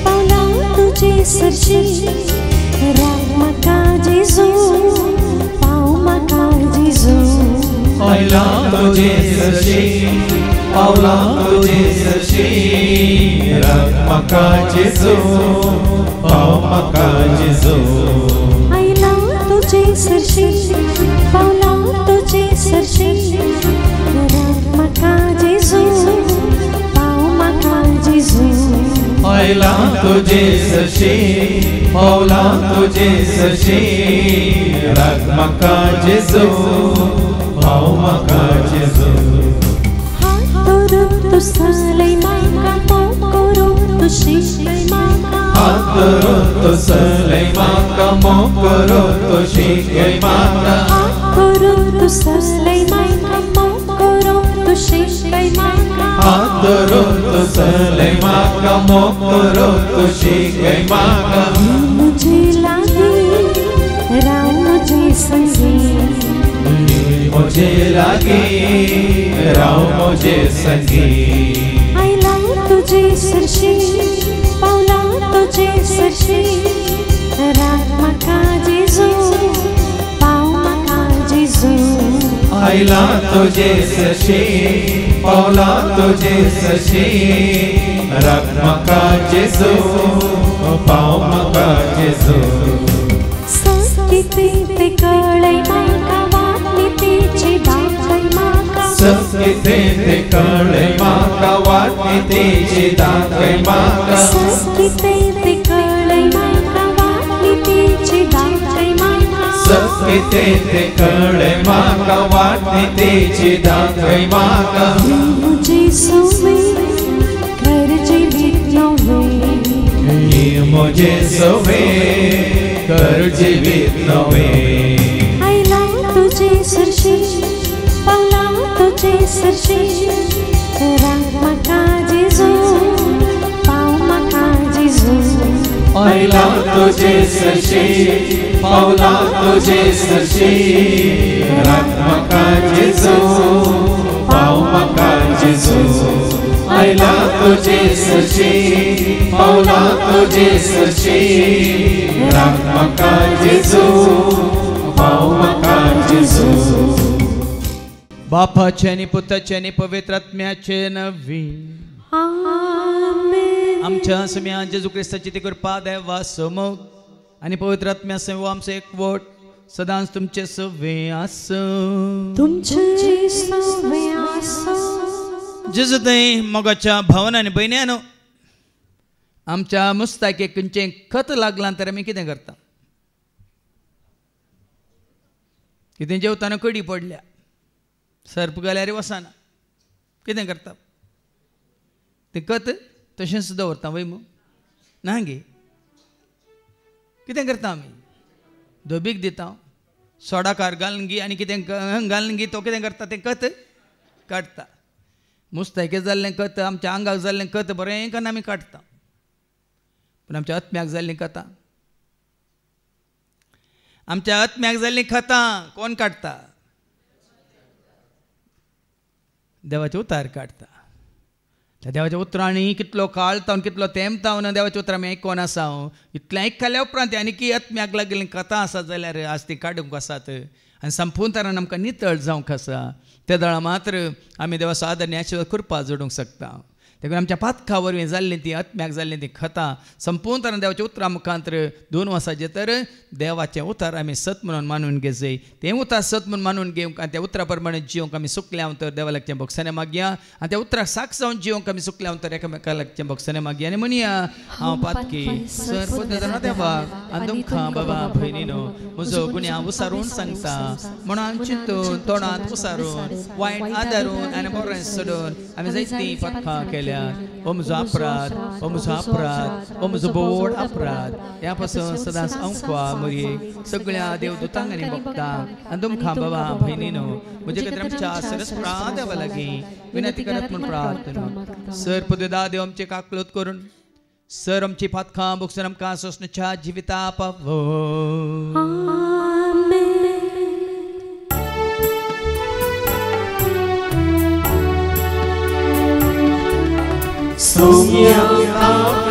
पावला तुझे सरशी राग म्हाका जेजू पाव म्हाका जेजू पावला तुझे सरशी पावला तुझे सरशी राग म्हाका जेजू पाव म्हाका जेजू आयला तुझे सरशी पावला तुझे सरशी राग म्हाका जेजू पाव म्हाका जेजू आयला तुझे सरशी पावला तुझे सरशी राग म्हाका जेजू पाव म्हाका जेजू हात धरून तू सलय म्हाका मोग करून तू शिकय म्हाका हात धरून तू सलय म्हाका मोग करून तू शिकय म्हाका हात धरून तू सलय म्हाका मोग करून तू शिकय म्हाका हात धरून तू सलय म्हाका मोग करून तू शिकय म्हाका मुझे लागी राव मुझे संगी मुझे लागी राव मुझे संगी आयला तुझे सरशी पावला तुझे सरशी राग म्हाका जेजू पाव म्हाका जेजू आयला तुझे सरशी पावला तुझे सरशी राग म्हाका जेजू पाव म्हाका जेजू संस्कृती ते कळय म्हाका वाटली तेची दाखय म्हाका संस्कृती ते कळय म्हाका वाटली तेची दाखय म्हाका संस्कृती ते कळय म्हाका वाटली तेची दाखय म्हाका संस्कृती ते कळय म्हाका वाटली तेची दाखय म्हाका मुझे सोवे घर जीवित नवे मुझे सोवे कर जीवित नवे आयला तुझे सरशी पावला तुझे सरशी राग म्हाका जेजू पाव म्हाका जेजू आयला तुझे सरशी पावला तुझे सरशी राग म्हाका जेजू पाव म्हाका जेजू आयला तुझे सरशी पावला तुझे सरशी राग म्हाका जेजू पाव म्हाका जेजू बापाचे आणि पुताचे आणि पवित्र आत्म्याचे नवीन आमेन आमच्या सम्या जेजू ख्रिस्ताची ती कृपा देवा समोग आणि पवित्र आत्म्या सेवा आमचे एकवट सदांच तुमचे सवे आसो तुमचे सवे आसो जेजू थंय मोगाच्या भावांनी आनी भयण्यानो आमच्या मुस्ताकीक खंयचें खत लागलां तर आमी कितें करता कितें जेवताना कडी पडल्या सर्प गेल्यार वसना कितें करता तें खत तशेंच दवरता वय मू ना गे कितें करता आमी धोबीक दिता सोडाकार घालून गी आनी कितें घालून गी तो कितें करता तें खत काडटा मुस्ताके जाल्लें खत आमच्या आंगाक जाल्लें खत बरें करून आमी काडटा पूण आमच्या आत्म्याक जाल्लीं खतां आमच्या आत्म्याक जाल्लीं खतां कोण काडटा देवाचे उतार काडटा त्या देवाच्या उतरांनी कितलो काळ तावन कितलो तेंप तावन देवाच्या उतरां आमी आयकोन आसा इतलें आयकल्या उपरांत आनी की आत्म्याक लागलीं कथा आसात जाल्यार आज ती काडूंक आसात आनी संपूर्ण तरान आमकां नितळ जावंक आसा त्या दळा मात्र आमी देवा आदर आशिर्वाद कृपा जोडूंक शकता देखून आमच्या पातखा वरवीं जाल्लीं ती आत्म्याक जाल्लीं ती खतां संपूर्ण तरान देवाच्या उतरां मुखांतर 2 वर्सांचे तर देवाचें उतार आमी सत म्हणून मानून घेवचें तें उतार सत म्हणून मानून घेवंक आनी त्या उतरा प्रमाणे जिवंक आमी सुकल्या तर देवा लागचें भोगसने मागया आनी त्या उतराक साक्ष जावन जिवंक आमी सुकल्या तर एकामेका लागचें भोगसने मागया आनी म्हणया हांव पातकी सर पद्दतीन देवा आनी तुमकां बाबा भयणीनो म्हजो गुन्यांव उसारून सांगता म्हणून चिंतून तोंडांत उसारून वायट आदारून आनी बरें सोडून आमी जायतीं पातखां केल्या ओ म्हजो अपराध ओ म्हजो अपराध ओ म्हजो बोड अपराध ह्या पासून सदांच अंकवा मरये सगळ्या देवदूतांक आनी भक्तांक आनी तुमकां बाबा भयणीनो म्हजे खातीर आमच्या सरस्प्रा देवा लागीं विनंती करत म्हूण प्रार्थना सर पददा देव आमचे काकलत करून सर आमची पातखां भोगसून आमकां सोसणेच्या जिविता पावो Sonia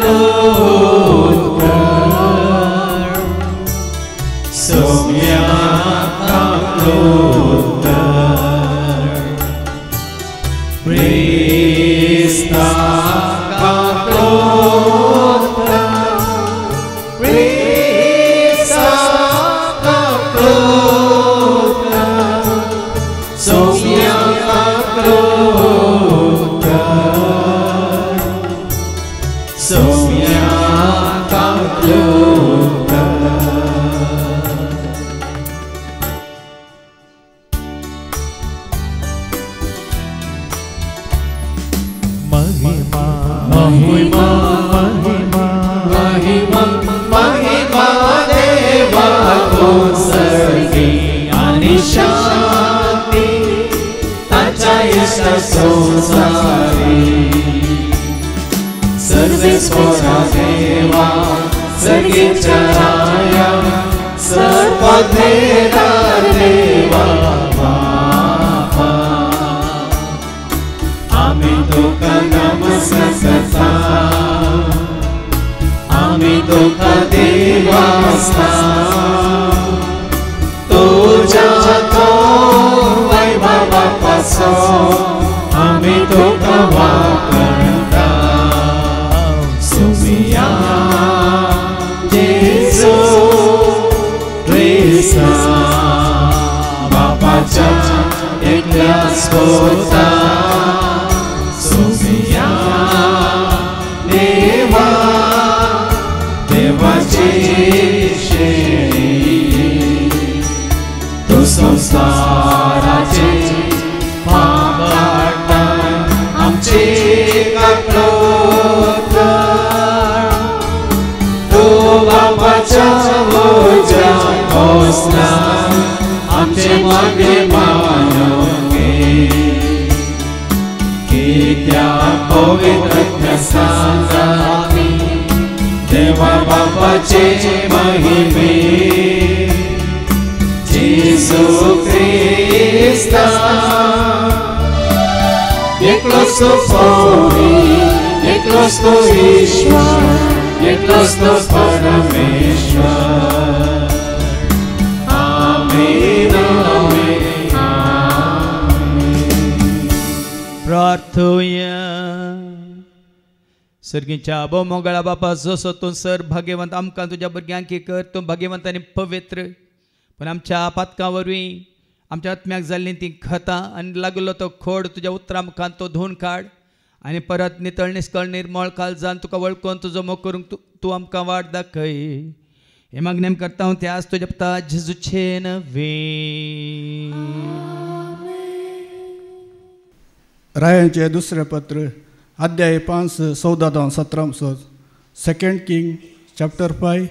सर्गीच्या आबो मोगळा बापा जसो तूं सर भाग्यवंत आमकां तुज्या भुरग्यांक कर तूं भाग्यवंत आनी पवित्र पण आमच्या पातकां वरवीं आमच्या आत्म्याक जाल्ली ती खतां आनी लागलो तो खोड तुज्या उतरां मुखार तो धुवन काड आनी परत नितळ निस्कळ निर्मळ काळजान तुका वळखून तुजो मोग करूंक तूं आमकां वाट दाखय हे मागणें करता हांव त्याच तुज्या पुता जेजूचे नवे रायांचे दुसरें पत्र अध्याय 5 14-17 2 किंग चॅप्टर 5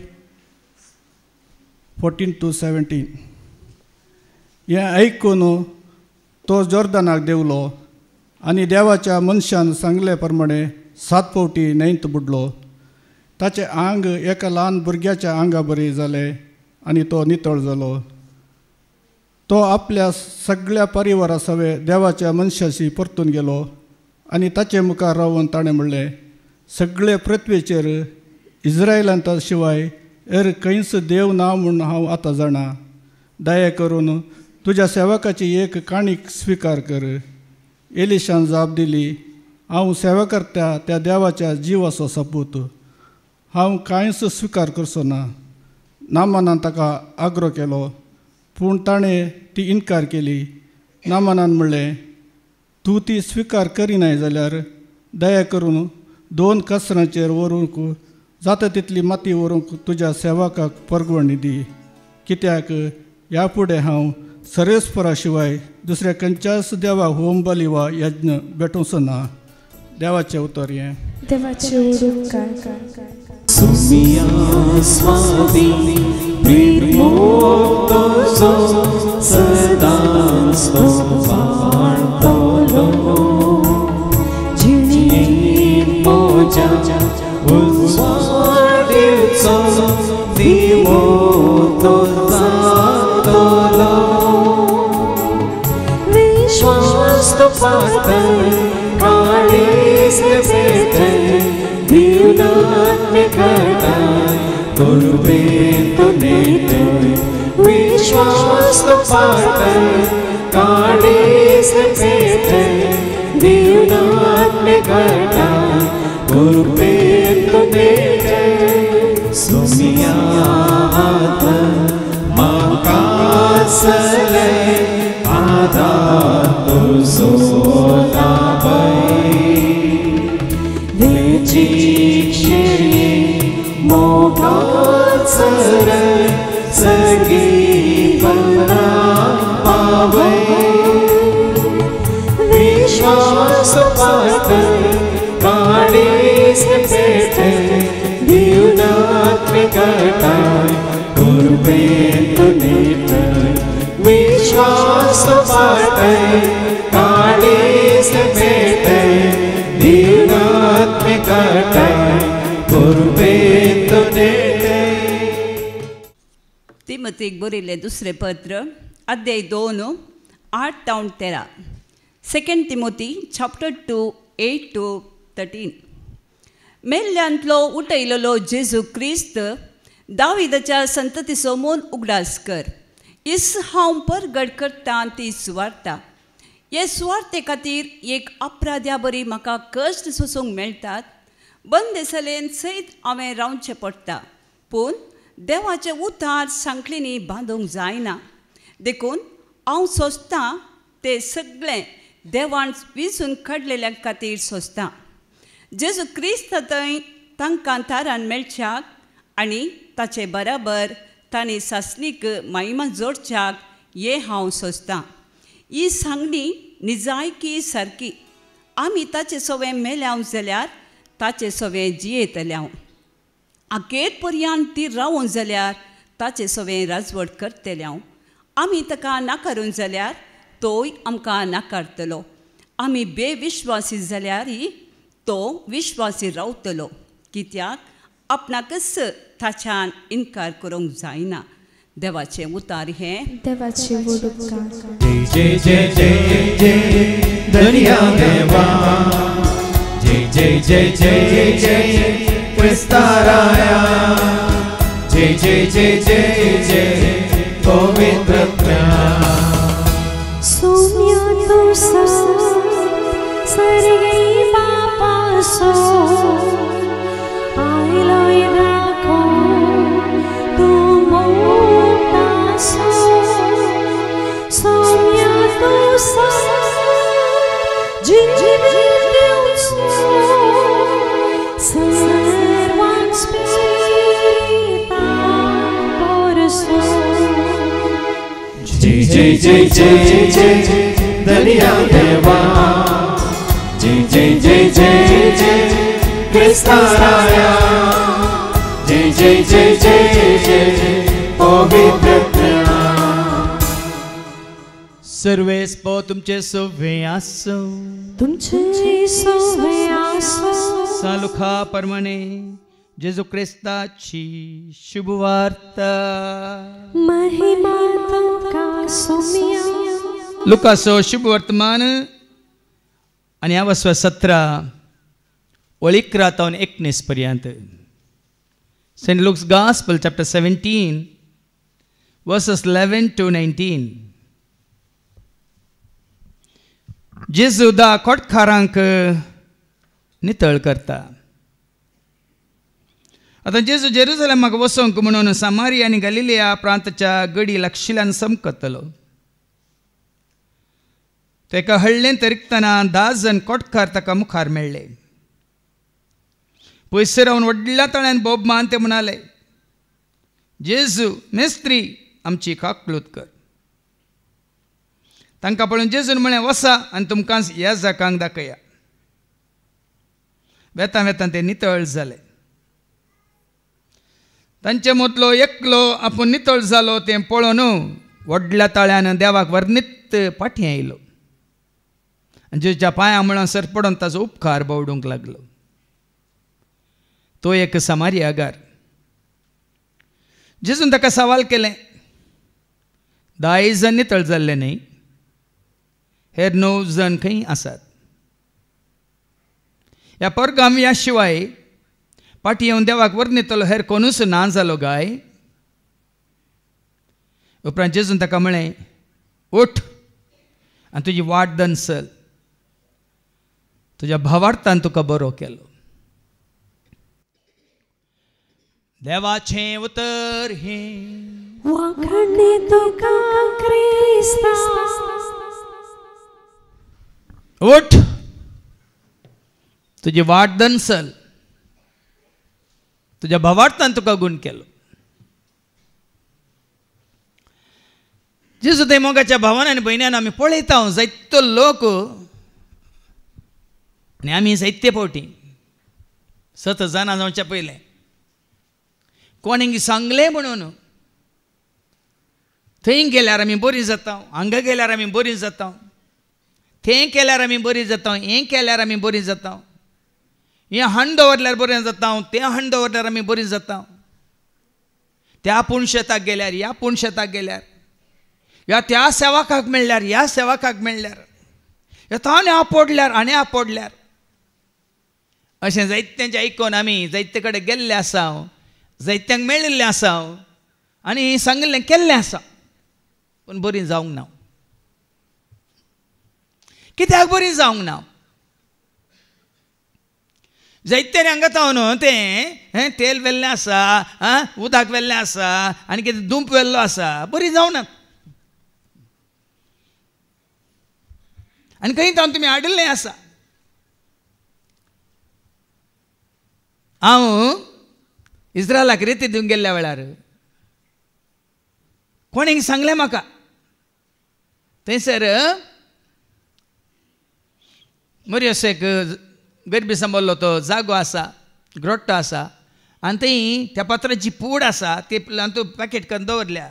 14-17 हें आयकून तो जॉर्दानाक देवलो आनी देवाच्या मनशान सांगले प्रमाणे 7 फावटी न्हंयत बुडलो ताचें आंग एका ल्हान भुरग्याच्या आंगा बरी जालें आनी तो नितळ जालो तो आपल्या सगळ्या परिवारा सवे देवाच्या मनशाशी परतून गेलो आनी ताचे मुखार रावन ताणें म्हणलें सगळे पृथ्वीचेर इस्रायलांत शिवाय हेर खंयच देव ना म्हूण हांव आतां जाणा दया करून तुज्या सेवकाची एक काणीक स्विकार कर एलिशान जाप दिली हांव सेवकर्त्या त्या देवाच्या जिवाचो सपूत हांव कांयच स्विकार करचो ना नामानान ताका आग्रो केलो पूण ताणें ती इन्कार केली नामानान म्हणलें तूं ती स्विकार करिनाय जाल्यार दया करून 2 कसरांचेर व्हरूंक जाता तितली माती व्हरूंक तुज्या सेवकाक परगवणी दी कित्याक ह्या फुडें हांव सरेस्परा शिवाय दुसऱ्या खंयच्याच देवाक होम बली वा यज्ञ भेटोवचो ना देवाचें उतर हें विश्वास तो पातळ काळीज पेटे दिव्यात्मिकताय कृपेन तू नेतय विश्वास तो पातय काळीज पेटय दिव्यात्मिकताय कृपेन तू नेतय सुमियात म्हाका सलय आधार तुजो लाभय देची क्षणी मोगात सरय सगळी बंधनां पावय विश्वास पातय काळीज पेटय दिव्यात्मिकताय कृपेन तू नेतय विश्वास पातय काळीज पेटय दिव्यात्मिकताय कृपेन तू नेतय. तिमोथीक बरयल्लें दुसरें पत्र अध्याय 2 8-13. 2 Timothy chapter 2 8-13. मेल्ल्यांतलो उठयलेलो जेजू क्रिस्त दाविदाच्या संततीचो मोन उगडास कर. इस हांव परगट करता ती सुवार्ता. हे सुवार्ते खातीर एक अपराध्या बरी म्हाका कश्ट सोसूंक मेळटात. बंदेसलेन सयत हांवें रावचें पडटा. पूण देवाचे उतार सांखळींनी बांदूंक जायना. देखून हांव सोंसतां तें सगळें देवान विसून काडलेल्या खातीर सोंसतां. जेजू क्रिस्त थंय तांकां थारान मेळच्याक आनी ताचे बराबर तांणी सासणीक महिमा जोडच्याक हे हांव सोंसतां. ही सांगणी निजायकी सारकी. आमी ताचे सवें मेल्याव जाल्यार ताचे सवें जियेतल्याव. आखेर पर्यंत ती रावूं जाल्यार ताचे सवें राजवट करतल्याव. आमी ताका नाकारून जाल्यार तोय आमकां नाकारतलो. आमी बेविश्वासी जाल्यारय तो विश्वासी रावतलो. कित्याक आपणाकच ताच्यान इन्कार करूंक जायना. देवाचें उतार हें. देवाची वडुपकार. जय जय जय जय धन्य देवा. जय जय जय जय जय क्रिस्ताराया. जय जय जय जय जय पवित्र सोम्या तो सर्गे बापा सो आयलोय राखो तू मोठा सो. सोम्या तो जीवन दिवचो सर्वांक स्पिरितान परसो. जय जय जय जय जय धन्य देवा. जय जय जय जय जय क्रिस्ताराया. जय जय जय जय जय पवित्र. सर्वेस्पो तुमचे सोवे आसो. तुमचे सोवे आसो. सालुखा परमणे जेजू क्रिस्ताची शुभवार्ता. महिमा तुमका सोम्या. लुकासो शुभवर्तमान आणि अवस्व 17 11 ते 19 पर्यंत. Saint Luke's gospel chapter 17 verses 11-19. जेजू दा खोटकारांक नितळ करता. आता जेजू जेरुसलेमाक वसोंक म्हणून सामारिया आनी गलिलिया प्रांताच्या गडी लागशिल्ल्यान समकतलो. तेका हळ्ळें तरिकतना 10 जण कोटकार ताका मुखार मेळ्ळे. पयस रावन व्हडल्या तळ्यान बोब मान ते म्हणाले, जेजू मेस्त्री आमची काकलूत कर. तांकां पळोवन जेजून म्हळें, वसा आनी तुमकां ह्या जाकांक दाखया. वेतां वेतां ते नितळ जाले. तांचे मदलो एकलो आपूण नितळ जालो तें पळोवन व्हडल्या तळ्यान देवाक वर्णीत फाटीं आयलो आनी जेजूच्या पांयां मुळासर पडोवन ताचो उपकार भोवडूंक लागलो. तो एक सामारियागार. जेजून ताका सवाल केलें, 10 जण नितळ जाल्ले न्ही, हेर 9 जण खंय आसात? ह्या परगाम या शिवाय पाटी येवन देवाक वर्णितलो हेर कोणूच ना जालो गाय. उपरांत जेजून ताका म्हळें, उठ आनी तुजी वाट दनसल, तुज्या भावार्थान तुका बरो केलो. देवाचें उतर हे वाखणे तुका क्रिस्ता. उठ, तुजी वाट दनसल, तुज्या भावार्थान तुका गूण केलो. जेजू थंय मोगाच्या भावान आनी भयण्यान आमी पळयता जायतो लोक आनी आमी जायते फावटी सत जाणा जावच्या पयलें कोणेंगी सांगलें म्हणून थंय गेल्यार आमी बरीं जाता, हांगा गेल्यार आमी बरीं जाता, थंय केल्यार आमी बरीं जाता, हें केल्यार आमी बरीं जाता, हें हाण दवरल्यार बरें जाता, तें हाण दवरल्यार आमी बरीं जाता, त्या पुणशेताक गेल्यार ह्या पुणशेताक गेल्यार, या त्या सेवकाक मेळ्ळ्यार ह्या सेवकाक मेळ्ळ्यार, येता आनी आपडल्यार आनी आपडल्यार, अशें जायत्यांचें आयकून आमी जायते कडेन गेल्ले आसा, जायत्यांक मेळिल्लें आसा आनी सांगिल्लें केल्लें आसा, पूण बरीं जावंक ना. कित्याक बरीं जावंक ना? जायत्यांनी हांगा तावन तें तेल वेल्लें आसा, उदक वेल्लें आसा आनी कितें दूंप वेल्लो आसा, बरीं जावं ना. आनी खंय तावन तुमी हाडिल्लें आसा. हांव इस्रायलाक रेती दिवंक गेल्ल्या वेळार कोणें सांगलें म्हाका, थंयसर मोरियसेक गरबी सांबाळ्ळो तो जागो आसा, ग्रोट्टो आसा, आनी थंय त्या पत्राची पूड आसा ती तूं पॅकेट करून दवरल्या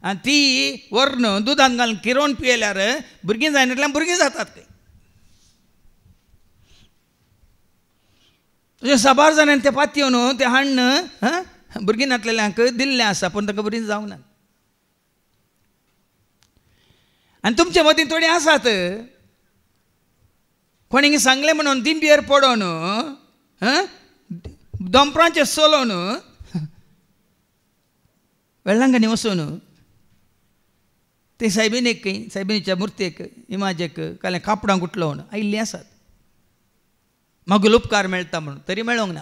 आनी ती व्हरून दुदान घालून किरोवन पियेल्यार भुरगीं जायनातल्यान भुरगीं जातात. तुज्या साबार जाणांनी ते पातयेवन तें हाडून भुरगीं नातलेल्यांक दिल्लें आसा, पूण तांकां बरीं जावंक ना. आनी तुमचे मदीं थोडीं आसात कोणें सांगलें म्हणून दिंबयेर पडोवन दोंपरांचेर चलोवन वेळांगणी वचून ते सायबीणेक सायबीणीच्या मुर्तेक इमाजेक कालें कापडां गुटलोवन आयिल्लीं आसात. मागूल उपकार मेळटा म्हणून तरी मेळोंक ना.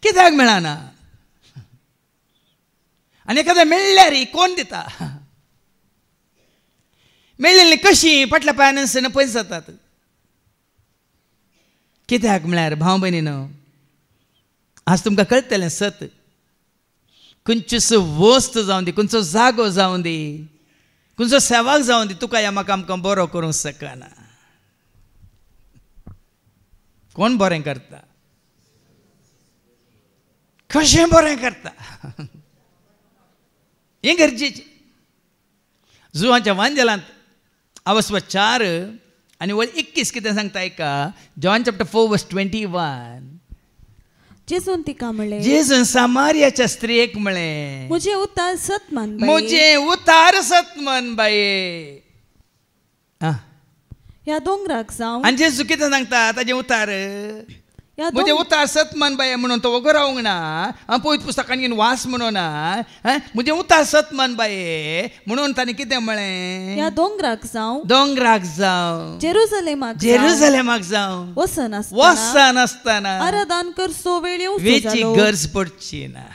कित्याक मेळना? आनी एखादें मेळ्ळ्यार कोण दिता? मेळिल्लीं कशीं फाटल्या पांयान पयस जातात. कित्याक म्हळ्यार भाव भयणीनो, आज तुमकां कळटलें सत, खंयचीच वस्त जावं दी, खंयचो जागो जावं दी, खंयचो सेवाक जावं दी, तुका ह्या म्हाका आमकां बरो करूंक शकना. कोण बरें करता? कशें बरें करता हें गरजेचें. जुवांच्या वांजेलांत अवस्था 4 आनी वळ 21 कितें सांगता ऐका. John chapter 4:21. जेजून तिका म्हळें, जेजून सामारियाच्या स्त्रियेक म्हळें, मुझे उतार सत मान बाये, मुझे उतार सत मन बाये. ह्या दोंगराक जावं. आनी जेजू कितें सांगता ताजें उतार, ह्या मुझे उतार सत मन बाये म्हणून तो वगो रावंक ना. पळयत पुस्तकान घेवन वास म्हणून ना, मुझे उतार सत मन बाये म्हणून ताणें कितें म्हळें, ह्या दोंगराक जावं, दोंगराक जावं, जेरुसलेमाक जेरुसलेमाक जावं, वसन आसतना आराधन करचो वेळ येवचो वेची जालो. गरज पडची ना.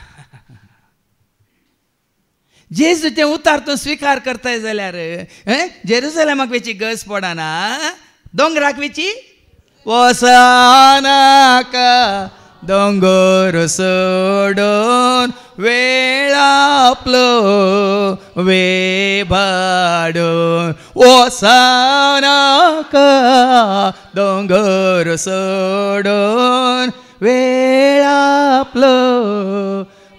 जेजूचे उतार तूं स्विकार करताय जाल्यार जेरुसलेमाक वेची गरज पडना, दोंगराक वेची वसनाका दोंगर सोडून वेळ आपलो वेभाडून, वसनाका दोंगर सोडून वेळ आपलो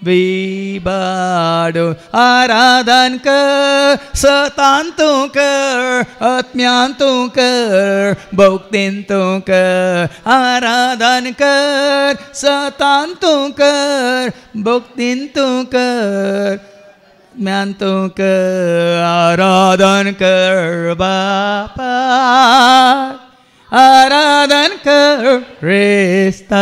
विबाडो. आराधन कर, सतान तूं कर, आत्म्यान तूं कर, भक्तीन तूं कर. आराधन कर, सतान तूं कर, भक्तीन तूं कर, आत्म्यान तूं कर. आराधन कर बापा, आराधन ख्रिस्ताक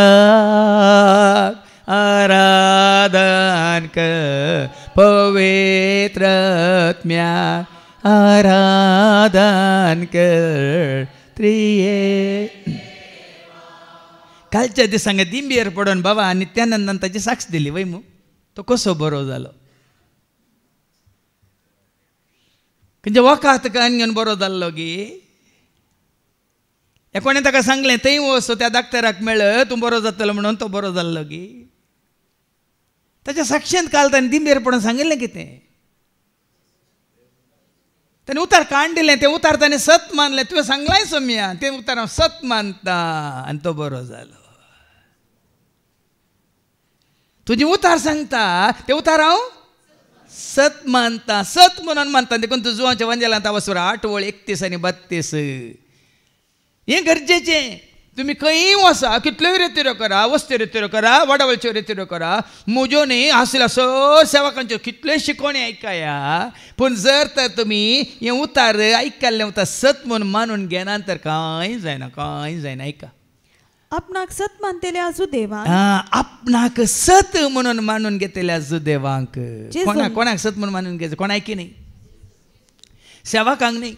आराधन कर पवित्र आत्म्याक आराधन कर त्रिये. कालच्या दिसांगे दिंबीर पडून बाबा नित्यानंदान ताची साक्ष दिली वय मू तो कसो बरो जालो. खंयचे वकात कान घेवन बरो जाल्लो गी. कोणें ताका सांगलें थंय वचो त्या डाक्टराक मेळ तूं बरो जातलो म्हणून तो बरो जाल्लो गी. ताच्या साक्षेंत काल ताणें दिंबीर पडून सांगिल्लें कितें. ताणें उतार काण दिलें तें उतार ताणें सत मानलें. तुवें सांगलाय सोम्या तें उतार हांव सत मानता आनी तो बरो जालो. तुजें उतार सांगता तें उतार हांव सत मानता. सत म्हणून मानता देखून तूं जुवांच्या वंजेलांत वचून 8 वळ 31 आनी 32 हें गरजेचें. तुमी खंयी वचा कितल्योय रित्यो करा वस्त्यो रित्यो करा वडावळच्यो रित्यो करा म्हज्यो न्ही आसल्या सर सेवकांच्यो कितल्योय शिकवणी आयकाया पूण जर तर तुमी हें उतार आयकल्लें उतार सत म्हणून मानून घेना तर कांय जायना कांय जायना. आयका आपणाक सत मानतेले आजू देवांक आपणाक सत म्हणून मानून घेतले आजू देवांक. कोणाक सत म्हणून मानून घेतले कोण आयकी नाही सेवकांक नाही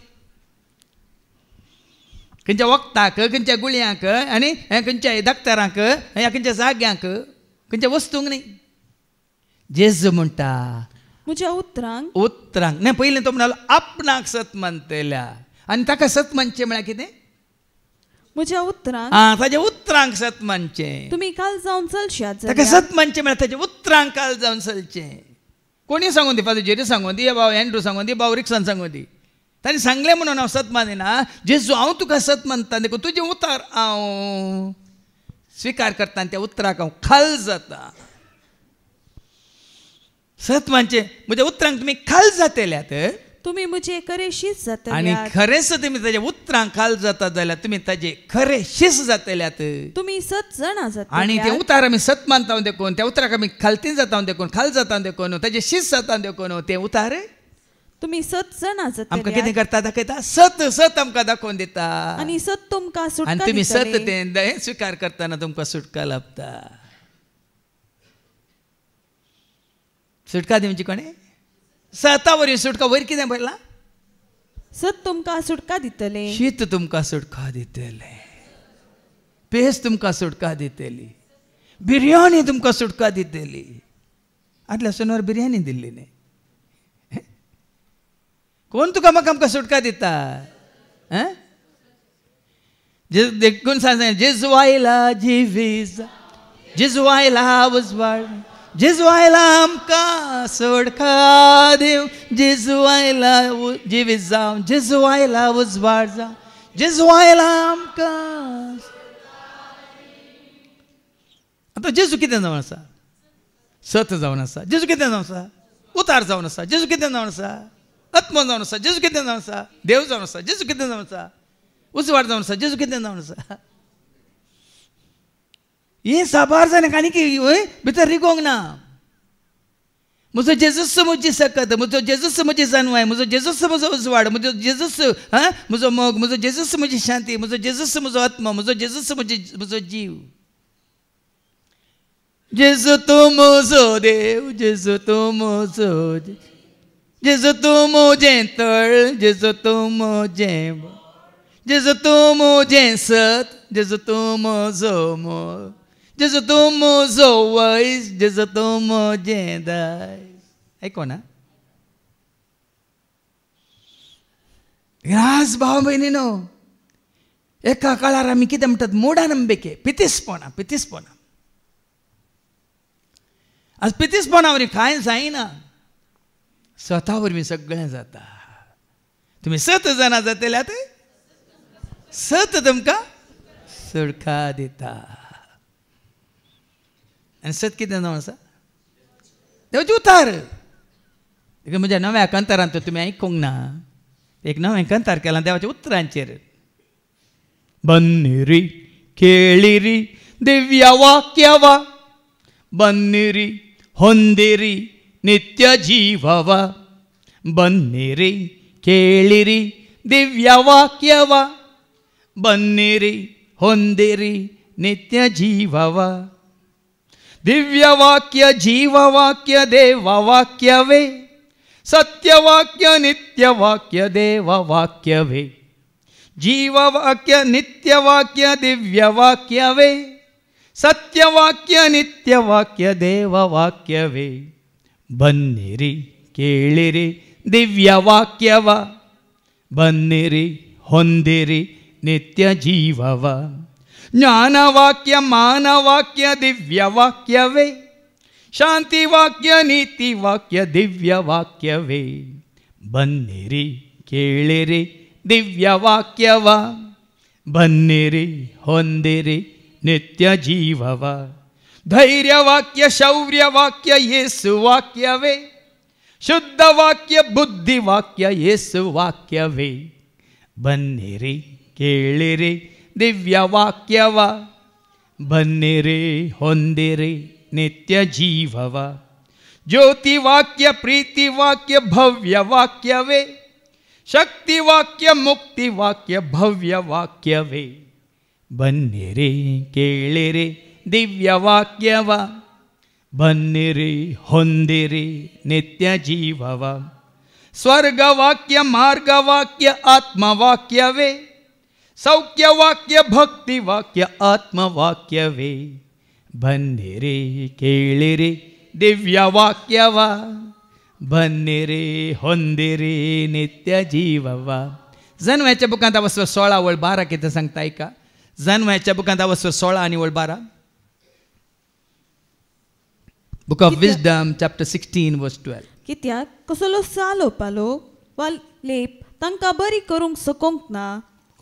खंयच्या वखदाक खंयच्या गुळयांक आनी खंयच्या दाक्तरांक ह्या खंयच्या जाग्यांक खंयच्या वस्तूंक न्ही. जेजू म्हणटा म्हज्या उतरांक नाही पयलीं तो म्हणलो आपणाक सत मानतल्या आनी ताका सत मानचें म्हळ्यार कितें म्हज्या उतरांक ताच्या उतरांक सत मानचें. तुमी काल जावन चलशात ताका सत मानचें म्हळ्यार ताच्या उतरांक काल जावन चलचें. कोणी सांगून दी फादर जेरी सांगून दी बाव एंड्रू सांगून दी बाव रिक्सान सांगून दी. ताणें सांगलें म्हणून हांव सत मानिना. जेजू हांव तुका सत मानता देखून तुजें उतार हांव स्विकार करता आनी त्या उतराक हांव खाल जाता. सत मानचें म्हज्या उतरांक तुमी खाल जातल्यात तुमी म्हजे खरे शीस जातल्यात आनी खरेंच तुमी ताच्या उतरांक खाल जाता जाल्यार तुमी ताजे खरे शीस जातल्यात. तुमी 7 जाणां जातल्यात आनी तें उतार आमी सत मानता देखून त्या उतराक आमी खालती जाता देखून खाल जाता देखून ताजे शीस जाता देखून तें उतार तुमी 7 जाणां आमकां कितें जातल्यात करता दाखयता सत सत आमकां दाखोवन दिता आनी सत तुमकां सुटका आनी तुमी सत दितले. तें स्विकार करतना तुमकां सुटका लाभता. सुटका दिवची कोणे सता वरी सुटका वयर कितें पडलां सत तुमकां सुटका दितले. शीत तुमकां सुटका दितले पेज तुमकां सुटका दितली बिर्याणी तुमकां सुटका दितली. आदल्या सोनवार बिर्याणी दिल्ली न्ही कोण तुका म्हाका आमकां सुटका दिता. देखून सांग जेजू आयला जिवीजा जेजू आयला उजवाड जेजू आयला आमकां सुटका दिव जेजू आयला जिवीत जावं जेजू आयला उजवाड जावं जेजू आयला आमकां. आतां जेजू कितें जावन आसा सत जावन आसा. जेजू कितें जावन आसा उतार जावन आसा. जेजू कितें जावन आसा आत्मा जावन आसा. जेजू कितें जावन आसा देव जावन आसा. जेजू कितें जावन आसा उजवाड जावन आसा. जेजू कितें जावन आसा हें साबार जालें आनी भितर रिगोंक ना. म्हजो जेजूस म्हजी सकत म्हजो जेजूस म्हजी जानवाय म्हजो जेजूस म्हजो उजवाड म्हजो जेजूस म्हजो मोग म्हजो जेजूस म्हजी शांती म्हजो जेजूस म्हजो आत्मा म्हजो जेजूस म्हजो जीव. जेजू तूं म्हजो देव जेजू तूं म्हजो जेजू तूं म्हजें तळ जेजू तूं म्हजें जेजू तूं म्हजें सत जेजू तूं म्हजो मोग जेजू तूं म्हजो वयस जेजू तूं म्हजें दायज. आयको ना राज भाव भयणीनो एका काळार आमी कितें म्हणटात मोडानंबिके पितीसपणां आज पितीसपणा वरी कांय जायना. स्वता वरवीं सगळें जाता. तुमी 7 जाणां जातल्यात सत तुमकां सुटका दिता. आनी सत कितें जावन आसा देवाचे उतार. म्हज्या नव्या कंतारांत तुमी आयकूंक ना एक नवें कंतार केलां देवाच्या उतरांचेर. बन्निरी केळिरी दिव्या वाक्यवा बन्निरी ಹೊಂದಿರಿ ನಿತ್ಯ ಜೀವವ ಬನ್ನಿರಿ ಕೇಳಿರಿ ದಿವ್ಯ ವಾಕ್ಯವ ಬನ್ನಿರಿ ಹೊಂದಿರಿ ನಿತ್ಯ ಜೀವವ. ದಿವ್ಯವಾಕ್ಯ ಜೀವವಾಕ್ಯ ದೇವವಾಕ್ಯವೇ, ಸತ್ಯವಾಕ್ಯ ನಿತ್ಯವಾಕ್ಯ ದೇವವಾಕ್ಯವೇ. ಜೀವವಾಕ್ಯ ನಿತ್ಯವಾಕ್ಯ ದಿವ್ಯವಾಕ್ಯವೇ, ಸತ್ಯವಾಕ್ಯ ನಿತ್ಯವಾಕ್ಯ ದೇವವಾಕ್ಯವೇ. ಬನ್ನಿರಿ ಕೇಳಿರಿ ದಿವ್ಯವಾಕ್ಯವ, ಬನ್ನಿರಿ ಹೊಂದಿರಿ ನಿತ್ಯ ಜೀವವ. ಜ್ಞಾನವಾಕ್ಯ ಮಾನವಾಕ್ಯ ದಿವ್ಯವಾಕ್ಯವೇ, ಶಾಂತಿವಾಕ್ಯ ನೀತಿವಾಕ್ಯ ದಿವ್ಯವಾಕ್ಯವೇ. ಬನ್ನಿರಿ ಕೇಳಿರಿ ದಿವ್ಯವಾಕ್ಯವ, ಬನ್ನಿರಿ ಹೊಂದಿರಿ ನಿತ್ಯ ಜೀವವ. ಧೈರ್ಯವಾಕ್ಯ ಶೌರ್ಯವಾಕ್ಯ ಯೇಸು ವಾಕ್ಯವೇ, ಶುದ್ಧವಾಕ್ಯ ಬುದ್ಧಿವಾಕ್ಯ ಯೇಸು ವಾಕ್ಯವೇ. ಬನ್ನಿರಿ ಕೇಳಿರಿ ದಿವ್ಯವಾಕ್ಯವ, ಬನ್ನಿರಿ ಹೊಂದಿರಿ ನಿತ್ಯ ಜೀವವ. ಜ್ಯೋತಿವಾಕ್ಯ ಪ್ರೀತಿವಾಕ್ಯ ಭವ್ಯವಾಕ್ಯವೇ, ಶಕ್ತಿವಾಕ್ಯ ಮುಕ್ತಿವಾಕ್ಯ ಭವ್ಯವಾಕ್ಯವೇ. ಬನ್ನಿರಿ ಕೇಳಿರಿ ದಿವ್ಯವಾಕ್ಯವ, ಬನ್ನಿರಿ ಹೊಂದಿರಿ ನಿತ್ಯ ಜೀವವ. ಸ್ವರ್ಗವಾಕ್ಯ ಮಾರ್ಗವಾಕ್ಯ ಆತ್ಮವಾಕ್ಯವೇ, ಸೌಖ್ಯವಾಕ್ಯ ಭಕ್ತಿವಾಕ್ಯ ಆತ್ಮವಾಕ್ಯವೇ. ಬನ್ನಿರಿ ಕೇಳಿರಿ ದಿವ್ಯವಾಕ್ಯವ, ಬನ್ನಿರಿ ಹೊಂದಿರಿ ನಿತ್ಯ ಜೀವವ. जन्माच्या बुकांत वस्व 16 वळ 12 कितें सांगता ऐका. जन्माच्या बुकांत वस्व 16 आनी वळ 12. Book of Wisdom chapter 16 verse 12. कित्याक कसलो सालो पालो वा लेप तांकां बरी करूंक सकोंक ना.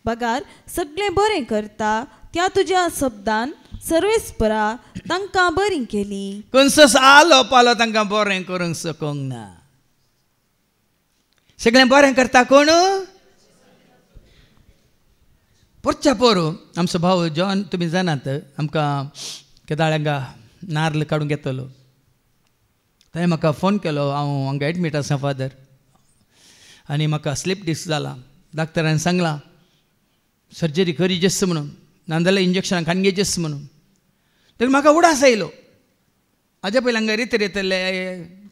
बगार सगळें बरें करता त्या तुज्या शब्दान सर्वेस्परा तांकां बरी केली. खंयचो सालो पालो तांकां बरें करूंक सकोंक ना. सगळें बरें करता कोण? पोरच्या पोरू आमचो भाव जॉन तुमी जाणात. आमकां केदाळ्यांगा नारळ काडूंक येतलो. थंय म्हाका फोन केलो. हांव हांगा एडमीट आसा फादर, आनी म्हाका स्लीप डिस्क जाला. डॉक्टरान सांगलां सर्जरी करी जेस म्हणून, नाजाल्यार इंजेक्शनां खावन घेजेस म्हणून. तर म्हाका उडास आयलो. हाज्या पयलीं हांगा रितीर येतले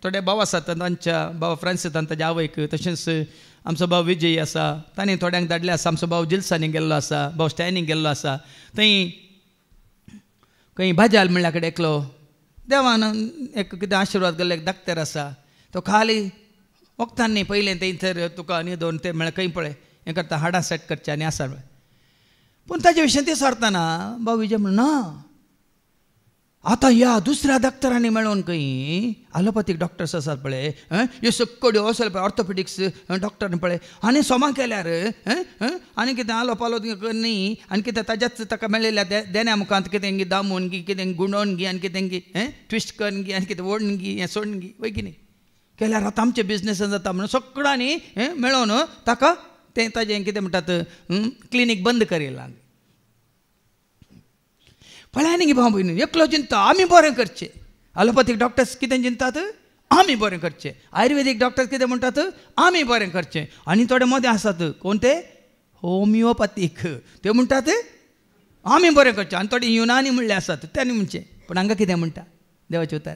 थोडे भाव आसात. तांच्या भाव फ्रांसीस तांच्या आवयक, तशेंच आमचो भाव विजय आसा, ताणें थोड्यांक धाडले आसा. आमचो भाव जिल्सांनी गेल्लो आसा, भाव स्टॅनीक गेल्लो आसा. थंय खंय भाज्याल म्हणल्या कडेन एकलो देवान एक कितें आशिर्वाद केल्लो एक डाक्टर आसा. तो खाली वखदां न्ही पयलें थंयसर तुका न्ही दोन ते म्हळ्यार खंय पळय हें करता हाडां सेट करचें आनी आसा. पूण ताचे विशयी ते सरतना भाव विजय म्हण ना, आतां ह्या दुसऱ्या डॉक्टरांनी मेळून खंय ॲलोपॅथीक डॉक्टर्स आसात पळय, ह्यो सक्कड्यो असले पळय ऑर्थोपेडिक्स डॉक्टर पळय, आनी सोमां केल्यार आनी कितें आलो पालो न्ही, आनी कितें ताज्याच ताका मेळिल्ल्या देण्या मुखांत कितें गी दामून गी, कितें गुणोवन गी, आनी कितें गी ट्विस्ट करून गी, आनी कितें ओडून गी, हें सोडून गी वय की न्ही केल्यार आतां आमचे बिजनसान जाता म्हणून सगळ्यांनी मेळोन ताका तें ताजें कितें म्हणटात क्लिनीक बंद करिलां. पळय गे भाव भयणी, एकलो चिंता आमी बरें करचें. ॲलोपॅथीक डॉक्टर्स कितें चिंतात? आमी बरें करचें. आयुर्वेदीक डॉक्टर्स कितें म्हणटात? आमी बरें करचें. आनी थोडे मदें आसात कोण ते होमिओपॅथीक, ते म्हणटात आमी बरें करचें. आनी थोडे युनानी म्हणले आसात तेणी म्हणचें. पूण हांगा कितें म्हणटा देवाचें उतर?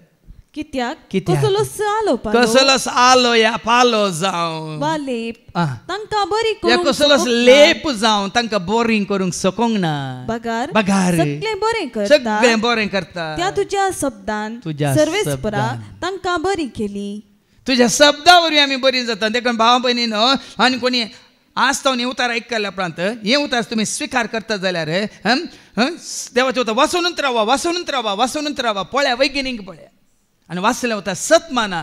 कित्याक कसलो सालो पालो कसलो सालो या पालो जावं वा लेप तांकां बरी करूंक कसलो लेप जावं तांकां बरी करूंक सकोंक ना. बगार बगार सगळें बरें करता, सगळें बरें करता त्या तुज्या शब्दान सर्वेस्परा तांकां बरी केली. तुज्या शब्दा वरवीं आमी बरीं जाता. देखून भाव भयणीन आनी कोणी आज तो न्ही उतार आयकल्या उपरांत हे उतार तुमी स्विकार करता जाल्यार देवाचें उतार वाचूनच रावा, वाचूनच रावा, वाचूनच रावा. पळया वैज्ञानीक पळया आनी वाचलें वता सत माना.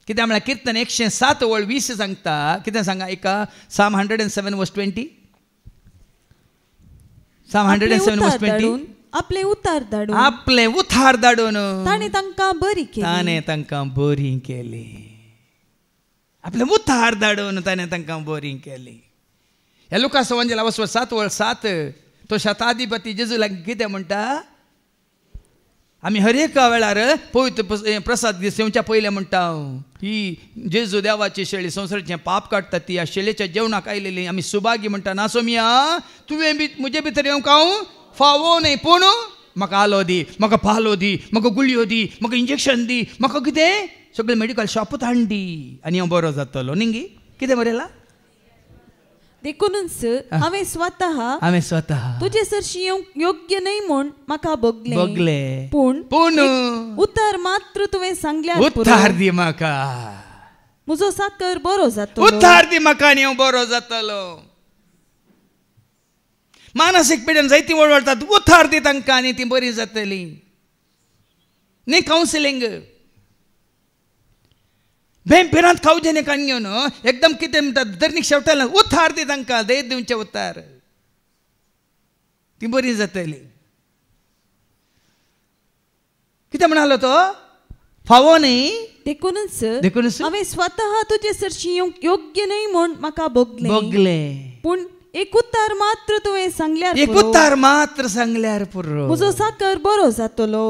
कित्याक म्हळ्यार किर्तन 107 वळ 20 सांगता. कितें सांगा ऐका. Psalm 107 verse 20. Psalm 107 verse 20. आपले उतार धाडून, आपले उतार धाडून ताणें तांकां बरी केली. ताणें तांकां बरी केली. आपले उतार धाडून ताणें तांकां बरी केली. हे लुकास एवंजेला वचवर 7 वळ 7 तो शताधिपती जेजूला कितें म्हणटा? आमी हर एका वेळार पवित्र प्रसाद सेवच्या पयले म्हणटा ही जेजू देवाची शेळी संवसाराचें पाप काडटा ती ह्या शेळेच्या जेवणाक आयलेली आमी सुभागी म्हणटा ना सोमिया तुवें बी म्हजे भितर येवंक हांव फावो न्ही पूण म्हाका आलो दी म्हाका पालो दी म्हाका गुळयो दी म्हाका इंजेक्शन दी म्हाका कितें सगळें मेडिकल शॉपूत हाड दी आनी हांव बरो जातलो न्ही कितें बरयलां देखूनच हांवें स्वता तुजे सरशी येवंक योग्य न्हय म्हूण म्हाका बगलें पूण उतार मात्र तुवें सांगल्यार उतार दी म्हाका म्हजो साकर बरो जातलो उतार दी म्हाका आनी हांव बरो जातलो मानसीक पिड्यान जायती वळवळटात उतार दी तांकां आनी ती बरी जातली न्ही कावन्सिलींग भेंपिरांत खावचें न्ही काण घेवन एकदम कितें म्हणटात धरणीक शेवटायला उतार दी तांकां दयेत दिवचें उतार ती बरी जातली कितें म्हणालो तो फावो न्ही देखूनच हांवें स्वता तुजे सरशी येवंक योग्य न्हय म्हूण म्हाका बगलें पूण एक उतार मात्र तुवें सांगल्यार पुरो म्हजो साकर बरो जातलो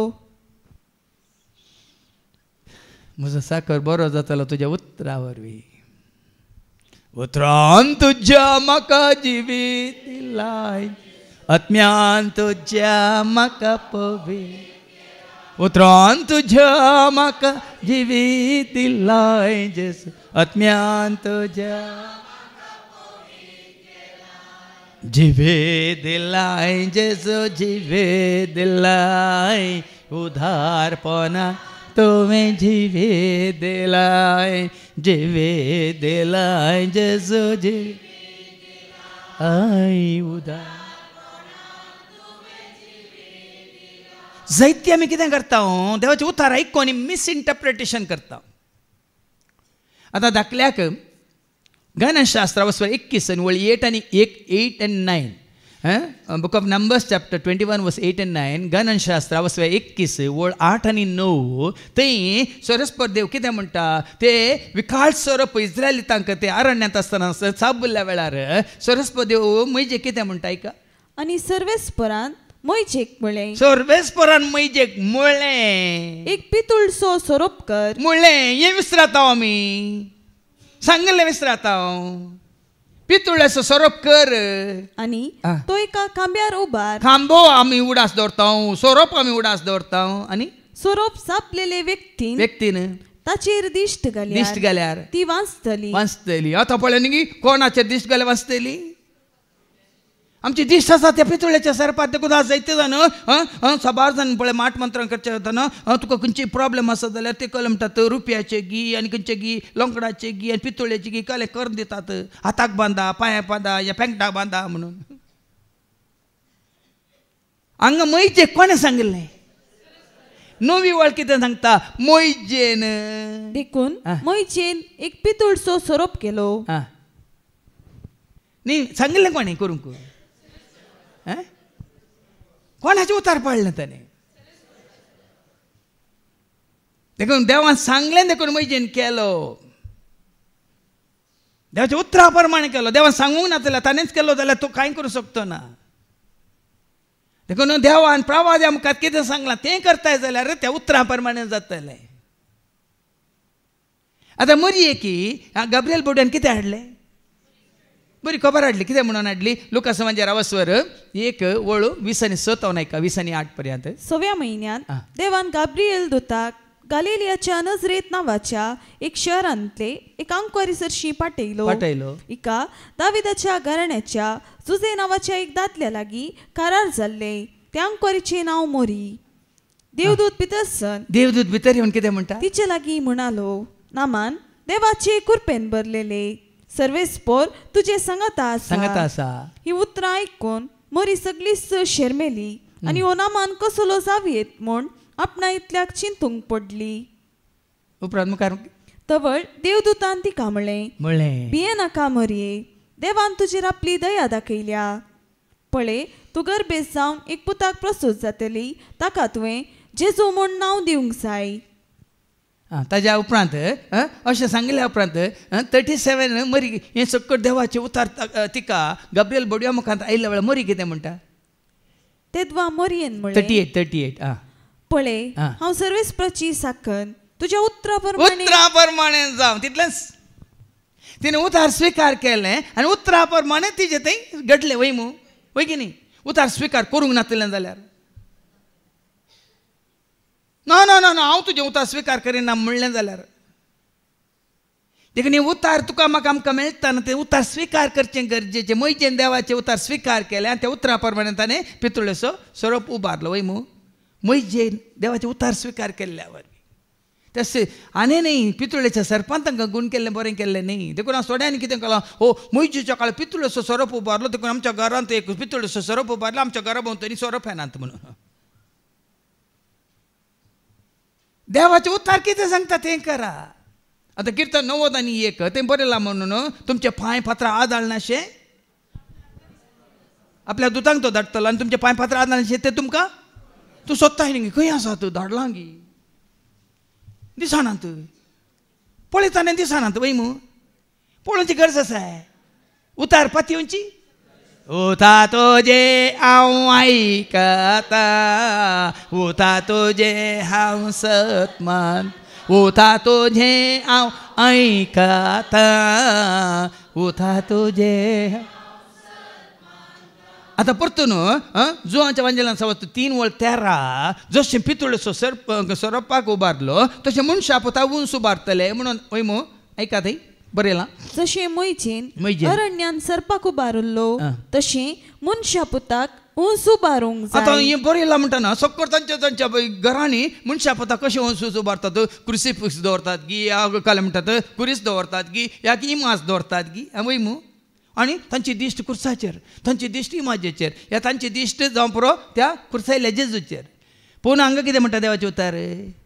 म्हजो साकर बरो जातलो तुज्या उतरा वरवीं उतरान तुज्या म्हाका जिवीत दिलाय आत्म्यान तुज्या म्हाका पवित्र उतरान तुज्या म्हाका जिवीत दिलाय जेसू आत्म्यान तुज्या जिवे दिलाय जेसू जिवे दिलाय उधारपणा तुवें जिवे दिलाय जेसू जिवे आय उदार जायती आमी कितें करता देवाचें उतार आयकून आनी मिसइंटरप्रिटेशन करता आतां धाकल्याक गणशास्त्रा वचपा 21 आनी वळी 8 and 9 book of Numbers chapter 21 verse 8 and 9 गणशास्त्रा वचपा 21 वळ 8 आणि 9 थंय सरस्पर देव कितें म्हणटा ते विकाळ सोरप इस्रायली तांकां ते अरण्यांत आसतना साबुल्ल्या वेळार सरस्पर देव मैजे कितें म्हणटा आयका आनी सर्वेस्परान मैजेक म्हळें एक पितूळसो सोरोप कर म्हळें हें विसराता आमी सांगलें विसराता हांव पितूळेचो सोरोप कर आनी तो एका खांब्यार उबार खांबो आमी उडास दवरता सोरोप आमी उडास दवरता आनी सोरोप सापलेले व्यक्तीन ताचेर दिश्ट घाल्यार ती वाचतली आतां पळय न्ही कोणाचेर दिश्ट घाल्यार वाचतली आमची दिश्ट आसा त्या पितूळेच्या सरपात देखून आज जायते जाण सबार जाण पळय माट मंत्रां करचे वतना तुका खंयची प्रॉब्लेम आसा जाल्यार ते कळ म्हणटात रुपयाचे गी आनी खंयचे गी लोंकडाचे गी आनी पितूळेचे गी कले कर दितात हाताक बांदा पांयाक बांदा या पेंगटाक बांदा म्हणून हांगा मैजे कोणें सांगिल्लें नवी वळ कितें सांगता मैजेन देखून मैजेन एक पितूळसो सोरोप केलो न्ही सांगिल्लें कोणें करूंक कोणाचे उतार पडलें ताणें देखून देवान सांगलें देखून मैजेन केलो देवाच्या उतरा प्रमाणे केलो देवान सांगूंक ना जाल्यार ताणेंच केलो जाल्यार तूं कांय करूं शकतो ना देखून देवान प्रवाद आमकां कितें सांगलां तें करताय जाल्यार त्या उतरा प्रमाणे जातलें आतां मरी की गब्रियल बोड्यान कितें हाडलें बरी खबर हाडली कितें म्हणून हाडली लुका समाचार अवस्वर 1 वळू 20 आणि 7 नायका 20 आणि 8 पर्यंत 6व्या म्हयन्यांत देवान गाब्रिएल दूताक गालिलियाच्या नजरेत नावाच्या एक शहरांतले एक आंकवारीसरशी पाठयलो एका दाविदाच्या घराण्याच्या जुजे नावाच्या एक दादल्या लागीं करार जाल्ले त्या आंकवारीचे नांव मोरी देवदूत भितर येवन कितें म्हणटा तिचे लागीं म्हणालो नामान देवाचे कृपेन भरलेले सर्वेस्पोर तुझे सांगता आसा ही उतरां आयकून मोरी सगळीच शर्मेली आनी हो नामान कसलो जावीत म्हूण आपणा इतल्याक चिंतूंक पडली उपरांत मुखार तवळ देवदूतान तिका म्हळें भिये नाका मोरये देवान तुजेर आपली दया दाखयल्या पळय तूं गर्भेत जावन एक पुताक प्रसूत जातली ताका तुवें जेजू म्हूण नांव दिवंक जाय ताज्या उपरांत अशें सांगिल्ल्या उपरांत 37 मरी हें सकट देवाचे उतार तिका गब्रिएल बोडया मुखांत आयिल्ल्या वेळार मरी कितें म्हणटा तेदवा मोरयेन म्हळें 38 पळे हा. हांव सर्वेस्पराची साखन तुझ्या उतराप्रमाणे उतराप्रमाणे जावं तितलेंच तिने उतार स्वीकार केलें आनी उतरा प्रमाणे तिजे थंय घडलें वय मू वय की न्ही उतार स्वीकार करूंक नासलें जाल्यार ना ना ना ना हांव तुजें उतार स्वीकार करिना म्हणलें जाल्यार देखून उतार तुका म्हाका आमकां मेळटा तें उतार स्वीकार करचें गरजेचें मैजेन देवाचें उतार स्वीकार केलें आनी त्या उतरा प्रमाणे ताणें पितुळेचो सोरोप उबारलो वय मू मैजेन देवाचें उतार स्वीकार केल्ल्या वरवीं तशें आनी न्ही पितुळेच्या सरपान तांकां गूण केल्लें बरें केल्लें न्ही देखून हांव थोड्यांनी कितें केलां हो मैजेच्या काळार पितुळेचो सोरोप उबारलो देखून आमच्या घरांत एक पितुळेचो सोरोप उबारलो आमच्या घरा भोंवतणी सोरोप येनात म्हणून देवाचें उतार कितें सांगता तें करा आतां किर्तन 90 तें बरयलां म्हणून तुमचे पांय फातरां आदाळनाशे आपल्या दुतांक तो धाडटलो आनी तुमचे पांय फातरां आदाळनाशे ते तुमकां तूं सोदताय न्ही खंय आसा तूं धाडलां गी दिसनात पळयताना दिसनात वय मू पळोवची गरज आसा उतार पातयेवची उता तुजे हांव आयकता उता तुजे हांव सतमान उता तुजे हांव आयकता उता तुजे आतां परतून जुवांच्या वांजेलान सावत 3:13 जशें पितुळेचो सोरोपाक उबारलो तशें मनशा पुता उंच उबारतले म्हणून वय मू ऐका थंय बरयलां जशें मैजेन अरण्यान सर्पाक उबारलो तशें मनशा पुताक उंच उबारूंक जाय आतां हें बरयलां म्हणटना सक्कर तांच्या घरांनी मनशा पुताक कशें उंच उबारतात क्रुसिफिक्स दवरतात गी काल म्हणटात कुरीस दवरतात गी या इमास दवरतात गी वय मू आनी तांची दिश्ट कुर्साचेर तांची दिश्ट इमाजेचेर या तांची दिश्ट जावं पुरो त्या कुर्सायल्या जेजूचेर पूण हांगा कितें म्हणटा देवाचें उतार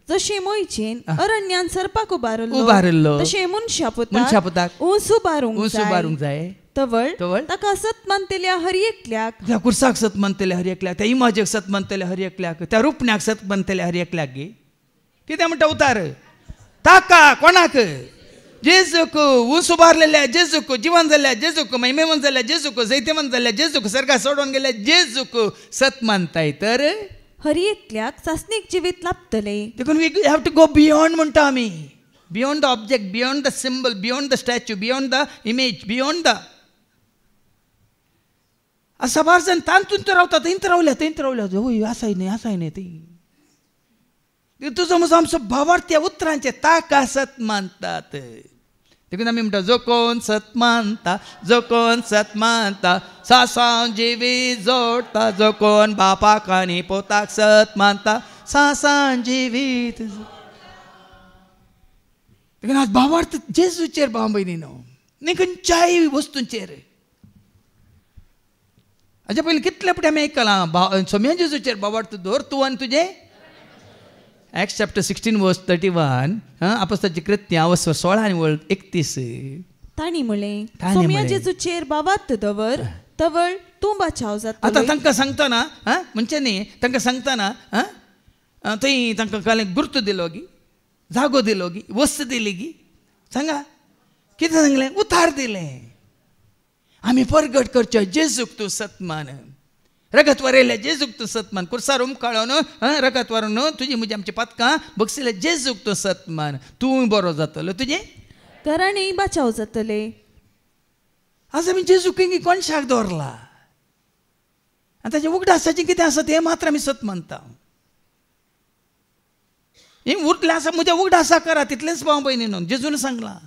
जशें मैजेन अरण्यान सर्पाक उबारलो तशें मनशा पुताक उंच उबारूंक जाय तवळ ताका सत मानतेल्या हर एकल्याक त्या कुर्साक सत मानतेल्या हर एकल्याक त्या इमाजेक सत मानतेल्या हर एकल्याक त्या रुपण्याक सत मानतेल्या हर एकल्याक गे कितें म्हणटा उतार ताका कोणाक जेजूक उंच उबारलेल्या जेजूक जिवन जाल्ल्या जेजूक महिमेवंत जाल्ल्या जेजूक जैतेवंत जाल्ल्या जेजूक सर्गा सोडून गेल्या जेजूक सत मानताय तर हर एकल्याक सासनीक जिवीत लाभतले देखून we have to go beyond म्हणटा आमी beyond the object beyond the symbol beyond the statue beyond the image beyond the सबार जण तांतून तर रावतात थंयच रावल्या होय आसाय न्ही ती तुजो म्हजो आमचो भावार्थ त्या उतरांचे ताका सत मानतात देखून आमी म्हणटा जो कोण सत मानता सासांव जिवी जोडटा जो कोण बापाक आनी पोताक सत मानता सासांव जिवीत देखून आज भावार्थ जेजूचेर भाव भयणीनो न्ही खंयच्याय वस्तूंचेर हाच्या पयलीं कितले पुटे आमी आयकलां सोम्या जेजूचेर भावार्थ दवर तूं आनी तुजें Acts chapter 16 verse 31 अपोस्तलांची कृत्यां 16 आनी 31 ताणी म्हळें सोम्या जेजूचेर भावार्थ दवर तवळ तूं बाचाव जाता आतां तांकां सांगतना म्हणजे न्ही तांकां सांगतना थंय तांकां काले गुर्त दिलो गी जागो दिलो गी वस्त दिली गी सांगा कितें सांगलें उतार दिलें आमी परगट करच्यो जेजूक तूं सतमान रगत वरयल्या जेजूक तूं सतमान कुर्सार उमकाळून रगत व्हरून तुजी म्हजी आमची पदकां बक्षिल्ले जेजूक तूं सतमान तूं बरो जातलो तुजें घराणेय बाचाव जातले आज आमी जेजूक कोणशाक दवरला आनी ताचें उगडासाचें कितें आसा तें मात्र आमी सत मानता हें उरलें आसा म्हज्या उगडासा करा तितलेंच भाव भयणीनो जेजून सांगलां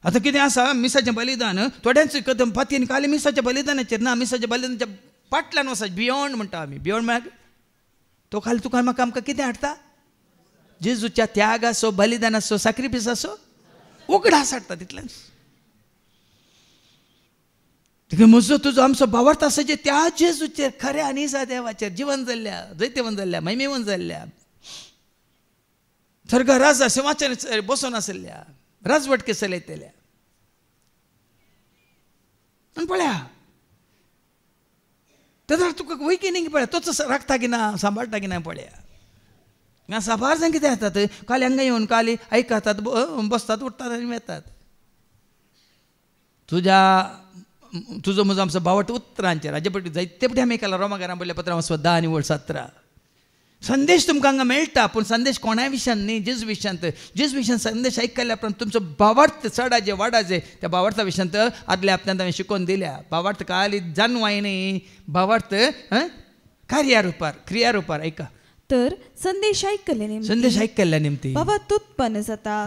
आतां कितें आसा मिसाचें बलिदान थोड्यांच पातयेन काले मिसाच्या बलिदानाचेर ना मिसाच्या बलिदानाच्या फाटल्यान वचा बियॉन्ड म्हणटा आमी बियॉन्ड म्हळ्यार तो खाली तुका म्हाका आमकां कितें हाडटा जेजूच्या त्यागाचो बलिदानाचो सॅक्रिफिसाचो उगडास हाडटा तितलेंच देखून म्हजो तुजो आमचो भावार्थ आसा जे त्या जेजूचेर खऱ्या अनिसा देवाचेर जिवन जाल्ल्या जैतेवंत जाल्ल्या महिमेवंत जाल्ल्या सर्ग राजा सिंहाचेर बसून आसल्या राजवटके चलयतल्या आनी पळया तेदर तुका वयकी न्ही पळया तोच राखता की ना सांबाळटा की ना पळया साबार जाण कितें जातात काली हांगा येवन काली आयकतात बसतात उठतात आनी वेतात तुजो म्हजो आमचो भावार्थ उतरांचेर हाजे पटी जायते पटी आमी केला रोमाकारां पयल्या 15 10 आनी 17 संदेश तुमकां हांगा मेळटा पूण संदेश कोणा विशयान न्ही जेजू विशयान संदेश आयकल्या उपरांत तुमचो भावार्थ चडाचे वाडाचे त्या भावार्था विशयांत आदल्या आपल्यान हांवें शिकोवन दिल्या भावार्थ खाली जानवाय न्ही भावार्थ कार्या रुपार क्रिया रुपार ऐका तर संदेश आयकले निमती संदेश आयकल्ल्या निमती भावार्थ उत्पन्न जाता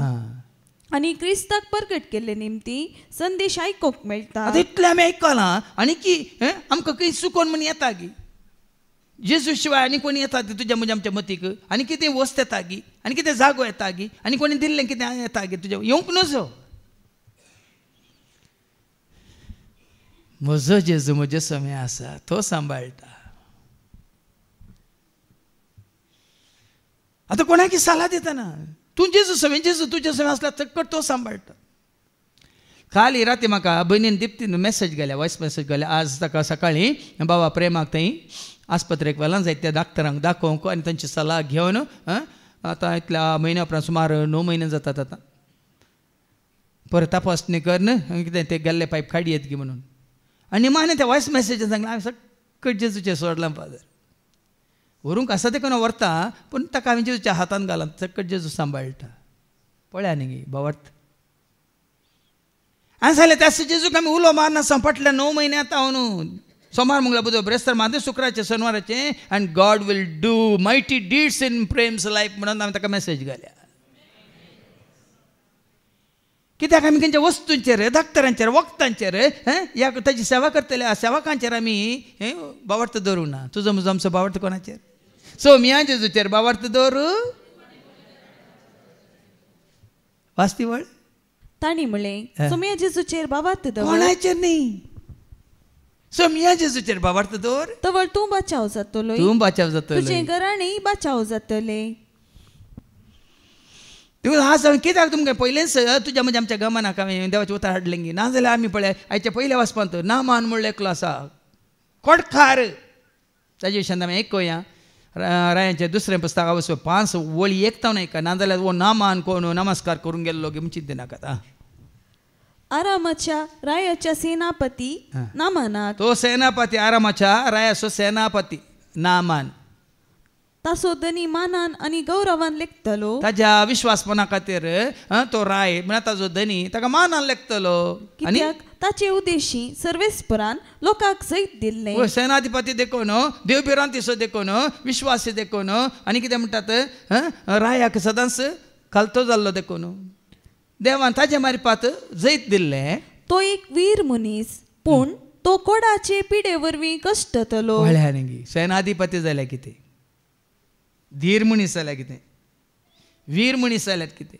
आनी क्रिस्ताक प्रकट केल्ले निमती संदेश आयकोंक मेळटा आतां इतलें आमी आयकलां आनी की आमकां खंय चुकोवन म्हण येता गी जेजू शिवाय आनी कोणी येता तुज्या म्हज्या आमच्या मतीक आनी कितें वस्त येता गी आनी कितें जागो येता गी आनी कोणी दिल्लें कितें येता गी तुज्या येवंक नजो म्हजो जेजू म्हजे समय आसा तो सांबाळटा आतां कोणाकी सल्ला दितना तूं जेजू तुज्या समय आसला चक्कट तो सांबाळटा काल राती म्हाका भयणीन दिप्तीन मेसेज गेल्या वॉयस मेसेज गेल्या आज ताका सकाळीं बाबा प्रेमाक थंय आस्पत्रेक व्हेलां जायत त्या डॉक्टरांक दाखोवंक आनी तांची सल्ला घेवन आतां इतल्या म्हयन्या उपरांत सुमार 9 म्हयने जातात आतां परत तपासणी कर न्ही कितें ते गेल्ले पायप काडी येत गी म्हणून आनी निमाणे त्या वॉयस मेसेजीन सांगलें हांवें सकट जेजूचेर सोडलां फादर व्हरूंक आसा ते कोणा व्हरता पूण ताका हांवें जेजूच्या हातान घालां सकट जेजू सांबाळटा पळया न्ही गे भावार्थ हांवें सांगलें त्या जेजूक आमी उलो मारनासा फाटल्या 9 म्हयने आतां हांव न्हू सोमार मंगळार बुधवार ब्रेस्तार मादे शुक्राचे शनिवाराचे and God will do mighty deeds in Prem's life म्हणून हांवें ताका मेसेज घाल्या कित्याक आमी खंयच्या वस्तूंचेर धाकटरांचेर वखदांचेर ह्या ताची सेवा करतले सेवकांचेर आमी भावार्थ दवरूं ना तुजो म्हजो आमचो भावार्थ कोणाचेर सो मिया जेजूचेर भावार्थ दवरू वाचती वळ ताणी म्हणलें सोम्या जेजूचेर भावार्थ दवर कोणाचेर न्ही सो मिया जेजूचेर भावार्थ दवर तवळ तूं बचाव जातलो तूं बचाव जातलो तुजे घराणें बचाव जातले तूं आज हांवें कित्याक तुमकां पयलेंच तुज्या म्हज्या आमच्या गमनाक हांवें देवाचें उतर हाडलें गी नाजाल्यार आमी पळय आयच्या पयल्या वाचपांत नामान म्हणलें एकलो आसा कोडखार ताजे विशयान आमी आयकुया रायांचें दुसरें पुस्तक आवस 5 वळी एकतावन आयका नाजाल्यार वो नामान कोण नमस्कार करूंक गेल्लो गे चिंते नाकात आरामाच्या रायाच्या सेनापती नामानाक तो सेनापती आरामाच्या रायाचो सेनापती नामान तासो धनी मानान आनी गौरवान लेखतलो ताज्या विश्वासपणा खातीर तो राय म्हणल्यार ताजो धनी ताका मानान लेखतलो आनी ताचे उद्देशी सर्वेस्परान लोकांक जैत दिल्लें सेनाधिपती देखून देवबिरांतीचो देखून विश्वासी देखून आनी कितें म्हणटात रायाक सदांच खालतो जाल्लो देखून देवान ताजे मारिपात जैत दिल्लें तो एक वीर मनीस पूण तो कोडाचे पिडे वरवीं कश्टतलो म्हळ्यार न्ही सेनाधिपती जाल्यार कितें धीर मनीस जाल्यार कितें वीर मनीस जाल्यार कितें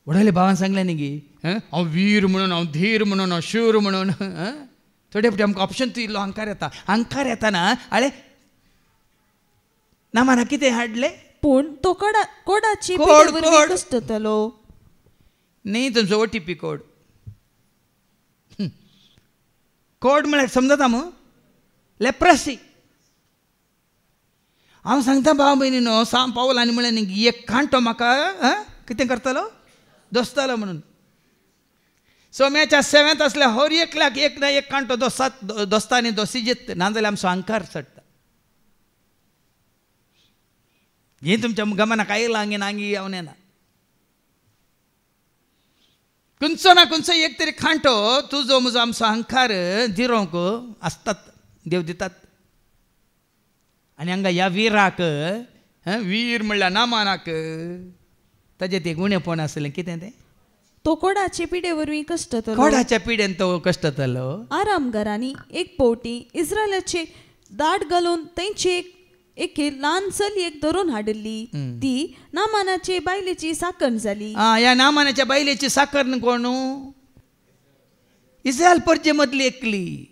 व्हडले भावान सांगलें न्ही गे हांव वीर म्हणून हांव धीर म्हणून हांव शूर म्हणून थोडे फावटी आमकां ऑप्शन तो इल्लो अहंकार येता ना आळे ना म्हणा कितें हाडलें पूण तो कोडाची पिडे वरवीं कश्टतलो न्ही तुमचो OTP कोड कोड म्हळ्यार समजता मू लेप्रेसी हांव सांगता भाव भयणीनो सांग पावल आनी म्हळें न्ही एक कांटो म्हाका कितें करतलो दोसतलो म्हणून सोम्याच्या सेवेंत आसल्या हर एकल्याक एक ना एक कांटो दोसता आनी दोसिजेत नाजाल्यार आमचो अहंकार चडटा हे तुमच्या गमनाक आयलां आंगी नांगी येवने ना खंयचो ना खंयचो एक तरी खांटो तुजो म्हजो आमचो अहंकार जिरोवंक आसतात देव दितात आनी हांगा ह्या वीराक वीर म्हणल्यार नामानाक ताजें तें गुणेपण आसलें कितें तें तो कोडाचे पिडे वरवीं कश्टतलो कोडाच्या पिड्यान तो कश्टतलो आरामगारांनी एक पोवटी इस्रायलाचे दाट घालून तेंचे एक ल्हान चलयेक धरून हाडली ती नामानाचे बायलेची साकण जाली ह्या नामानाच्या बायलेची साकर कोण इस्रायल परजे मदली एकली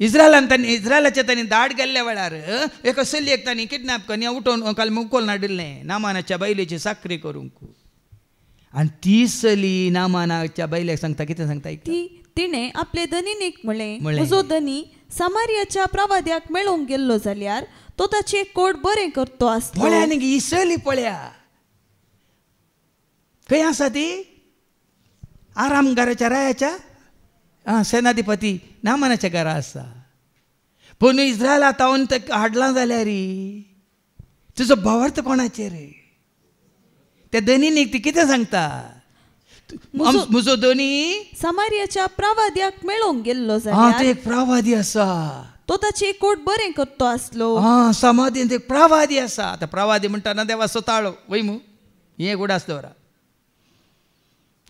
इस्रायलाच्या तांणी दाट गेल्ल्या वेळार एका चलयेक तांणी किडनॅप करून उठोवन काल मुकोल हाडिल्लें नामानाच्या बायलेची साखरी करूंक आनी ती चली नामानाच्या बायलेक सांगता कितें सांगता तिणें आपले धनीक म्हणलें म्हजो धनी सामारियाच्या प्रवाद्याक मेळोवंक गेल्लो जाल्यार तो ताचे कोड बरें करतो आसलो पळया न्ही ही चली पळया खंय आसा ती आरामगाराच्या रायाच्या सेनाधिपती नामानाच्या घरा आसा पूण इस्रायल आतां हाडलां जाल्यार तुजो भावार्थ कोणाचेर रे? त्या धनीक ती कितें सांगता? म्हजो धनी समारियाच्या प्रवाद्याक मेळोंक गेल्लो तो जाल्यार एक प्रवादी आसा. तो ताची एकवट बरें करतो आसलो. समाधीन एक प्रवादी आसा. आतां प्रवादी म्हणटाना देवाचो ताळो वैमू हें उडास दवरा.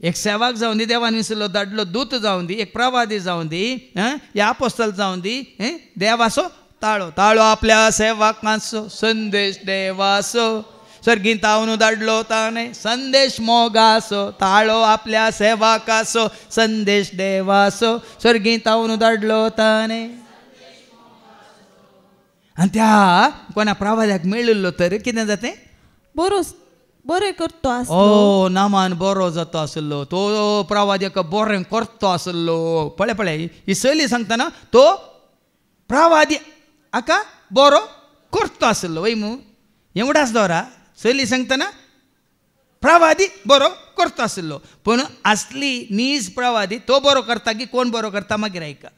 एक सेवाक जावन दी, देवान विसरलो धाडलो दूत जावन दी, एक प्रवादी जावन दी, या अपोस्तल जावन दी, देवाचो ताळो. ताळो आपल्या सेवकांचो संदेश देवाचो, सर्गींत हांव धाडलो ताणें संदेश मोगाचो. ताळो आपल्या सेवकाचो संदेश देवाचो, सर्गींत हांव धाडलो ताणें. आनी त्या कोणा प्रवाद्याक मेळिल्लो तर कितें जातें? बरें करतो आसलो. नामान बरो जातो आसलो. तो प्रवाद्याक बरें करतो आसलो. पळय ही सली सांगतना तो प्रवादी हाका बरो करतो आसलो. वैमू हें उडास दवरा. सली सांगतना प्रवादी बरो करतो आसलो. पूण असली नीज प्रवादी तो बरो करता की कोण बरो करता मागीर आयका.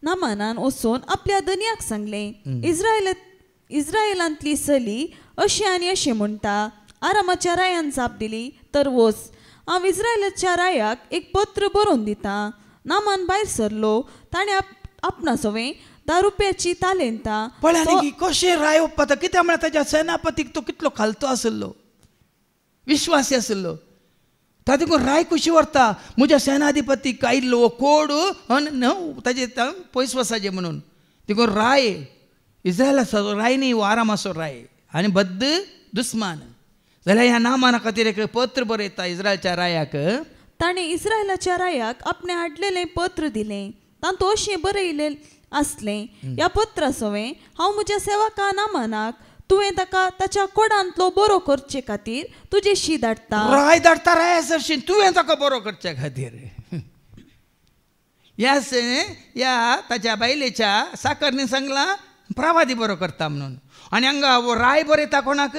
नामानान वचून आपल्या धन्याक सांगलें, इस्रायलांतली सली अशी आनी अशें म्हणटा. आरामाच्या रायान जाप दिली, तर वच, हांव इस्रायलाच्या रायाक एक पत्र बरोवन दितां. नामान भायर सरलो. ताणें आपणा सवें 10 रुपयाची तालेंतां. पळय कशें राय ओपता. कित्याक म्हळ्यार ताच्या सेनापतीक तो कितलो खालतो आसलो, विश्वासी आसलो. तातूंत राय कशी व्हरता. म्हज्या सेनाधिपतीक आयिल्लो कोड ताजे पयस वसाचें म्हणून. देखून राय इस्रायलाचो राय न्ही, वो आरामाचो राय आनी बद्द दुस्मान. जाल्यार ह्या नामाना खातीर एक पत्र बरयता इस्रायलच्या रायाक. ताणें इस्रायलाच्या रायाक आपणें हाडलेलें पत्र दिलें. तातूंत अशें बरयलें आसलें, ह्या पत्रा सवें हांव म्हज्या सेवका नामानाक तुवें ताका ताच्या कोडांतलो बरो करचे खातीर तुजे शी धाडटा. राय धाडटा राया सरशीन तुवें ताका बरो करचे खातीर. ह्या ताच्या बायलेच्या साकरनी सांगलां प्रवादी बरो करता म्हणून. आनी हांगा वो राय बरयता कोणाक?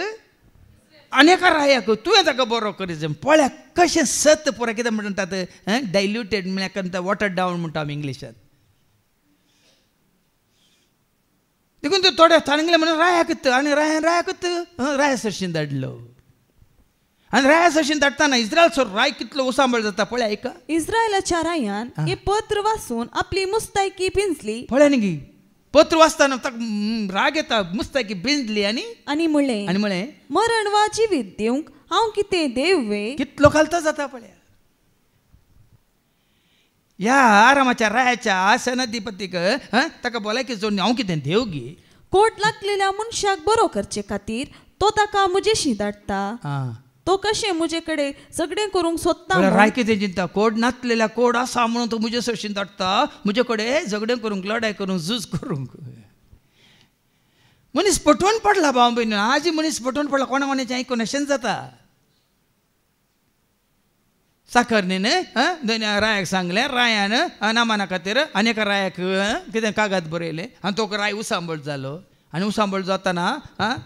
अनेका रायाक तुवें ताका बरो करीत. पळय कशें सत पुरो. कितें म्हणटात डायल्युटेड म्हळ्यार वॉटर डावन म्हणटा आमी इंग्लिशांत. देखून तो थोडे सांगले म्हणून रायाक आनी रायाक राया सरशीन धाडलो. आनी राया सरशीन धाडटाना इस्रायलचो राय कितलो उसांबळ जाता पळय आयका. इस्रायलाच्या रायान हें पत्र वाचून आपली मुस्तायकी भिंजली. पळय न्ही पत्र वाचताना ताका राग येता, मुस्तायकी भिंजली आनी म्हळें मरण वा जिवीत दिवंक हांव कितें देववे. कितलो खालतो जाता पळय. ह्या आरामाच्या रायाच्या सेनाधिपतीक ताका भलायकी जोडून हांव कितें देव गे. कोट लागलेल्या मनशाक बरो करचे खातीर तो ताका म्हजेशी धाडटा. तो कशें म्हजे कडेन झगडें करूंक सोदता. राय कितें चिंता? कोड नासलेल्या कोड आसा म्हणून तो म्हजे सरशीन धाडटा. म्हजे कडेन झगडें करूंक, लढाय करूंक, झूज करूंक. मनीस पटवून पडला भाव भयण. आजी मनीस पटवून पडला. कोणाचें आयकून अशेंच जाता. साखरनीन रायाक सांगलें. रायान नामाना खातीर आनी रायाक कितें कागद बरयलें आनी तो राय उसांबळ जालो. आनी उसांबळ जाताना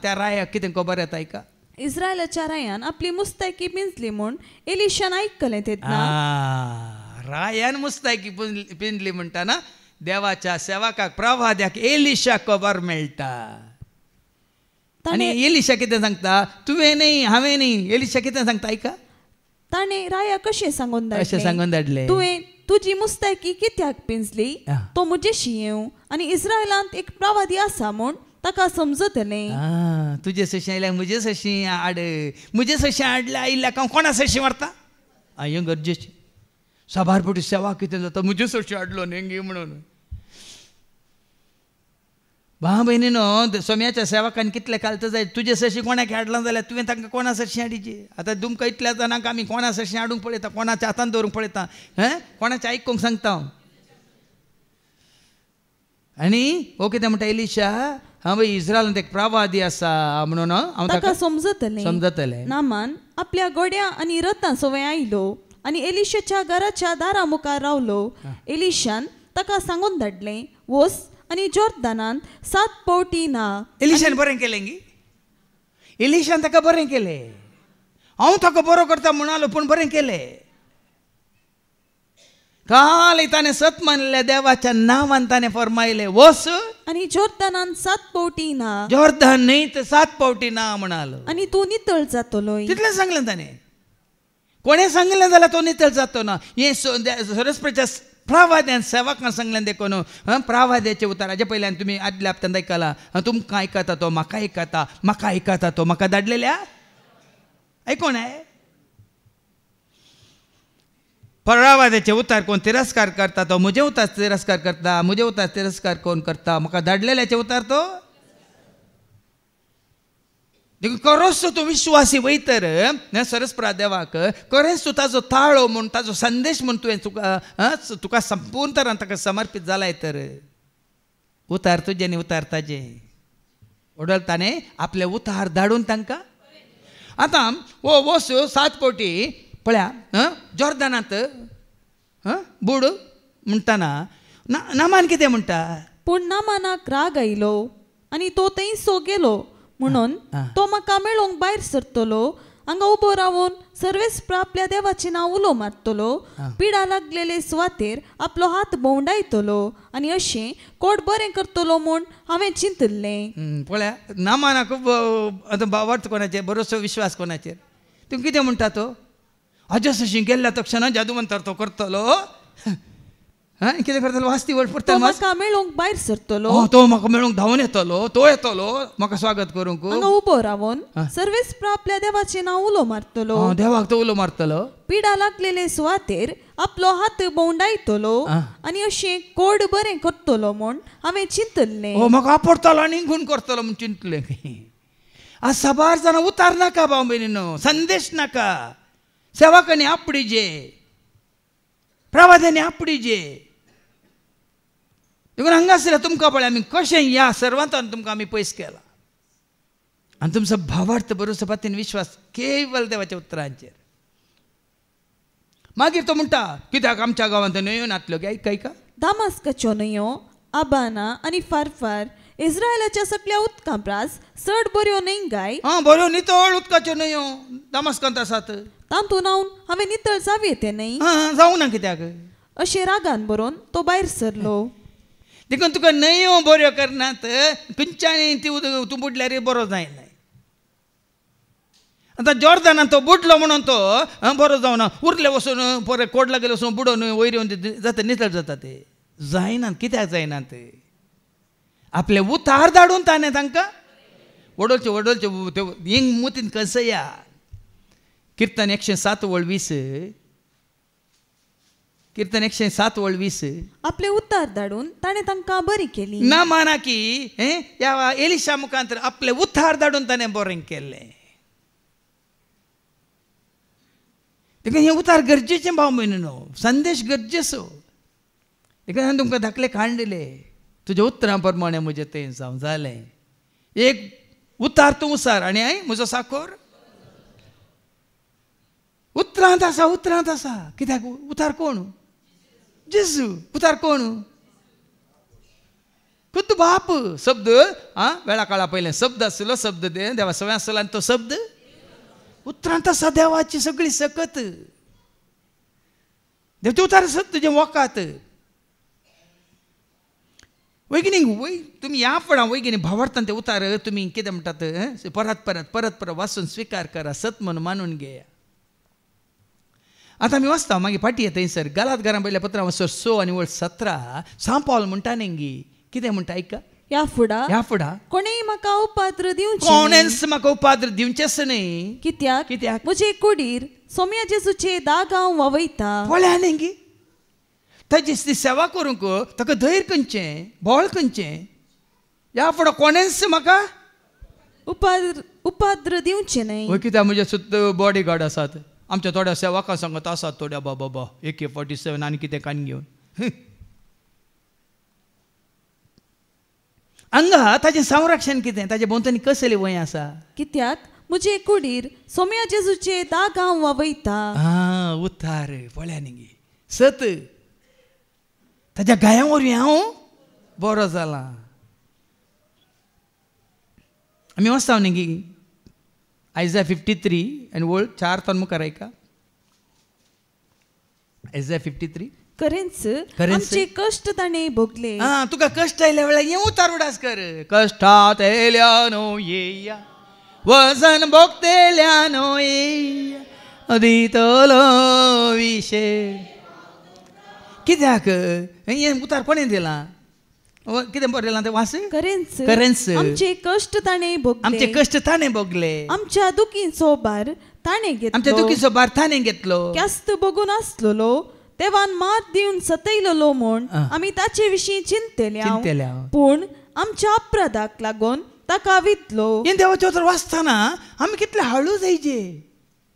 त्या रायाक कितें खबर येता आयका. इस्रायलाच्या रायान आपली मुस्तायकी भिंजली म्हूण एलिशान आयकलें तेन्ना. रायान मुस्तायकी भिंजली म्हणटाना देवाच्या सेवकाक प्रवाद्याक एलिशा खबर मेळटा. आनी एलिशा कितें सांगता? तुवें न्ही हांवें न्ही. एलिशा कितें सांगता आयका. ताणें रायाक कशें सांगून धाडलें, तुवें तुजी मुस्तायकी कित्याक भिंजली. तो म्हजेशी येवं आनी इस्रायलांत एक प्रवादी आसा म्हूण ताका समजतलें. तुजे सशी आयल्या म्हजे सशी हाड. म्हजे सशी हाडल्या आयिल्ल्याक हांव कोणा सशी व्हरता. हें गरजेचें. साबारपटी सेवा कितें जाता. म्हजे सशी हाडलो न्ही म्हणून. भाव भयणीनो सोम्याच्या सेवकान कितले घालता जाय. तुजे सशी कोणाक हाडला जाल्यार तुवें तांकां कोणा सशी हाडिची. आतां तुमकां इतल्या जाणांक आमी कोणा सशी हाडूंक पळयता, कोणाच्या हातान दवरूंक पळयता, कोणाचें आयकूंक सांगता हांव. आनी हो कितें म्हणटा एलिशा, हांव इस्रायलांत एक प्रवादी आसा म्हणून हांव ताका समजतलें. नामान आपल्या गोड्या आनी रथां सवय आयलो आनी एलिशाच्या घराच्या दारा मुखार रावलो. एलिशान ताका सांगून धाडलें, वच आनी जॉर्दानांत 7 पावटी ना. एलिशान बरें केलें गी. एलिशान ताका बरें केलें. हांव ताका बरो करता म्हणालो पूण बरें केलें. काल ताणें सत मानलेल्या देवाच्या नांवान ताणें फरमायलें, वच आणि जोर्दानान 7 पावटी ना जॉर्दान न्हय तर 7 पावटी ना म्हणालो. आणि तू नितळ जातलोय. तितलें सांगलें ताणें. कोणें सांगलें जाल्यार तो नितळ जातो ना. हें सरस्वतीच्या प्रावाद्यान सेवकांक सांगलें देखून प्रावाद्याचे उतार हाजे पयल्यान तुमी आदल्या हप्त्यान आयकला. तुमकां आयकता तो म्हाका आयकता, म्हाका आयकता तो म्हाका धाडलेल्या आयकोण आहे. प्रावाद्याचे उतार कोण तिरस्कार करता तो म्हजे उतार तिरस्कार करता, म्हजे उतार तिरस्कार कोण करता, म्हाका धाडलेल्याचे उतार तो खरोच तूं विश्वासी वयतर सरस्प्रा देवाक खरेंच तूं ताजो ताळो म्हूण ताजो संदेश म्हूण तुवें तुका संपूर्ण तरान ताका समर्पीत जालाय तर उतार तुजे न्ही उतार ताजे ओडल ताणें आपले उतार धाडून तांकां. आतां वो वस 7 पावटी पळया जॉर्दानांत बूड म्हणटाना नामान कितें म्हणटा. पूण नामानाक राग आयलो आनी तो थंयसो गेलो म्हणून तो म्हाका मेळोंक भायर सरतलो. हांगा उबो रावून सर्वेस्प्र आपल्या देवाचें नांव उलो मारतलो. पिडा लागलेले सुवातेर आपलो हात भोंवडायतलो आनी अशें कोट बरें करतलो म्हूण हांवें चिंतलें. पळया नामानाक आतां वर्थ कोणाचेर बरोसो विश्वास कोणाचेर. तूं कितें म्हणटा तो अजशी गेल्ल्या तक्षण जादूवंतर तो करतलो. कितें करतलो वास्ती वळ पडटा. म्हाका मेळोंक भायर सरतलो. तो म्हाका मेळोंक धांवून येतलो. तो येतलो म्हाका स्वागत करूंक. हांगा उबो रावून सर्वेस्प्र आपल्या देवाचें नांव उलो मारतलो. देवाक तो उलो मारतलो. पिडा लागलेले सुवातेर आपलो हात भोंवडायतलो आनी अशें कोड बरें करतलो म्हूण हांवें चिंतलें. म्हाका आपडटलो आनी खूण करतलो म्हूण चिंतलें. आज साबार जाणां उतार नाका भाव भयणीनो, संदेश नाका. सेवकांनी आपडिजे, प्रवाद्यांनी आपडिजे. देखून हांगासर तुमकां पळय आमी कशें ह्या सर्वांतान तुमकां आमी पयस केला आनी तुमचो भावार्थ बरोसो पातीन विश्वास केवल देवाच्या उतरांचेर. मागीर तो म्हणटा कित्याक आमच्या गांवांत न्हंयो नातल्यो गे. ऐका दामास्काच्यो न्हंयो आबाना आनी फारफार इस्रायलाच्या सगळ्या उदकां प्रास चड बऱ्यो न्हंयगाय. बऱ्यो नितळ उदकाच्यो न्हंयो दामास्कांत आसात. तातूंत हांवें नितळ जावं येते न्हय. जावं ना कित्याक अशें रागान बरोवन तो भायर सरलो. देखून तुका न्हंयो बऱ्यो करनात खंयच्यानी तूं बुडल्यार बरो जायना. आतां जॉर्दानान तो बुडलो म्हणून तो बरो जावना. उरले वचून पळय कोडला गेले वचून बुडोवन वयर येवन जाता नितळ जाता ते जायनात. कित्याक जायनात. आपले उतार धाडून ताणें तांकां वडोलचे वडोलचे हिंग मुतीन कसया. कीर्तन 107:20. कीर्तन 107:20. आपले उतार धाडून ताणें तांकां बरी केली. ना माना की ह्या एलिशा मुखांतर आपले उतार धाडून ताणें बरें केलें. देखून हे उतार गरजेचें भाव म्हयनो, संदेश गरजेचो. देखून हांवें तुमकां धाकले खाण दिले. तुज्या उतरां प्रमाणे म्हजें तें जावं जालें. एक उतार तूं उसार आनी म्हजो साकोर उतरांत आसा. उतरांत आसा. कित्याक उतार कोण जेजू. उतार कोण खुद्द बाप. शब्द वेळा काळा पयलें शब्द आसलो. शब्द देवा सगळ्या आसलो आनी तो शब्द उतरांत आसा. देवाची सगळी सकत देवचे उतार आसात तुजे वोकात. वैगिनी तुमी ह्या फळां वैगिनी भावार्थान ते उतार तुमी कितें म्हणटात परत परत परत परत वाचून स्विकार करा. सत म्हणून मानून घेया. आतां आमी वाचता मागीर फाटी थंयसर गालात घरां पयल्या पत्रां 6 आनी 17 सांव पावल म्हणटा न्ही कितें म्हणटा ऐका. ह्या फुडा कोणेय म्हाका उपाद्र दिवचें. कोणेंच म्हाका उपाद्र दिवचेंच न्ही. कित्याक म्हजे कुडीर सोम्या जेजूचे दाग हांव वावयता. पळया न्ही ताची ती सेवा करूंक ताका धैर्य खंयचें बोळ खंयचें. ह्या फुडो कोणेंच म्हाका उपाद्र दिवचें न्हय. कित्याक म्हजे सुद्द बॉडी गार्ड आसात. आमच्या थोड्या सेवकां सांगत आसात थोड्या बाबा AK-47 आनी कितें कान घेवन. हांगा ताचें संरक्षण कितें. ताचे भोंवतणी कसली वय आसा. कित्याक म्हजे कुडीर सोम्या जेजूचे दाग हांव वावयता. उतार पळया न्ही सत ताच्या गाया वरवीं हांव बरो जाला. आमी वचता न्ही Isaiah 53 आनी वळ 4 मुखार ऐका. Isaiah 53 खरेंच खरेंच? आमचे कष्ट ताणे भोगले. हा तुका कष्ट आयल्या वेळा ये उतार उडास कर. कष्टात येल्यानो येया वजन भोगतेल्यानो येया दितलो विशे. कित्याक हे उतार कोणे दिला? कितें बरयलां तें वास? खरेंच खरेंच आमचे कष्ट ताणे भोगले. आमचे कष्ट ताणें भोगले. आमच्या दुखीचो भार ताणे आमच्या घेतलो. दुखीचो भार ताणें घेतलो. क्यास्त बघून आसलोलो तेव्हा मात दिवन सतयलोलो म्हूण आमी ताचे विशीं चिंतल्या. पूण आमच्या अपराधाक लागून ताका वितलो. हे देवाचे उतर वाचताना आमी कितले हळू जायचे.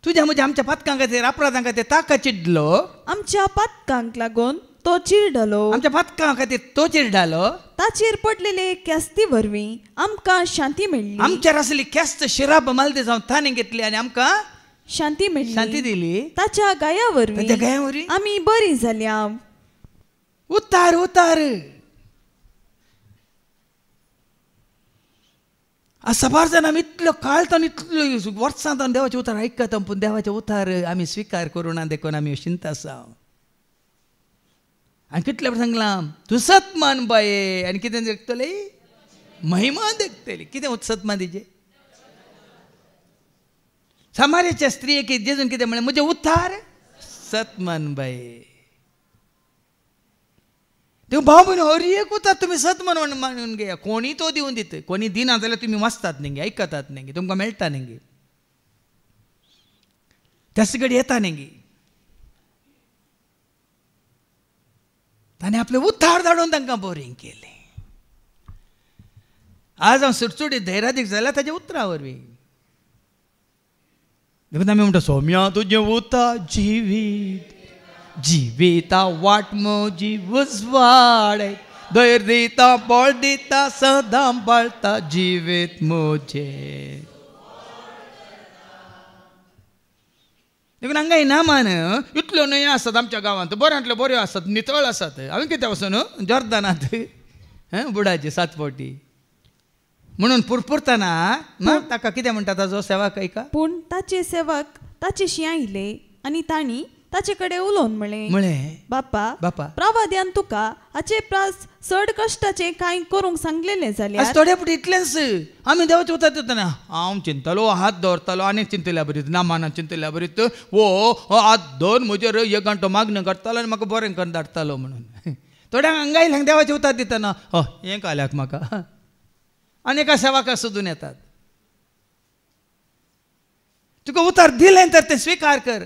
तुज्या म्हणजे आमच्या पातकां खातीर अपराधां खातीर ताका चिडलो. आमच्या पातकांक लागून तो चिडलो. आमच्या पातकां खातीर तो चिड्डालो. ताचेर पडलेले क्यास्ती वरवीं आमकां शांती मेळ्ळी. आमचेर आसली ख्यास्त शिराब मालदी जावन ताणें घेतली आनी आमकां शांती मेळ्ळी. शांती दिली. ताच्या गाया ताच्या गाया वरवीं आमी बरी जाल्या. उतार उतार सबार जाण आमी इतलो काळतान इतलो वर्सां जावन देवाचे उतार आयकता पूण देवाचे उतार आमी स्विकार करूना देखून आमी अशिंत आसा. आनी कितले सांगलां तूं सतमान बाये आनी कितें देखतले महिमा देखतली. कितें सतमान तिचे सामार्याच्या स्त्रियेक जेजून कितें म्हणलें म्हजे उतार सतमान बाये. तेव्हा भाव भयण हर एक उतार तुमी सतमान मानून घेया. कोणी तो दिवन दित. कोणी दिना जाल्यार तुमी वाचतात न्ही आयकतात न्ही तुमकां मेळटा न्ही त्याच घडी येता न्ही. ताणें आपले उतार धाडून तांकां बोरींग केलें. आज हांव सुटसुटीत धैर्यादीक जाल्यार ताच्या उतरा वरवीं. देखून आमी म्हणटा सौम्या तुजें उतार जिवीत जिविता वाट म्हजी उजवाडय धैर्य दिता बळ दिता सदां बाळटा जिवीत म्हजें. देखून हांगा इनामान इतल्यो न्हंयो आसात आमच्या गांवांत बऱ्यांतल्यो बऱ्यो आसात नितळ आसात. हांवें कितें वचून जॉर्दानांत बुडाचे 7 फावटी म्हणून पुरपुरतना ताका कितें म्हणटा ताजो सेवक ऐका. पूण ताचे सेवक ताचेशी आयले आनी तांणी ताचे कडेन उलोवन म्हळें बापा प्रवाद्यान तुका हाचे प्रास चड कश्टाचे कांय करूंक सांगलेले जाल्यार थोडे पुटी इतलेंच आमी देवाचे उतर दितना हांव चिंतलो हात दवरतालो आनी चिंतल्या बरीत नामाना चिंतल्या बरीत वो हात दवर म्हजेर 1 घंटो मागणें करतालो आनी म्हाका बरें करून धाडटालो म्हणून. थोड्यांक हांगा येयल्यांक देवाचे उतर दितना हें काल्याक म्हाका आनी एका सेवकाक सोदून येतात. तुका उतर दिलें तर तें स्विकार कर.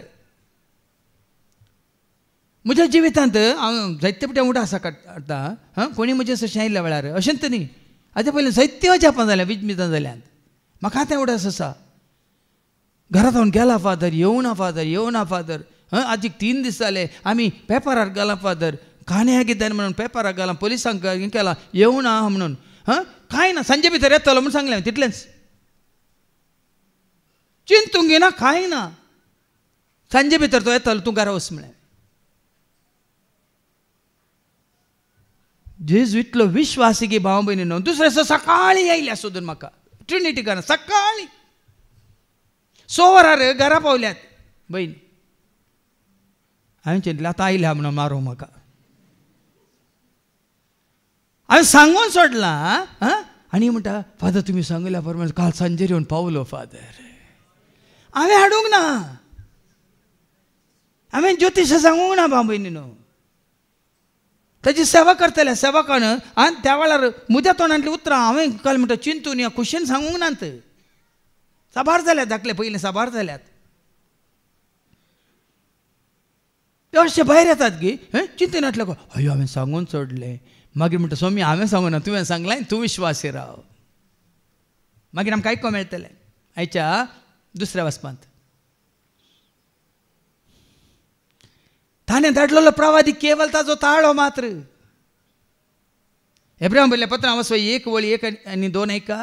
म्हज्या जिवितांत हांव जायते पटे उडा आसा काडटा कोणी म्हजे अशें आयिल्ल्या वेळार अशेंच न्ही हाजे पयलीं जायत्यो जापां जाल्या विजमितां जाल्यात. म्हाका तें उडास आसा. घरांत हांव गेला फादर येवना फादर आजीक 3 दीस जाले आमी पेपरार घाला फादर कान्या कितें म्हणून पेपरार घाला पुलिसांक हें केलां येवना म्हणून कांय ना सांजे भितर येतलो म्हूण सांगलें तितलेंच. चिंतूंक घेना कांय ना सांजे भितर तो येतलो तूं घरा वच म्हळें. जेजू इतलो विश्वासी की भाव भयणीनो दुसरे दिसा सकाळीं येयल्या सोदून म्हाका ट्रिनिटी घरा सकाळीं 6 वरार घरा पावल्यात बहीण. हांवें चिंतलें आतां आयल्या म्हणून मारूं म्हाका. हांवें सांगून सोडलां आनी म्हणटा फादर तुमी सांगल्या प्रमाणे काल सांजेर येवन पावलो फादर. हांवें हाडूंक ना हांवें ज्योतिश सांगूंक ना भाव भयणीनो. ताची सेवा करतले सेवकान आनी त्या वेळार म्हज्या तोंडांतली उतरां हांवें काल म्हणटा चिंतून या खुशेन सांगूंक नात. साबार जाल्यात धाकले पयलीं साबार जाल्यात. ते अशें भायर येतात गे चिंतून येतले गो अयो हांवें सांगून सोडलें. मागीर म्हणटा स्वामी हांवें सांगूना तुवें सांगलां तूं विश्वासी राव. मागीर आमकां आयको मेळटलें आयच्या दुसऱ्या वचपांत. ताणें धाडलेलो प्रवादी केवल ताजो ताळो मात्र. एब्राहिम बरयल्ल्या पत्रां वचो 1 वळी 1 आनी 2 ऐका.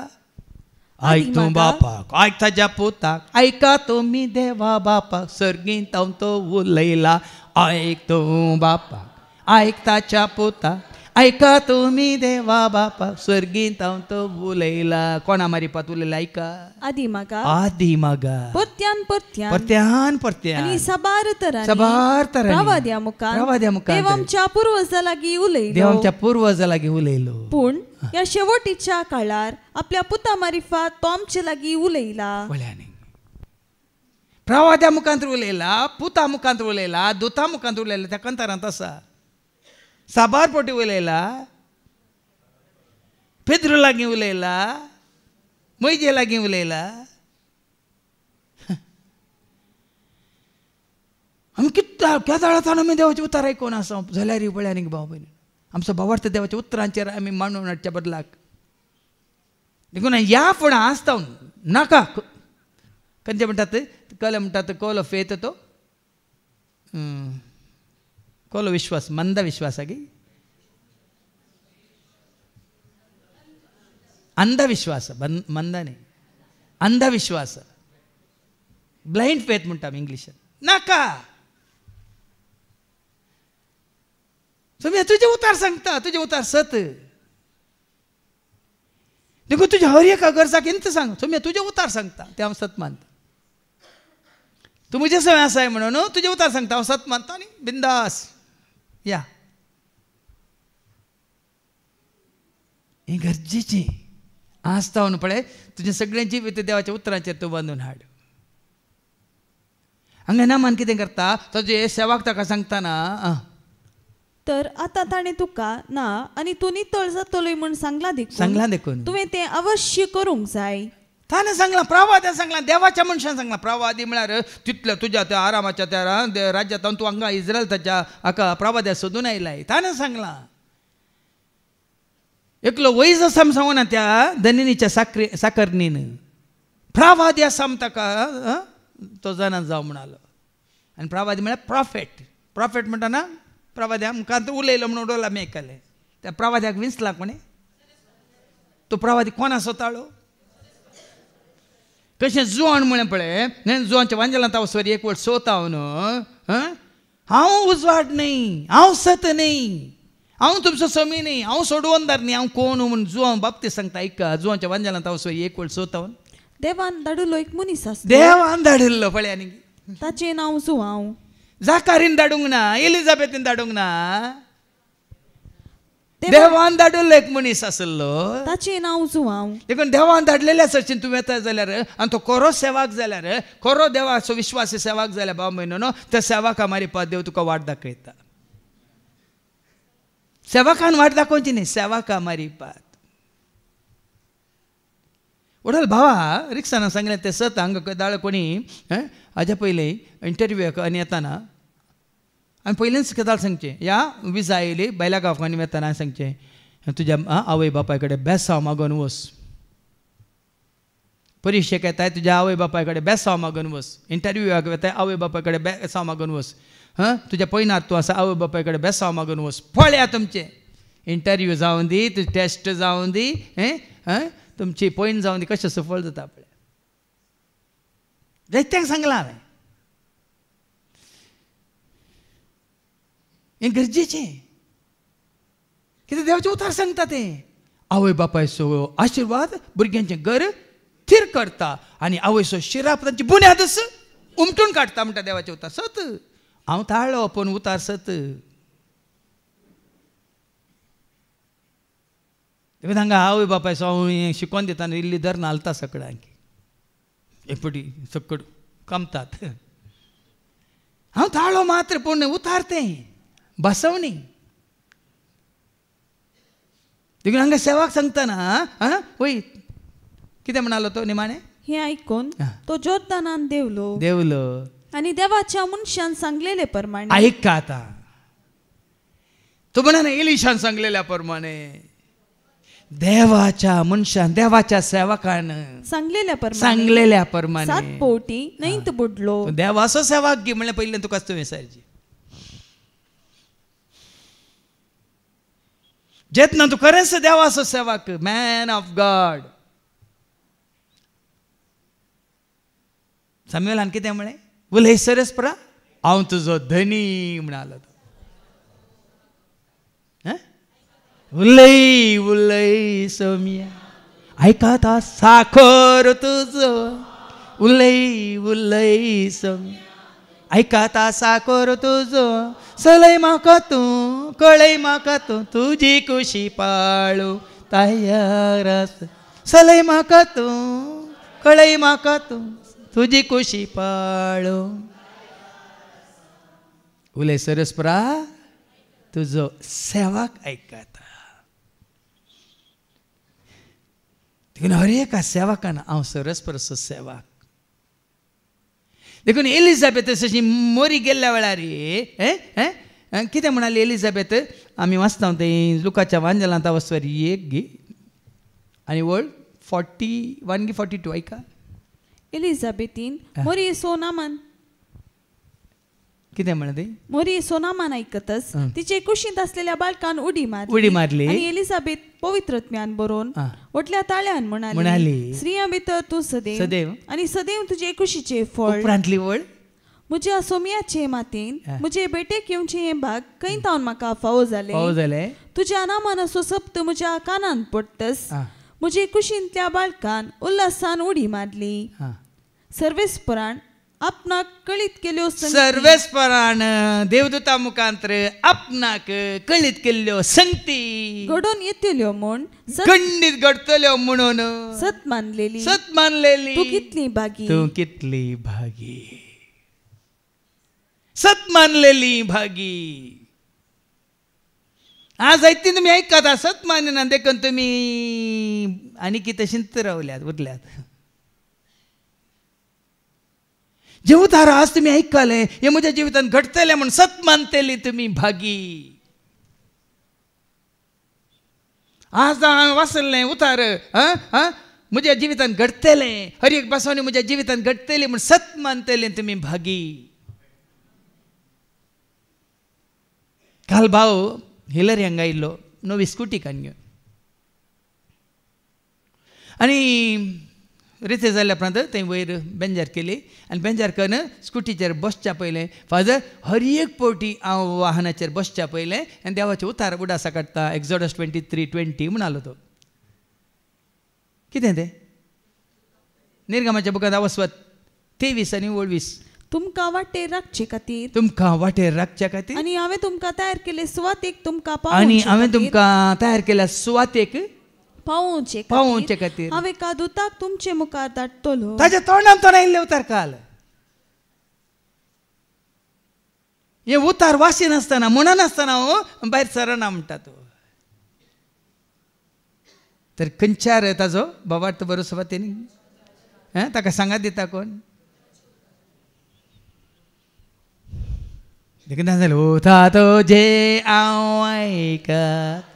आयक तूं बापाक आयक ताज्या पुताक आयका तुमी देवा बापाक सर्गींत हांव तो उलयला. आयक तूं बापाक आयक ताच्या पुताक ऐका तुम्ही देवा बापा स्वर्गीत तो उलयला कोणा मारिपात उलयला ऐका आदी मागा आदी मागा परत्यान परत्यान परत्यान परत्यान आणि सबार तरांनी प्रवाद्या मुखान देव आमच्या पूर्वजा लागीं उलयलो देव आमच्या पूर्वजा लागीं उलयलो पूण या शेवटीच्या काळार आपल्या पुता मारिफात तो आमचे लागीं उलयला वळ्यांनी प्रवाद्या मुखांत उलयला पुता मुखांत उलयला दुता मुखांत उलयला त्या कंतारांत आसा साबार पोटी उलयला पेद्रू लागीं उलयला मैजे लागीं उलयला आमी केदाळांत आमी देवाचें उतर आयकोन आसा जाल्यार पळय भाव भयणी आमचो भावार्थ देवाच्या उतरांचेर आमी मांडून हाडच्या बदलाक देखून ह्या फुडें आसता नाका खंयचे म्हणटात कल म्हणटात कॉल ऑफ फेथ तो कॉल विश्वास मंद विश्वास गी अंधविश्वास मंद न्ही अंधविश्वास ब्लायंड फेथ म्हणटा आमी इंग्लिशान नाका तुमी तुजे उतार सांगता तुजे उतार सत देखो तुझ्या हर एका गरजाक इंत सांग तुमी तुजे उतार सांगता ते हांव सत मानता तूं म्हजे सवय आसाय म्हणून तुजे उतार सांगता हांव सत मानता आनी बिंदास या हें गरजेचें आसता म्हणून पळय तुजें सगळें जिवीत देवाच्या उतरांचेर तूं बांदून हाड हांगा नामान कितें करता तुजे सेवाक ताका सांगतना तर आता ताणें तुका ना आनी तूं नितळ जातलोय म्हूण सांगला देखून तुवें तें अवश्य करूंक जाय ताणें सांगलां प्रवाद्यान सांगलां देवाच्या मनशान सांगलां प्रवादी म्हळ्यार तितल्या तुज्या त्या आरामाच्या त्या राज्यांत तूं हांगा इज्रायल ताच्या हाका प्रवाद्या सोदून आयलाय ताणें सांगलां एकलो वैज आसा सांगूं ना त्या धनिनीच्या साकरणीन प्रवाद्या साम ताका तो जाणा जावं म्हणालो आनी प्रवादी म्हळ्यार प्रॉफेट म्हणटा प्रवाद्या मुखांत उलयलो म्हणून उडोवला आमी आयकलें त्या प्रवाद्याक विंचलाक म्हणे तो प्रवादी कोण आसताळो कशें जुवान म्हळें पळय जुवांच्या वांजेलांत हांव सर एक वट सोता न्हू हांव उजवाड न्ही हांव सत न्ही हांव तुमचो समी न्ही हांव सोडवंदार न्ही हांव कोण म्हूण जुवां बाबतींत सांगता ऐका जुवांच्या वांजेलांत हांव सर एक वट सोता देवान धाडिल्लो एक मनीस आसलो देवान धाडिल्लो पळय आनी ताचें नांव जुवांव जाकारीन धाडूंक ना एलिझाबेथीन धाडूंक ना देवान धाडिल्लो एक मनीस आसलो ताचें नांव जुवांव देखून देवान धाडलेल्या सरचीन तूं येता जाल्यार आनी तो खरो सेवाक जाल्यार खरो देवाचो विश्वासी सेवाक जाल्यार भाव म्हयनो त्या सेवाका मारिपात देव तुका वाट दाखयता सेवाकान वाट दाखोवची न्ही सेवाका मारिपात वडल भावा रिक्षान सांगलें तें सत हांगा दाळ कोणी हाज्या पयलीं इंटरव्यूक आनी येताना आनी पयलींच केदाळ सांगचें या विजा येयली बैला गांवांनी वेताना सांगचें तुज्या आवय बापाय कडेन बेसांव मागून वच परिक्षेक येताय तुज्या आवय बापाय कडेन बेसांव मागून वच इंटरव्यूक येताय आवय बापाय कडेन बेसांव मागून वच तुज्या पयनात तूं आसा आवय बापाय कडेन बेसांव मागून वच पळया तुमचें इंटरव्यू जावं दी तुजें टेस्ट जावं दी तुमची पॉयंट जावन दी कशें सफळ जाता पळय जायत्यांक सांगलां हांवें हें गरजेचें कितें देवाचें उतार सांगता तें आवय बापायचो आशिर्वाद भुरग्यांचें घर थीर करता आनी आवयचो शिराप तांची बुन्यादच उमटून काडटा म्हणटा देवाचें उतार सत हांव ताळ्ळो पूण उतार सत देखून हांगा आवय बापायचो हांव शिकोवन दिता आनी इल्ली धर नालता सकळांक एक पटी सकड कामतात हांव ताळो मात्र पूण उतार तें बसवणी देखून हांगा सेवाक सांगतना वय कितें म्हणालो तो निमाणें हें आयकून तो जोर्दानान देवलो आनी देवाच्या मनशान सांगलेले प्रमाणे ऐका आतां तो म्हणा एलिशान सांगलेल्या प्रमाणे देवाच्या मनशान देवाच्या सेवकान सांगलेल्या प्रमाणे 7 पोटी नैत बुडलो देवाचो सेवाक घे म्हणल्यार पयलीं तुका तूं विचारची जेतना तूं खरेंच देवाचो सेवक मॅन ऑफ गॉड साम्युएलान कितें म्हळें उलय सरस्परा हांव तुजो धनी म्हणालो उलय उलय सोम्या ऐकाता साखर तुझो उलय उलय सोम्या ऐकाता साखर तुझो सलय म्हाका तूं कळय म्हाका तूं तुजी कुशी पाळू तयार आसा सलय म्हाका तूं कळय म्हाका तूं तुजी कुशी पाळू उलय सरस्परा तुझो सेवाक ऐकाता देखून हर एका सेवाकान हांव सरस्परचो सेवाक देखून एलिझाबेथ अशी मोरी गेल्ल्या वेळार कितें म्हणाली एलिझाबेथ आमी वाचता तें लुकाच्या वांजलांत वचवर एक गी आनी वळ 41 गी 42 ऐका एलिझाबेथीन मोरी सोनामान कितें म्हणा ती मोरी सोनामान ऐकतच तिचे कुशींत असलेल्या बालकान उडी मारली आणि एलिझाबेथ पवित्रत्म्यान बरोवन वटल्या ताळ्यान म्हणाली स्त्रिया भितर तूं सदैव आणि सदैव तुजे कुशीचे फळ उपरांतली वळ म्हज्या सोमयाचे मातेन म्हजे बेटेक येवचे हे भाग खंय तावन म्हाका फावो जाले तुज्या नामान असो सप्त म्हज्या कानान पडटस म्हजे कुशींतल्या बाळकान उल्हासान उडी मारली सर्वेस्परान आपणाक कळीत केल्यो सर्वेस्परान देवदूता मुखांतर आपणाक कळीत केल्ल्यो संगती घडोवन येतल्यो म्हूण खंडीत घडतल्यो म्हणून सत मानलेली तूं कितली भागी सत मानलेली भागी आज ऐकते तुम्ही ऐकता सत मानना देखून तुम्ही आणि किती शिंत रावल्यात उरल्यात जे उतार आज तुम्ही ऐकले हे म्हज्या जिवितान घडतले म्हणून सत मानतेली तुम्ही भागी आज वाचले उतार म्हज्या जिवितान घडतले हर एक बसवणी म्हज्या जिवितान घडतली म्हणून सत मानतेले तुम्ही भागी काल भाऊ हिलरी हांगा आयिल्लो नवी स्कुटी काडून घेवन आनी रिते जाल्ल्या उपरांत थंय वयर बेंजार केली आनी बेंजार करून स्कुटीचेर बसच्या पयलें फादर हर एक फावटी हांव वाहनाचेर बसच्या पयलें आनी देवाचे उतार उडासा काडटा एक्झोडस 23:20 म्हणालो तो कितें तें निर्गमाच्या बुकांत वचवत 23 आनी 28 तुमकां वाटेर राखचे खातीर आनी हांवें तुमकां तयार केले सुवातेक सुवातेक पावोवचे खातीर हांवें कादुताक तुमचे मुखार धाडटलो ताच्या तोंडांतून आयिल्ले उतार काल हे उतार वाशिनासतना म्हणनासतना भायर सरना म्हणटा तो तर खंयच्यार ताजो बाबार्थ बरोसो वातेनी ताका सांगात दिता कोण देखून जालें उता तुजे हांव आयकत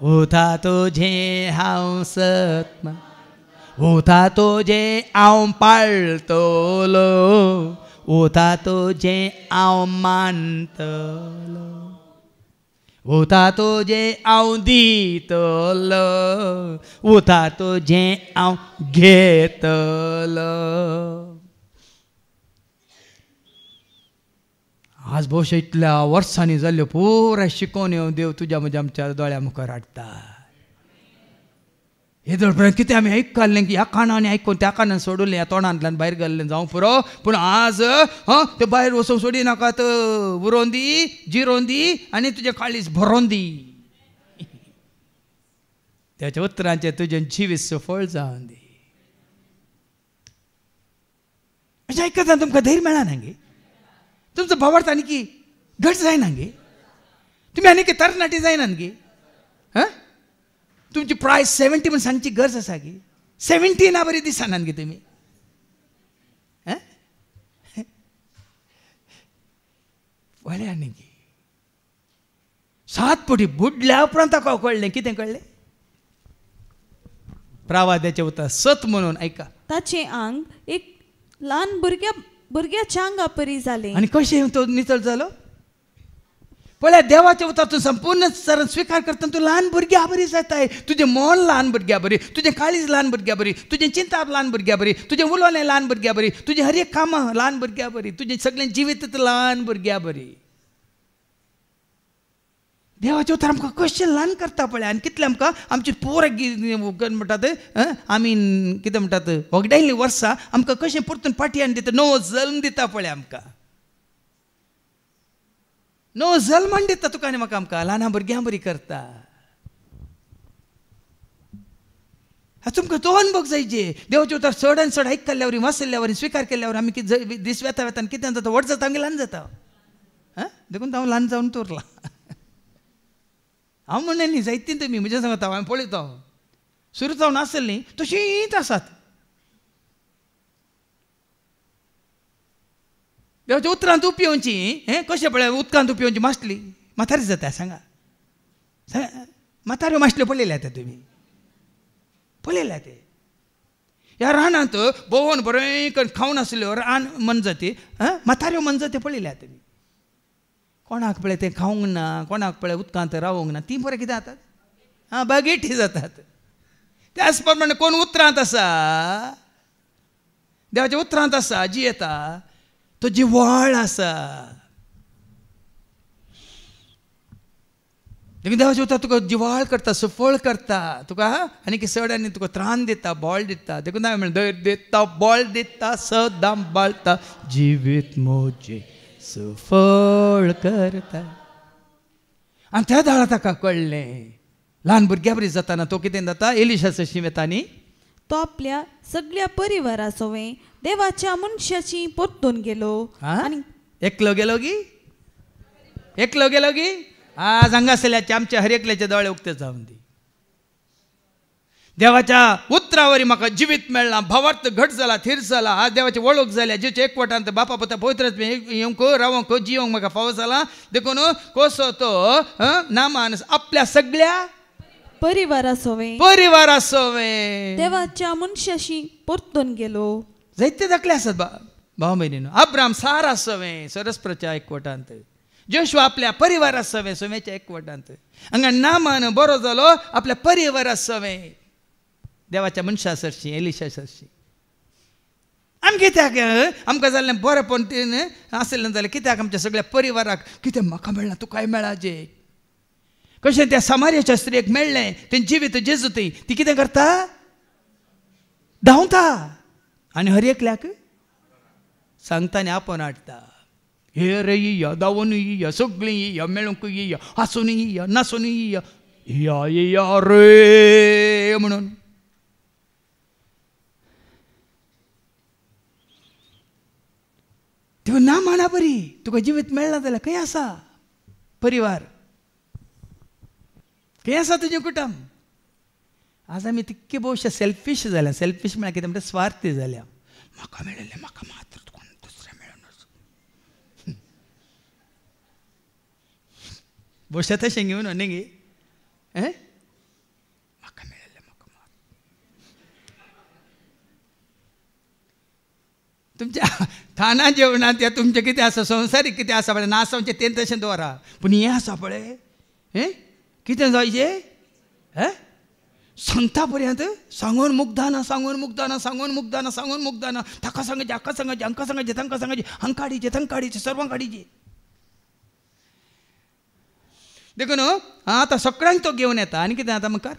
उता तुझे हांव सत उता तुझे हांव पाळटलो उता तुझे हांव मानतलो उता तुझे हांव दितलो उता तुझे हांव घेतलो आज भोवशा इतल्या वर्सांनी जाल्ल्यो पुराय शिकोवन येवन देव तुज्या म्हज्या आमच्या दोळ्या मुखार हाडटा हे दळपर्यंत कितें आमी आयकल्लें की ह्या कानांनी आयकून त्या कानान सोडून ह्या तोंडांतल्यान भायर घाल्लें जावं पुरो पूण आज ते भायर वचूंक सोडी नाकात उरोवन दी जिरोवन दी आनी तुजें काळीज भरोवन दी त्याच्या उतरांचें तुजें जिवीत सफळ जावन दी अशें आयकतना तुमकां धैर्य मेळना गे तुमचो भावार्थ आनी की घट जायना गे तुमी आनी की तरणाटी जायना गे तुमची प्रायस 70 म्हण सांगची गरज आसा गे 70 ना बरी दिसनात गे तुमी वळ्ळे आनी गे 7 फावटी बुडल्या उपरांत ताका कळ्ळें कितें कळ्ळें प्रावाद्याचें उतर सत म्हणून ऐका ताचें आंग एक ल्हान भुरग्याच्या आंगा परी जालें आनी कशें तो नितळ जालो पळय देवाच्या उतर तूं संपूर्ण तरेन स्विकार करतना तूं ल्हान भुरग्या बरी जाताय तुजें मोल ल्हान भुरग्या बरी तुजें काळीज ल्हान भुरग्या बरी तुजें चिंता ल्हान भुरग्या बरी तुजें उलोवणें ल्हान भुरग्या बरी तुजें हर एक कामां ल्हान भुरग्या बरी तुजें सगळें जिवीत ल्हान भुरग्या बरी देवाचे उतर आमकां कशें ल्हान करता पळय आनी कितले आमकां आमची पोर म्हणटात आमी कितें म्हणटात वगडायल्लीं वर्सां आमकां कशें परतून पाटयान दिता नवो जल्म दिता पळय आमकां नवो जल्मान दिता तुका आनी म्हाका आमकां ल्हाना भुरग्यां बरी करता तुमकां तो अनुभव जायचे देवाचे उतर चड आनी चड आयकल्ल्या वरी वाचल्ल्या वरी स्विकार केल्ल्या वरी आमी दीस वेता वेतान कितें जाता व्हड जाता आमगे ल्हान जाता देखून हांव ल्हान जावन उरला हांव म्हणलें न्ही जायतीं तुमी म्हज्या सांगता हांवें पळयता सुरू जावन आसली न्ही तशींच आसात देवाच्या उतरांत उपयोवची कशें पळय उदकांत उपयोवची मासली म्हातारी जाता सांगा म्हाताऱ्यो मासल्यो पळयल्या त्या तुमी पळयल्या ते ह्या रानांत भोंवून बरें करून खावन आसल्यो रान मनजाती म्हाताऱ्यो मनजाती पळयल्या तुमी कोणाक पळय तें खावंक ना कोणाक पळय उदकांत रावंक ना ती बरें कितें जातात बागेठी जातात त्याच प्रमाणे कोण उतरांत आसा देवाच्या उतरांत आसा जी येता तो जिव्हाळ आसा देखून देवाचे उतर तुका जिव्हाळ करता सफळ करता तुका आनी चड आनी तुका त्राण दिता बळ दिता देखून हांवें म्हणलें धैर्य दिता बळ दिता सदां बाळटा जिवीत मोजे सफळ करता आनी त्या दाळा ताका कळ्ळें ल्हान भुरग्या बरी जाताना तो कितें जाता एलिशाचो शीम येता न्ही तो आपल्या सगळ्या परिवारा सोवें देवाच्या मनशाची परतून गेलो आनी एकलो गेलो गी आज हांगासरल्याचे आमच्या हर एकल्याचे दोळे उक्ते जावन दी देवाच्या उतरावरी म्हाका जिवीत मेळ्ळां भावार्थ घट जाला थीर जाला आज देवाची वळख जाल्या जीचे एकवटांत बापा पुता पवित्र येवंक रावंक जिवंक म्हाका फावो जाला देखून कसो तो नामान आपल्या सगळ्या परिवारा सोवें देवाच्या मनशाशी परतून गेलो जायते दाखले आसात भाव भयणीनो अब्राम सारा सवें सरस्प्रच्या एकवटांत जोशुआ आपल्या परिवारा सवें सोमेच्या एकवटांत हांगा नामान बरो जालो आपल्या परिवारा सवें देवाच्या मनशा सरशी एलिशा सरशी आमी कित्याक आमकां जाल्लें बरेंपण आसलें जाल्यार कित्याक आमच्या सगळ्या परिवाराक कितें म्हाका मेळना तुकाय मेळा जे कशें त्या सामार्याच्या स्त्रियेक मेळ्ळें तें जिवीत जेजूती ती कितें करता धांवता आनी हर एकल्याक सांगता आनी आपोवन हाडटा हे रे या धांवून या सगळीं या मेळूंक या हांसून या नासून या रे म्हणून तेव्हा ना म्हणा बरी तुका जिवीत मेळना जाल्यार खंय आसा परिवार खंय आसा तुजें कुटुंब आज आमी तितके भोवशे सेल्फीश जाल्या सेल्फीश म्हळ्यार कितें म्हणटा स्वार्थी जाल्या म्हाका मेळिल्लें म्हाका मात्र कोण दुसरें मेळना भोवशे तशें घेवन न्ही गे म्हाका मेळिल्लें म्हाका तुमच्या खाना जेवणांत या तुमचें कितें आसा संवसारीक कितें आसा पळय नासावचें तें तशें दवरा पूण हें आसा पळय कितें जायचें सांगता पर्यंत सांगून मुग्धाना सांगून मुग्धाना सांगून मुग्धाना सांगून मुग्धाना ताका सांगचे हाका सांगचे हांकां सांगचे तांकां सांगचे हांकां काडीचे तांकां काडीचे सर्वांक काडीचे देखून आतां सगळ्यांक तो घेवन येता आनी कितें जाता मुखार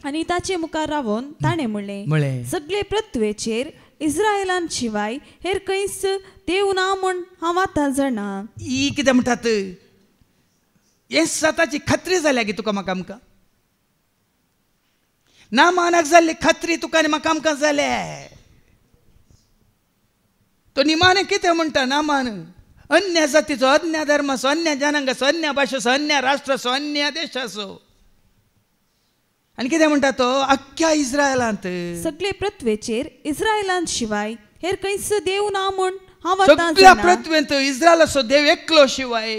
आनी ताचे मुखार रावून ताणें म्हणलें सगळे पृथ्वेचेर इस्रायलां शिवाय हेर खंयच देव ना म्हूण हांव आतां जाणा ही कितें म्हणटात हें स्वताची खात्री जाल्या गे तुका म्हाका आमकां ना मानाक जाल्ली खात्री तुका आनी म्हाका आमकां जाल्या तो निमाणें कितें म्हणटा नामान अन्य जातीचो अन्य धर्माचो अन्य जनांगाचो अन्य भाशेचो अन्य राष्ट्राचो अन्य देशाचो आनी कितें म्हणटा तो अख्ख्या इस्रायलांत सगळे पृथ्वेचेर इस्रायलां शिवाय हेर खंयच देव ना म्हूण हांव सगळ्या पृथ्वेंत इस्रायलाचो देव एकलो शिवाय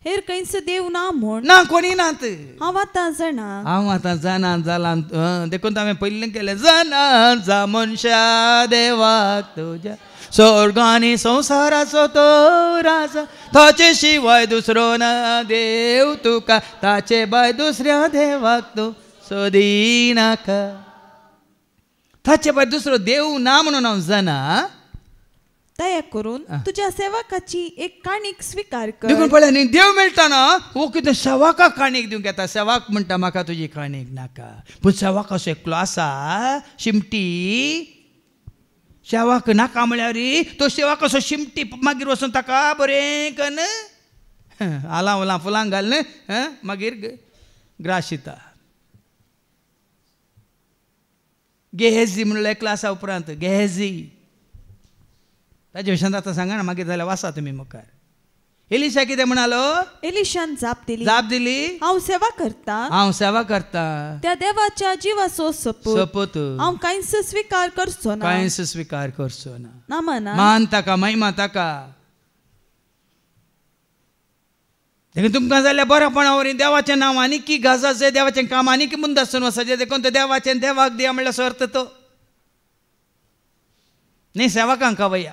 हेर खंयच देव ना म्हूण ना कोणी नात हांव आतां जाणा जाला देखून हांवें पयलीं केलें जाणा जा मनशा देवाक तुज्या स्वर्गानी संसाराचो तो राजा ताचे शिवाय दुसरो ना देव तुका ताचे भायर दुसऱ्या देवाक तूं सोदिनाका ताचे भायर दुसरो देव ना म्हणून हांव जाणा दया करून तुझ्या सेवकाची एक काणीक स्वीकार कर. देखून पळय न्ही, देव मेळटाना वो कितें सेवकाक काणीक दिवंक येता. सेवक म्हणटा म्हाका तुजी काणीक नाका, पूण सेवक असो एकलो आसा शिमटी. सेवक नाका म्हळ्यार तो सेवक असो शिमटी मागीर वचून ताका बरें कन आलां उलां फुलां घाल मागीर ग्रास दिता. गेहेजी म्हणलो एकलो आसा उपरांत, गेहेजी ताजे विशयान आतां सांगा ना, मागीर जाल्यार वाचा तुमी मुखार. एलिशा कितें म्हणालो? एलिशान जाप दिली, हांव सेवा करता, त्या देवाच्या जिवाचो सपूत हांव कांयच स्वीकार करचो ना. नामाना मान ताका, महिमा ताका. देखून तुमकां जाल्यार बरेपणा वरी देवाच्या नांवांनी की गाजाचे, देवाचें काम आनी की मुंदासून वचचे. देखून तो देवाचें देवाक दिया म्हणल्यार असो अर्थ तो न्ही, सेवकांक वया.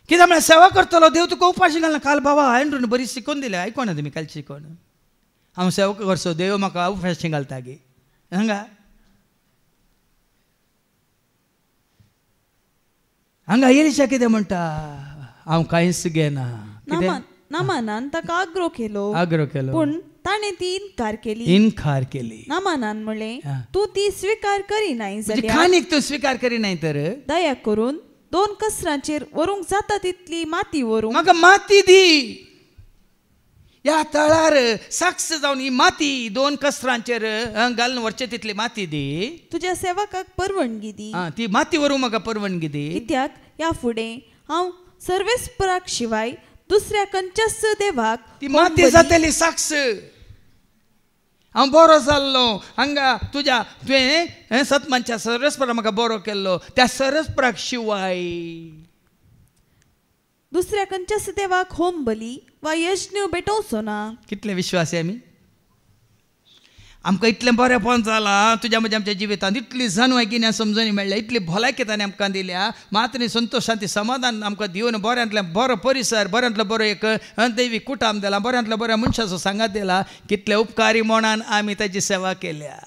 कित्याक म्हळ्यार सेवा करतलो देव तुका उपाशी घालना. काल बाबा हांवें बरी शिकोवन दिलें, आयकोना तुमी काल शिकोवन. हांव सेवा करचो, देव म्हाका उपाशी घालता गे हांगा. हांगा एलिशा कितें म्हणटा? हांव कांयच घेना. नामानान ताका आग्रो केलो, पूण ताणें ती इन्कार केली. नामानान म्हणलें, तूं ती स्वीकार करिनाय जाल्यार काणीक तूं स्वीकार करिनाय तर दया करून 2 कसरांचेर व्हरूंक जाता तितली माती व्हरूंक म्हाका माती दी. ह्या तळार साक्ष जावन ही माती 2 कसरांचेर घालून व्हरचे तितली माती दी. तुज्या सेवकाक परवानगी दी. ती माती व्हरूंक म्हाका परवानगी दी. कित्याक ह्या फुडें हांव सर्वेस्पराक शिवाय दुसऱ्या खंयच्याच देवाक ती माती जातली साक्ष. हांव बरो जाल्लो हांगा तुज्या तुवें सतमांच्या सर्वेस्परा म्हाका बरो केल्लो, त्या सर्वेस्पराक शिवाय दुसऱ्या खंयच्याच देवाक होम बली वा यज्ञ भेटोवचो ना. कितले विश्वासी आमी. आमकां इतलें बरेंपण जालां तुज्या म्हज्या आमच्या जिवितांत. इतली जाणवाय गिन्यान समजणी मेळ्ळ्या, इतली भलायकी ताणें आमकां दिल्या. मात न्ही संतोश शांती समाधान आमकां दिवन बऱ्यांतल्यान बरो परिसर, बऱ्यांतलो बरो एक दैवी कुटाम दिला, बऱ्यांतलो बऱ्या मनशाचो सांगात दिला. कितले उपकारी मनान आमी ताची सेवा केल्या.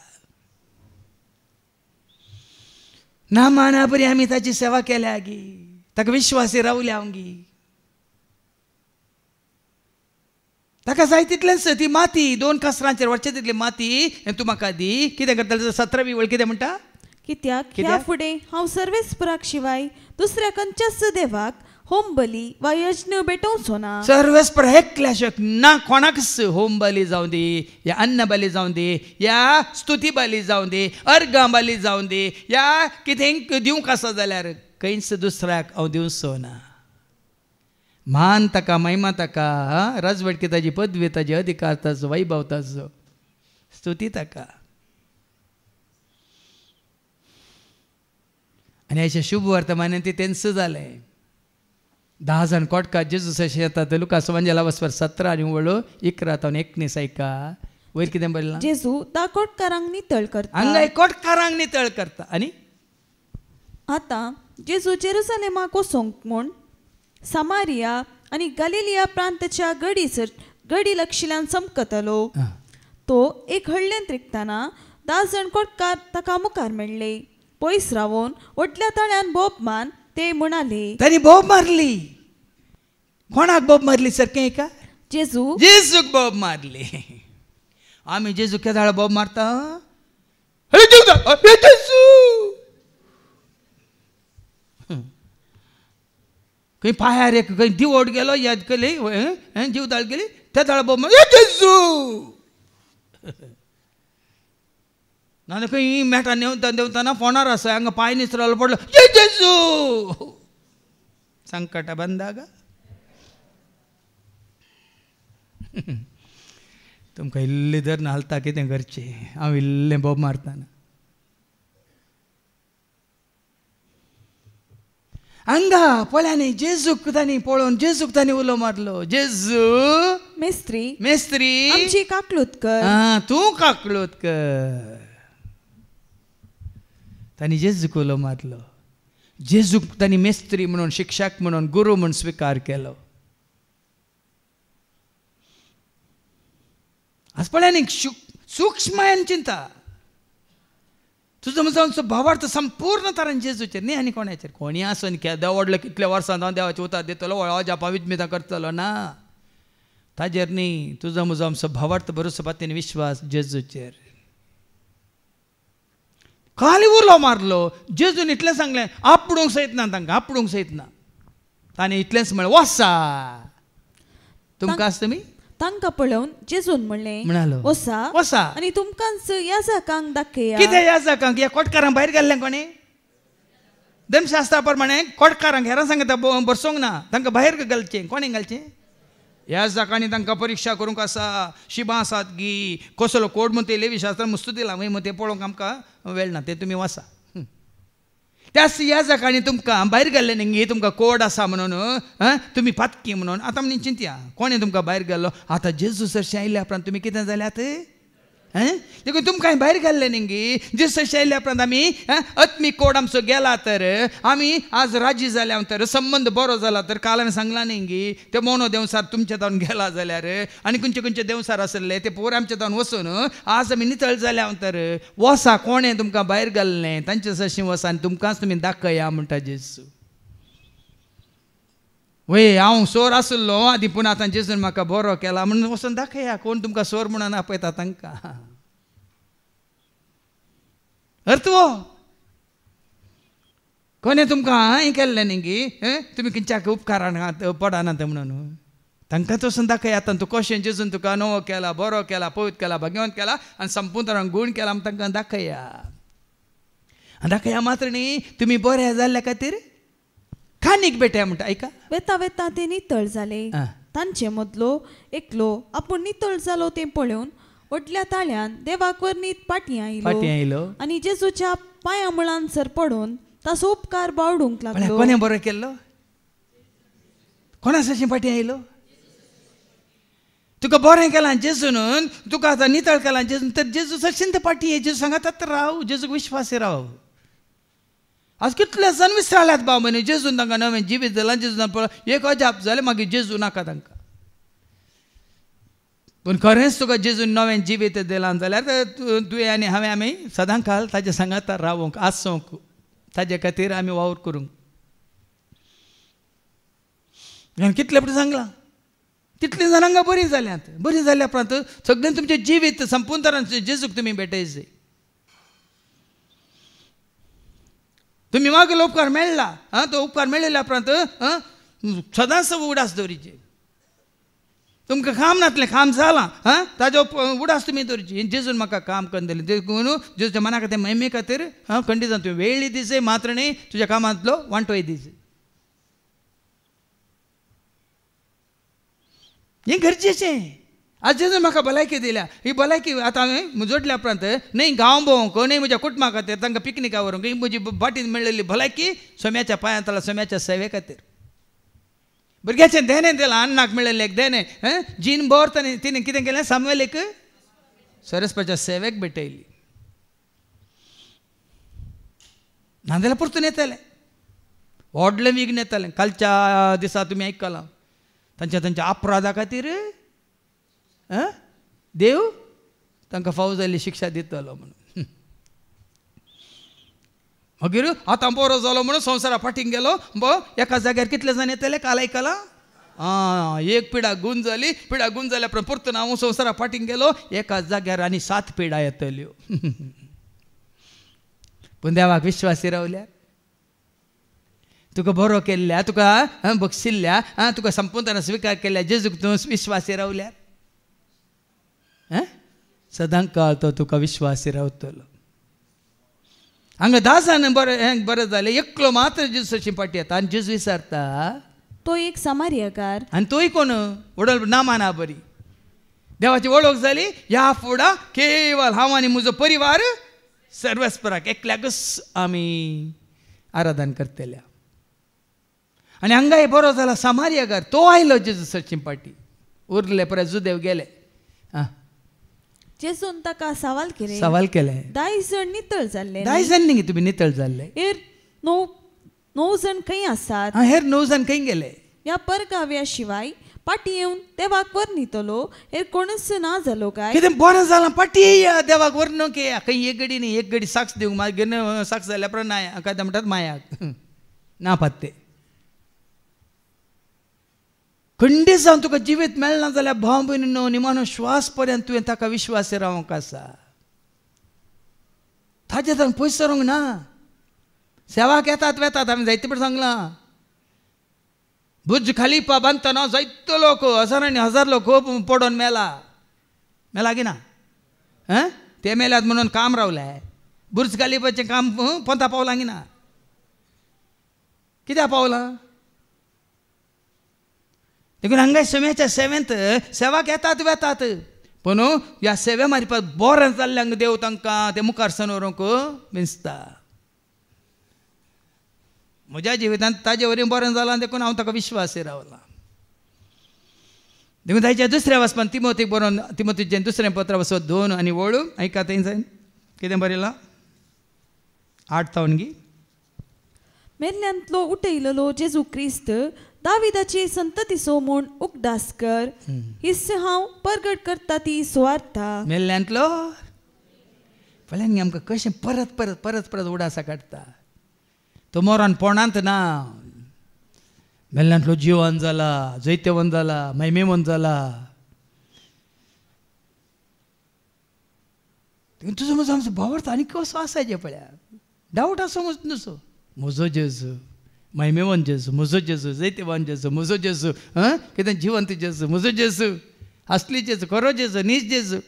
ना माना बरी आमी ताची सेवा केल्या गी, ताका विश्वासी रावल्या गी. ताका जाय तितलेंच ती माती 2 कसरांचेर व्हरचे तितली माती तूं म्हाका दी. कितें करतले 17वी वळ कितें म्हणटा? कित्याक ह्या फुडें हांव सर्वेस्पराक शिवाय दुसऱ्या खंयच्याच देवाक होम बली वा यज्ञ भेटोवचो ना. सर्वेस्पर एकल्या शक ना कोणाकच होम बली जावं दी, या अन्न बली जावं दी, या स्तुती बली जावं दी, अर्गां बली जावं दी, या कितें दिवंक आसा जाल्यार खंयच दुसऱ्याक हांव दिवचो ना. मान ताका, महिमा ताका, राजवटकी ताजी पदवी, ताजी अधिकार, ताजो वैभव, ताजो स्तुती ताका. आनी अशें शुभ वर्तमानान ते तेंच जालें. 10 जाण कोटकार जेजूस अशें येतात. लुकास एवांजेला वचपार 17 आनी वळू 11 तावन 19 ऐका. वयर कितें बरयलां? जेजू 10 कोटकारांक नितळ करता. हांगा कोटकारांक नितळ करता. आनी आतां जेजू जेरुसलेमाक वचोंक म्हूण समारिया आनी गलिलिया प्रांताच्या गडी लागशिल्ल्यान चमकतलो. तो एक हळ्ळेंत रिगताना 10 जाण कोटकार ताका मुखार मेळ्ळे. पयस रावून व्हडल्या तळ्यान बोब मान ते म्हणाले. ताणी बोब मारली. कोणाक बोब मारली सारकें का? जेजूक बोब मारली. आमी जेजू केदाळ बोब मारता. खंय पायार एक खंय दिवड गेलो याद केली जीवदाळ गेली त्या दाळ बोब जेजू. नाजाल्यार खंय मेटा देंवतना फोंडार आसा हांगा पांय निसरलो पडलो जेजू. संकट बंदाग. तुमकां इल्ली जर नालता कितें करचें. हांव इल्लें बोब मारतना हांगा पळयांनी जेजूक तांणी पळोवन जेजूक तांणी उलो मारलो. जेजू मेस्त्री आमची काकलूत कर. तूं काकलूत कर. तांणी जेजूक उलो मारलो. जेजूक तांणी मेस्त्री म्हणून, शिक्षक म्हणून, गुरू म्हणून स्वीकार केलो. आज पळयांनी सूक्ष्मयान चिंता. तुझं म्हजो भावार्थ संपूर्ण तरान जेजूचेर न्ही आनी कोणाचेर. कोणी आसून केदां व्हडलो कितल्या वर्सां हांव देवाचे उतार दितलो जापा विजमितां करतलो ना, ताजेर न्ही. तुजो म्हजो आमचो भावार्थ भरोसो पातीन विश्वास जेजूचेर. खाली उरलो मारलो. जेजून इतलें सांगलें, आपडूंक सयत ना तांकां, आपडूंक सयत ना. ताणें इतलेंच म्हळें, वसा. तुमकां आसा तुमी तांकां पळोवन जेजून म्हणलें, म्हणालो, वसा वसा. आनी तुमकांच याजकांक दाखया. कितें याजकांक? ह्या कोटकारांक भायर घाल्लें कोणें? धर्मशास्त्रा प्रमाणे कोटकारांक हेरां सांगता बसोंक ना, तांकां भायर घालचें. कोणें घालचें? याजकांनी तांकां परीक्षा करूंक आसा. शिबां आसात गी, कसलो कोड म्हूण ते लेवी शास्त्रान मस्त दिला म्हूण ते पळोवंक आमकां वेळ ना, ते तुमी वसा. त्याच याजकांनी तुमकां भायर घाल्लें न्ही, तुमकां कोड आसा म्हणून, तुमी पातकी म्हणून. आतां म्हण चिंतया, कोणें तुमकां भायर घाल्लो? आतां जेजू सरशी आयिल्ल्या उपरांत तुमी कितें जाल्यात? देखून तुमकां भायर घाल्लें न्ही. जेजू सरशी आयिल्ल्या उपरांत आमी आत्मीक कोड आमचो गेला तर आमी आज राजी जाल्या तर, संबंद बरो जाला तर. काल हांवें सांगलां न्ही, ते मोनो देंवसार तुमचे तावन गेला जाल्यार आनी खंयचे खंयचे देंवसार आसले ते पोर आमचे तावन वचून आज आमी नितळ जाल्या तर वसा. कोणें तुमकां भायर घाल्लें? तांचे सरशी वसा आनी तुमकांच तुमी दाखया म्हणटा जेजू. वय हांव सोर आसलो आदी, पूण आतां जेजून म्हाका बरो केला म्हणून वचून दाखया. कोण तुमकां सोर म्हणून आपयता तांकां? अर्थ वो कोणें तुमकां हें केल्लें न्ही, तुमी खंयच्याक उपकारान पडनात म्हणून. तांकांच वचून दाखया. आतां तूं कशें जेजून तुका नवो केला, बरो केला, पवित्र केला, भाग्यवंत केला आनी संपूर्ण गूण केला म्हण तांकां दाखया. दाखया मात्र न्ही, तुमी बरे जाल्ल्या खातीर खानीक भेटया म्हणटा. आयका, वेता वेता ते नितळ जाले. तांचे मदलो एकलो आपूण नितळ जालो तें पळोवन व्हडल्या ताळ्यान देवाक वर्णीत पाटी आयलो आनी जेजूच्या पांया मुळांसर पडून ताचो उपकार बावडूंक लागलो. कोणें बरो केल्लो? कोणा सरशी पाटी आयलो? तुका बरें केलां जेजून, तुका आतां नितळ केलां जेजून, तर जेजू सरशीन ते पाटी जेजू सांगात राव, जेजूक विश्वासी राव. आज कितले जण विसराल्यात भाव म्हणे, जेजून तांकां नवें जिवीत जालां. जेजून पळय एक अजाप जालें, मागीर जेजू नाका तांकां. पूण खरेंच तुका जेजून नवें जिवीत दिलां जाल्यार तुवें आनी हांवें आमी सदांकाल ताजे सांगात रावूंक, आसूंक, ताजे खातीर आमी वावर करूंक. कितले फावटी सांगलां, तितली जाणांक बरी जाल्यात. बरी जाल्या उपरांत सगळें तुमचें जिवीत संपूर्ण तरान जेजूक तुमी भेटयचे. तुमी मागलो उपकार मेळ्ळा, तो उपकार मेळिल्ल्या उपरांत सदांच उडास दवरीचे. तुमकां काम नातलें, काम जालां, ताजो उडास तुमी दवरची. जेजून म्हाका काम करून दिलें, देखून जेजूच्या मना खातीर महिमे खातीर खंडीत जावन तुवें वेळी दिसे, मात्र न्ही तुज्या कामांतलो वांटोय दिसे. हें गरजेचें. आज जेजून म्हाका भलायकी दिल्या, ही भलायकी आतां हांवें जोडल्या उपरांत न्ही गांव भोंवंक, न्ही म्हज्या कुटुंबा खातीर तांकां पिकनिका व्हरूंक, ही म्हजी बाटीन मेळिल्ली भलायकी सोम्याच्या पांयां तळा सोम्याच्या सेवे खातीर. भुरग्याचें देणें दिलां, अन्नाक मेळिल्लें एक देणें. जीन भर तिणें कितें केलें? सामुएलीक सरस्वतीच्या सेवेक भेटयली. नाजाल्यार परतून येतालें, व्हडलें विघ्न येतालें. कालच्या दिसा तुमी आयकलां तांच्या अपराधा खातीर देव तांकां फावो जाल्ली शिक्षा दितलो म्हणून. मागीर आतां बरो जालो म्हणून संवसारा फाटींक गेलो. एका जाग्यार कितले जाण येतले? काल आयकलां, एक पिडा गूंज जाली. पिडा गूंज जाल्या उपरांत परतून हांव संवसारा फाटींक गेलो, एका जाग्यार आनी 7 पिडा येतल्यो. पूण देवाक विश्वासी रावल्यार, तुका बरो केल्ल्या, तुका बक्षिल्ल्या, तुका संपूर्ण स्विकार केल्ल्या जेजूक तूं विश्वासी रावल्यार सदांच काळ तो तुका विश्वासी रावतलो. हांगा 10 जाण बरें जालें, एकलो मात्र जेजूची पाटी येता आनी जेजू विचारता, तो एक समारियाकार आनी तोय कोण? वडल नामा ना बरी. देवाची वळख जाली. ह्या फुडा केवळ हांव आनी म्हजो परिवार सर्वेस्पराक एकल्याकच आमी आराधन करतल्या. आनी हांगाय बरो जाला, समारियाकार तो आयलो जेजूची पाटी. उरले परत जुदेव गेले. जेजून ताका सवाल केले 10 जण नितळ जाल्ले. 10 जण न्ही तुमी नितळ जाल्ले. हेर 9 जण खंय आसात? हेर 9 जण खंय गेले? ह्या परगाव्या शिवाय पाटी येवन देवाक वर्णितलो हेर कोणच ना जालो काय कितें बरें जालां पाटी देवाक वर्णो के खंय एक घडी न्ही एक घडी साक्ष दिवंक मागीर साक्ष जाल्या उपरांत नाय काय म्हणटात मायाक ना पत्ते खंडीत जावन तुका जिवीत मेळना जाल्यार भाव भयणीनो निमाणो श्वास पर्यंत तुवें ताका विश्वास रावंक आसा ताजे तर पयस सरूंक ना सेवाक येतात वेतात आमी जायते फावटी सांगलां बुर्ज खलीफा बांदतना जायतो लोक हजारांनी हजार लोक पडोन मेला की ना ते मेल्यात म्हणून काम रावलें बुर्ज खलीफाचें काम पंता पावलां की ना कित्याक पावलां देखून हांगा समेच्या सेवेंत सेवाक येतात वेतात पूण ह्या सेवे मारपाक बरें जाल्ल्यांक देव तांकां ते मुखार सर व्हरूंक विंचता म्हज्या जिवितांत ताजे वरी बरें जालां देखून हांव ताका विश्वासी रावलां देखून ताच्या दुसऱ्या वचपान तिमोथीक बरोवन तिमोथीचें दुसरें पत्र वचत 2 आनी वळू ऐका थंय कितें बरयलां 8 तावनगी मेल्ल्यांतलो उठयलेलो जेजू क्रिस्त दाविदाची संततीचो म्हूण उगडास कर हिस्स हांव परगट करता ती सुवार्ता मेल्ल्यांतलो पळय आमकां कशें परत परत परत परत उडासा काडटा तो मोरान पोणांत ना मेल्ल्यांतलो जिवन जाला जैत्यवन जाला महिमेवन जाला तुजो म्हजो आमचो भावार्थ आनी कसो आसाचे पळया डावट आसा नुसो म्हजो जेजू महिमेवन जेजू म्हजो जेजू जैत्यवन जेजू म्हजो जेजू कितें जिवंत जेजू म्हजो जेजू असली जेजू खरो जेजू नीज जेजू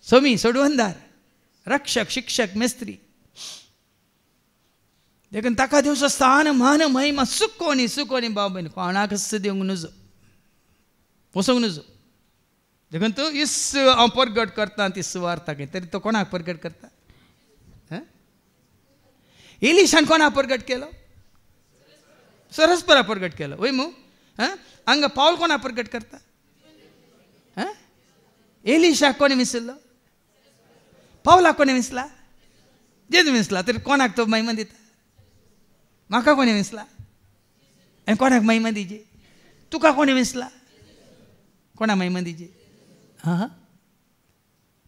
सोमी सोडवंदार रक्षक शिक्षक मेस्त्री देखून ताका दिवचो स्थान मान महिमा सुकोनी भाव भयण कोणाकच दिवंक नजो पोसोंक नजो देखून तूं इस हांव परगट करता ती सुवार्ता तरी तो कोणाक परगट करता इलिशान कोणाक परगट केलो सरस्परा परगट केलो वय मू हांगा पावल कोणाक परगट करता एलिशाक कोणी विसरलो पावलाक कोणी विसला जेजू विसला तरी कोणाक तो महिमा दिता म्हाका कोणी विसला हांवें कोणाक महिमा दिची तुका कोणी विसला कोणाक महिमा दिची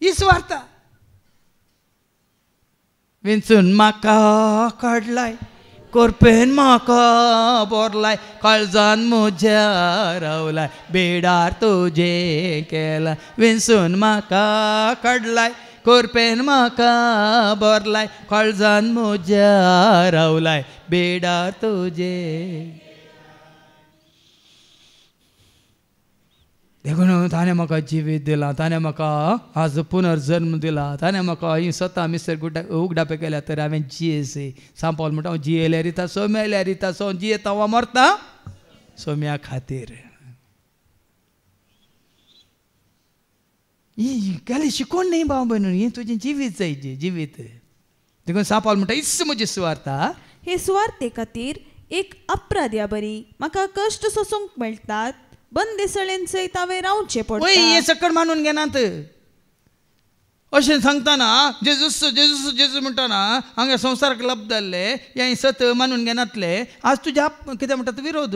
ही सुवार्ता विंचून म्हाका काडलाय कोरपेन म्हाका बोरलाय काळजान म्हज्या रावलाय बेडार तुजें केला विंचून म्हाका काडलाय कोरपेन म्हाका बोरलाय काळजान म्हज्या रावलाय बेडार तुजें देखून ताणें म्हाका जिवीत दिलां ताणें म्हाका आज पुनर्जन्म दिला ताणें म्हाका ही स्वता मिस्टर उगडापे केल्या तर हांवें जियेसी सांपल म्हणटा हांव जियेल्यार रिता सो मेल्यार रिता सो जियेता वा मरता सोम्या खातीर ही गेली शिकोवन न्ही भाव भयण ही तुजें जिवीत जायचें जिवीत देखून सांपल म्हणटा इस म्हजी सुवार्ता हे सुवार्ते खातीर एक अपराध्या बरी म्हाका कश्ट सोसूंक मेळटात बंदिसळेन सयत हांवें रावचें पडटा हे सकट मानून घेनात अशें सांगतना जेजूस जेजूस जेजू म्हणटाना हांगा संवसाराक लब्ध जाल्ले हे सत मानून घेनातले आज तुज्या कितें म्हणटा विरोध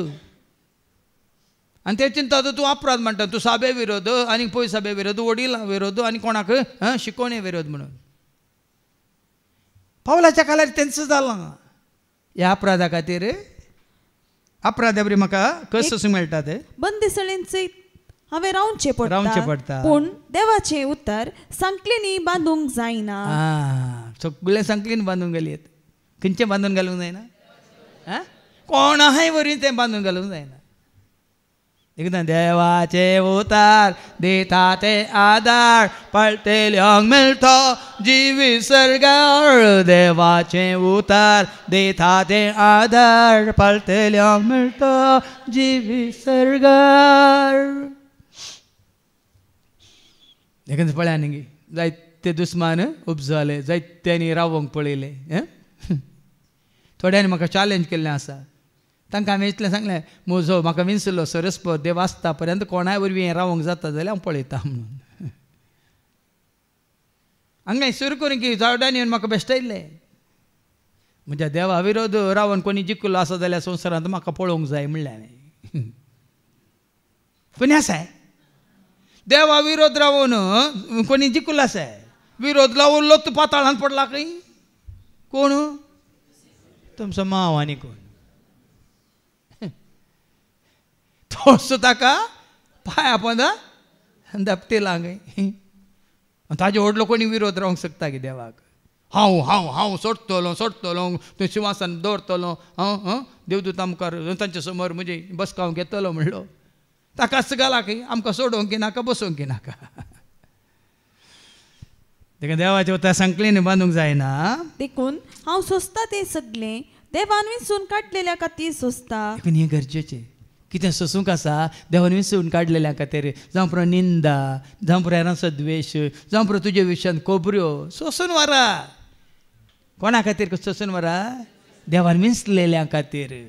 आनी ते चिंता तूं अपराध म्हणटा तूं साबे विरोध आनी पय साबे विरोध वडिलां विरोध आनी कोणाक शिकोवणे विरोध म्हणून पावलाच्या काळार तेंच जालां ह्या अपराधा खातीर अपराधा बरी म्हाका कस मेळटा ते बंदिसळेन सयत हांवें रावचें रावचें पडटा पूण देवाचें उतर सांकलेनी बांदूंक जायना सगळें सांकलीन बांदूंक गेली खंयचें बांदून घालूंक जायना कोणाय वरी तें बांदून घालूंक जायना एकदां देवाचे उतार दिता ते आदार पळटेल्यांक मेळटा जिवी सरगार देवाचे उतार दिता ते आदार पळटेल्यांक मेळटा जिवी सरगार देखून पळया न्ही जायते दुस्मान उपजले जायत्यांनी रावोंक पळयले थोड्यांनी म्हाका चॅलेंज केल्लें आसा तांकां हांवें इतलें सांगलें म्हजो म्हाका विंचलो सरस्पत देव आसता पर्यंत कोणाय वरवीं हें रावोंक जाता जाल्यार हांव पळयता म्हणून हांगा सुरू करून की जावडान येवन म्हाका बेश्टायल्लें म्हज्या देवा विरोध रावन कोणी जिखलो आसा जाल्यार संवसारांत म्हाका पळोवंक जाय म्हणलें हांवें कोणी असा आहे देवा विरोध राहून कोणी जिंकला असा आहे विरोध लावून लोत पाताळान पडला काही कोण तुमचा माव आणि कोण तो सुद्धा का पाया पण दपते लागे ताजे व्हडलो कोणी विरोध रावंक शकता की देवाक हांव हांव हांव सोडटलो तूं सिंहासन दवरतलो देवदूत आमकां तांचे समोर म्हणजे बसकावंक येतलो म्हणलो ताका सगळा की आमकां सोडोवंक नाका बसोवंक नाका तेका देवाचे उतर संकलीन बांदूंक जायना देखून हांव सोंसता तें सगळें देवान विंचून काडलेल्या खातीर सोंसता देखून हें गरजेचें कितें सोसूंक आसा देवान विंचून काडलेल्या खातीर जावं पुरो निंदा जावं पुरो हेरांचो द्वेश जावं पुरो तुजे विशयान कोबऱ्यो सोसून व्हरा कोणा खातीर सोसून व्हरा देवान विंचलेल्या खातीर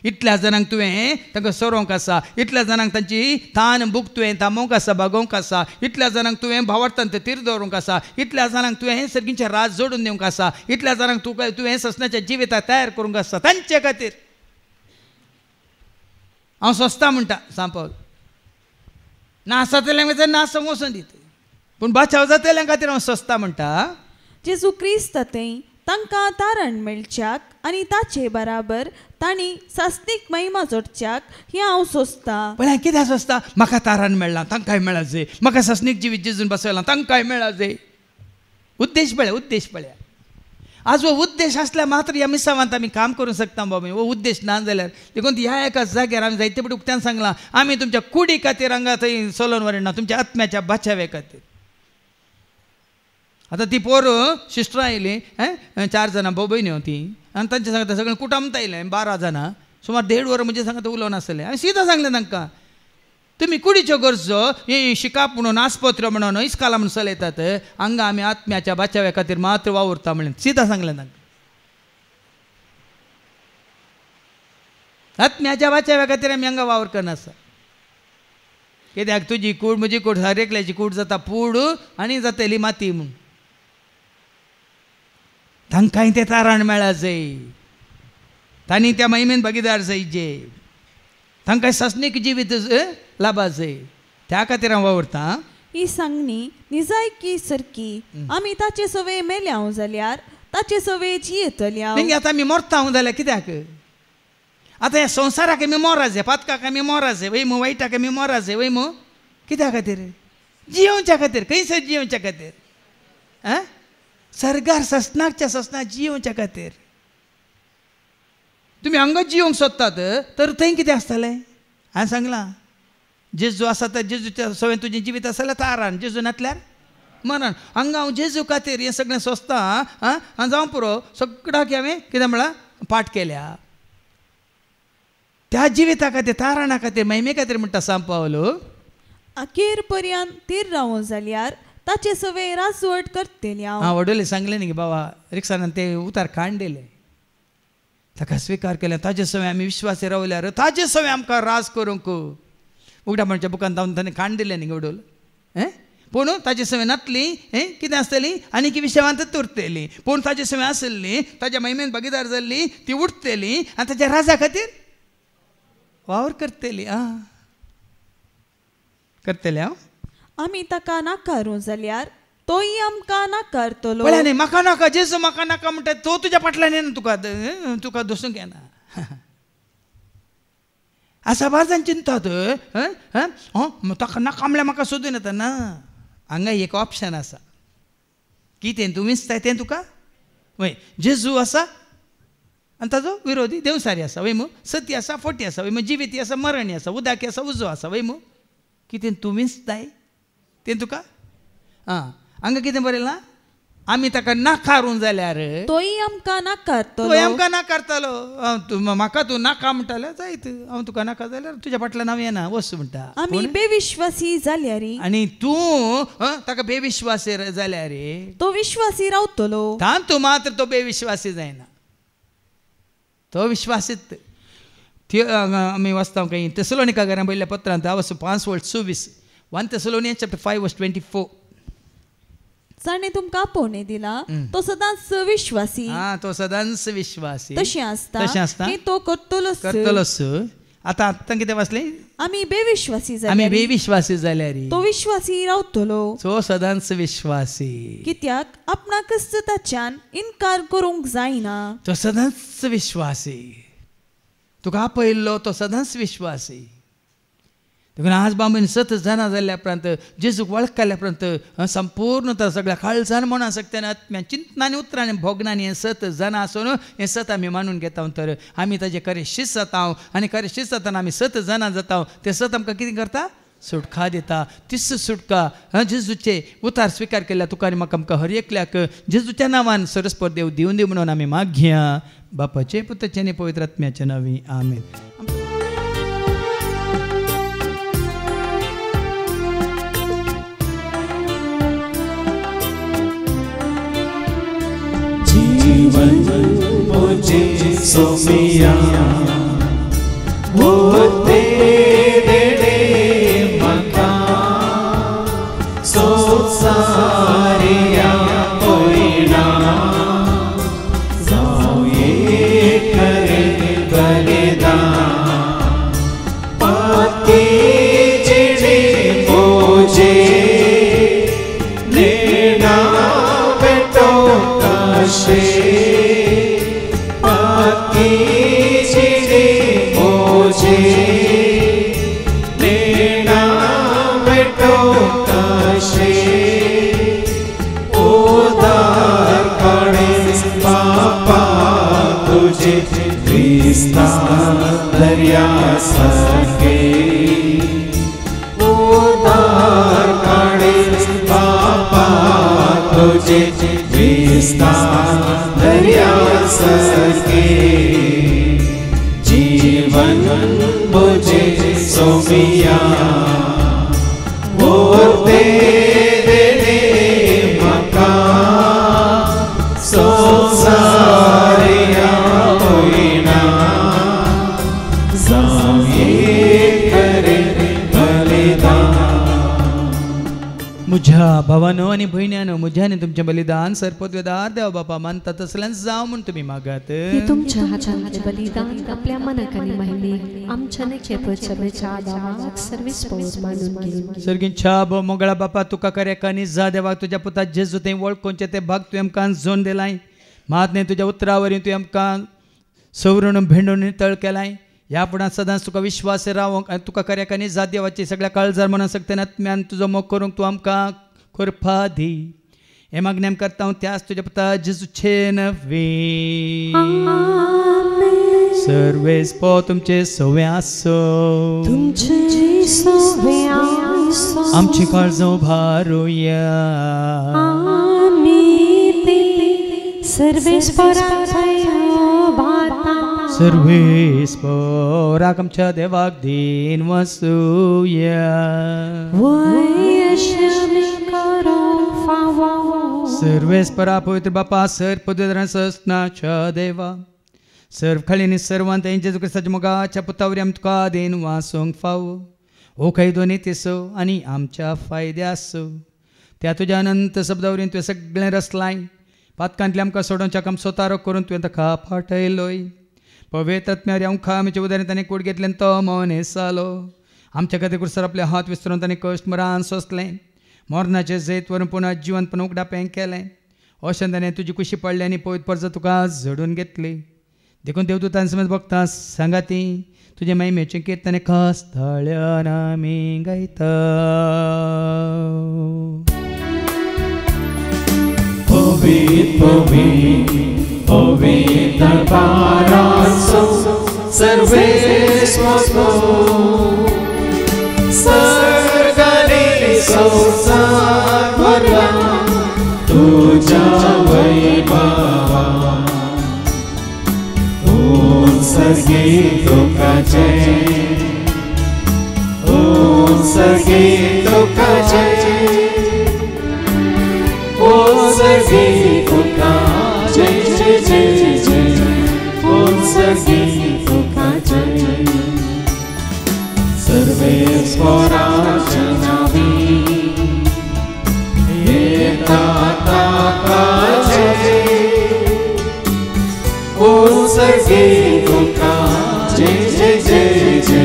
इतल्या जाणांक तुवें तांकां सोरोवंक आसा इतल्या जाणांक तांची तान बूक तुवें थांबोवंक आसा बागोवंक आसा इतल्या जाणांक तुवें भावार्थांत तीर दवरूंक आसा इतल्या जाणांक तुवें सर्गींचें राज जोडून दिवंक आसा इतल्या जाणांक तुवें ससनाच्या जिविताक तयार करूंक आसा तांचे खातीर हांव सोंसता म्हणटा सांपल ना जातल्या खातीर ना सांग वचून दीत पूण बाचाव जातल्या खातीर हांव सोंसता म्हणटा जेजू क्रिस्त थंय तांकां तारण मेळच्याक आनी ताचे बराबर तांणी सास्तीक महिमा जोडच्याक हें हांव सोंसता पण कित्याक सोंसता म्हाका तारण मेळ्ळां तांकांय मेळा जाय म्हाका सासणीक जिवीत जेजून बसयलां तांकांय मेळा जाय उद्देश पळया आज वो उद्देश आसल्या मात्र ह्या मिसावांत आमी काम करूंक शकता बाबा वो उद्देश ना जाल्यार देखून ह्या एकाच जाग्यार आमी जायते फावटी उक्त्यान सांगलां आमी तुमच्या कुडी खातीर हांगा थंय चलोवन व्हरना तुमच्या आत्म्याच्या बाचावे खातीर आतां ती पोर सिस्टर आयली 4 जाणां भाऊ भयण्यो ती आनी तांचे सांगता सगळें कुटुंब आयलें 12 जाणां सुमार 1.5 वर म्हणजे सांगता उलोवन आसलें हांवें सीधा सांगलें तांकां तुमी कुडीच्यो गरजो ही शिकाप म्हणून आस्पत्र्यो म्हणून इस्काला म्हणून चलयतात हांगा आमी आत्म्याच्या बाचाव्या खातीर मात्र वावुरता म्हणलें सीधा सांगलें तांकां आत्म्याच्या बाचाव्या खातीर आमी हांगा वावर करनासा कित्याक तुजी कूड म्हजी कूड हरेकल्याची कूड जाता पूड आनी जातली माती म्हूण तांकांय तें तारण मेळा जाय तांणी त्या महिमेन भागीदार जायचे तांकांय ससनीक जिवीत लाभा जाय त्या खातीर हांव वावुरता ही सांगणी निजायकी सारकी आमी ताचे सवे मेल्याव जाल्यार ताचे सवे जियेतल्या आतां आमी मरता जाल्यार कित्याक आतां ह्या संवसाराक आमी मोरा जाय पातकाक आमी मोरा जाय वय मू वायटाक आमी मोरा जाय वय मू कित्या खातीर जियोवच्या खातीर खंयसर जियोवच्या खातीर सर्गार ससनाकच्या ससनाक जियोवच्या खातीर तुमी हांगा जियोवंक सोदतात तर थंय कितें आसतलें हांवें सांगलां जेजू आसा तर जेजूच्या सवय तुजें जिवीत आसा जाल्यार तारण जेजू नातल्यार मरण हांगा हांव जेजू खातीर हें सगळें सोंसता आनी जावं पुरो सगळ्याक हांवें कितें म्हळ्यार पाठ केल्या त्या जिविता खातीर तारणा खातीर महिमे खातीर म्हणटा सांग पावलो अखेर पर्यंत तीर रावूं जाल्यार ताचे सवे राजवट करतले हांव वडोले सांगलें न्ही बाबा रिक्षान ते उतार काडलेले ताका स्विकार केलें ताजे सवय आमी विश्वासी रावल्यार ताजे सवय आमकां राज करूंक उगड्या म्हणच्या बुकान तावन ताणें काण दिलें न्ही वडोल पूण ताजे सवय नातली कितें आसतली आनी की विशयांत उरतली पूण ताजे सवय आसली ताज्या महिमेन भागीदार जाल्ली ती उरतली आनी ताज्या राजा खातीर वावर करतली करतले हांव आमी ताका नाकारूं जाल्यार तोय आमकां नाकारतलो पळय न्ही म्हाका नाका जेजू म्हाका नाका म्हणटा तो तुज्या फाटल्यान येना तुका दोसूंक येना आसा बार जाण चिंतात ताका नाका म्हणल्यार म्हाका सोदून येता ना हांगा एक ऑप्शन आसा कितें तूं विंचताय तें तुका वय जेजू आसा आनी ताजो विरोधी देवसारी आसा वय मू सती आसा फोटी आसा वय मू जिविती आसा मरणी आसा उदाकी आसा उजो आसा वय मू कितें तूं विंचताय तें तुका हांगा कितें बरयलां आमी ताका नाकारूं जाल्यार तोय आमकां नाकारतलो तो आमकां नाकारतलो म्हाका तूं नाका म्हणटाले जायत हांव तुका नाका जाल्यार तुज्या फाटल्यान हांव येना वच म्हणटा आमी बेविश्वासी जाल्यार आनी तूं ताका बेविश्वासी जाल्यार तो विश्वासी रावतलो तूं मात्र तो बेविश्वासी जायना तो विश्वासीत आमी वाचता खंय तेसलोनिकाकारांक बरयल्ल्या पत्रांत हांव 5:24 1 Thessalonians chapter 5 verse 24 जाणें तुमकां आपोवणें दिला तो सदांच विश्वासी तो सदांच विश्वासी तशें आसता की तो करतलोच करतलोच आता कितें वाचलें आमी बेविश्वासी आमी जाल्यार बेविश्वासी जाल्यार तो विश्वासी रावतलो सो सदांच विश्वासी कित्याक आपणाकच ताच्यान इन्कार करूंक जायना तो सदांच विश्वासी तुका आपयल्लो तो सदांच विश्वासी देखून आज बाबून सत जाणा जाल्ल्या उपरांत जेजूक वळखल्या उपरांत संपूर्ण सगळ्या काळजान म्हणून आसतना आत्म्या चिंतनांनी उतरांनी भोगनांनी हें सत जाणा आसून हें सत आमी मानून घेता तर आमी ताजे खरें शिस्त जाता आनी खरें शिस्त जातना आमी सत जाणा जाता तें सत आमकां कितें करता सुटका दिता तिस सुटका जेजूचे उतार स्विकार केल्या तुका आनी म्हाका आमकां हर एकल्याक जेजूच्या नांवान सरस्पर देव दिवन दी म्हणून आमी मागया बापाचे पुताचे आनी पवित्र आत्म्याचे नांवी आमेन. जीवन मुझे सोमिया वो तेरे मका सो सारिया कोईना जाओ ये करे बलिदान पाती जिड़े मुझे लेना बेटो काशे पाती जिड़े मुझे लेना बेटो काशे उदार करे पापा तुझे क्रिस्ता दरिया सके उदार करे पापा तुझे क्रिस्ता दरिया सके जीवन मुझे सोमिया वो दे दे मका सो सारिया होइना जाये करे बलिदान. म्हज्या भावानो आनी भयण्यानो म्हज्या आनी तुमचें बलिदान सरपदवेदार देव बापा मानता तसल्यान जावं म्हूण तुमी मागात. हे तुमच्या हातांतले बलिदान आपल्या मनाक आनी महिमेक आमच्या नेखे सभेच्या आदाराक सर्वीस पळोवन मानून घेवन सर्गींच्या मोगळा बापा तुका कर्याकांनी जा देवाक तुज्या पुता जेजू तें वळखोवचें तें भाग तुवें आमकां जोन दिलाय महात्मे तुज्या उतरावरी तुवें आमकां सवरून भेंडून नितळ केलाय ह्या पुढे सदांच तुका विश्वास रावंक आनी तुका कर्याकांनी जा देवाची सगळ्या काळजार म्हणून सकतेन आत्म्यान तुजो मोग करूंक तूं आमकां करपा दी हे मागणी आमी करता हांव त्याच तुज्या पुता जेजूचे नवे सर्वेस्पो तुमचे सवे आसो तुमचे सवे आसो आमची काळजां उबारुया आमी ते सर्वेस्पराचो भाता सर्वेस्पराक आमच्या देवाक दिन वसूया वयशमी करूंक फावो सर्वेस्परा पवित्र बापा सर पदवीधरां सस्नाच्या देवा सर्व खालींनी सर्वांत जेजू क्रिस्ताच्या मोगाच्या पुतावरी आमी तुका दिन वासूंक फावो हो काही दोनी तिसो आनी आमच्या फायद्यासो त्या तुज्या अनंत शब्दावरीन तुवें सगळें रचलाय पातकांतले आमकां सोडोवच्याक आमचो तारो करून तुवें ताका फाटयलोय पवित्र आत्म्यार आमकां आमच्या उदारण ताणें कूड घेतलें तो मौनेस जालो आमच्या खातीर कुर्सार आपले हात विस्तरून ताणें कश्ट मरान सोंसलें मोरनाचें जैत व्हरून पुना जिवंतपण उगडापें केलें अशें ताणें तुजी कुशी पडली आनी पवित्र परजा तुका झडून घेतली देखून देवदूतां समेत भक्तां सांगाती तुजे महिमेचें कीर्तन कास्ताळ्यान आमी गायता. पवित्र पवित्र पवित्र दरबारांचो सर्वेस्वरो सर्गानी संसार भरला तुझ्या वैभवा सर्गी तुकाचे सर्गी तुकाचे सर्गी तुकाचे जय जय जय सर्गी तुकाचे सर्वेस्वराच्या नावी येता ताकाचे सर्गी तुका जय जय जय जय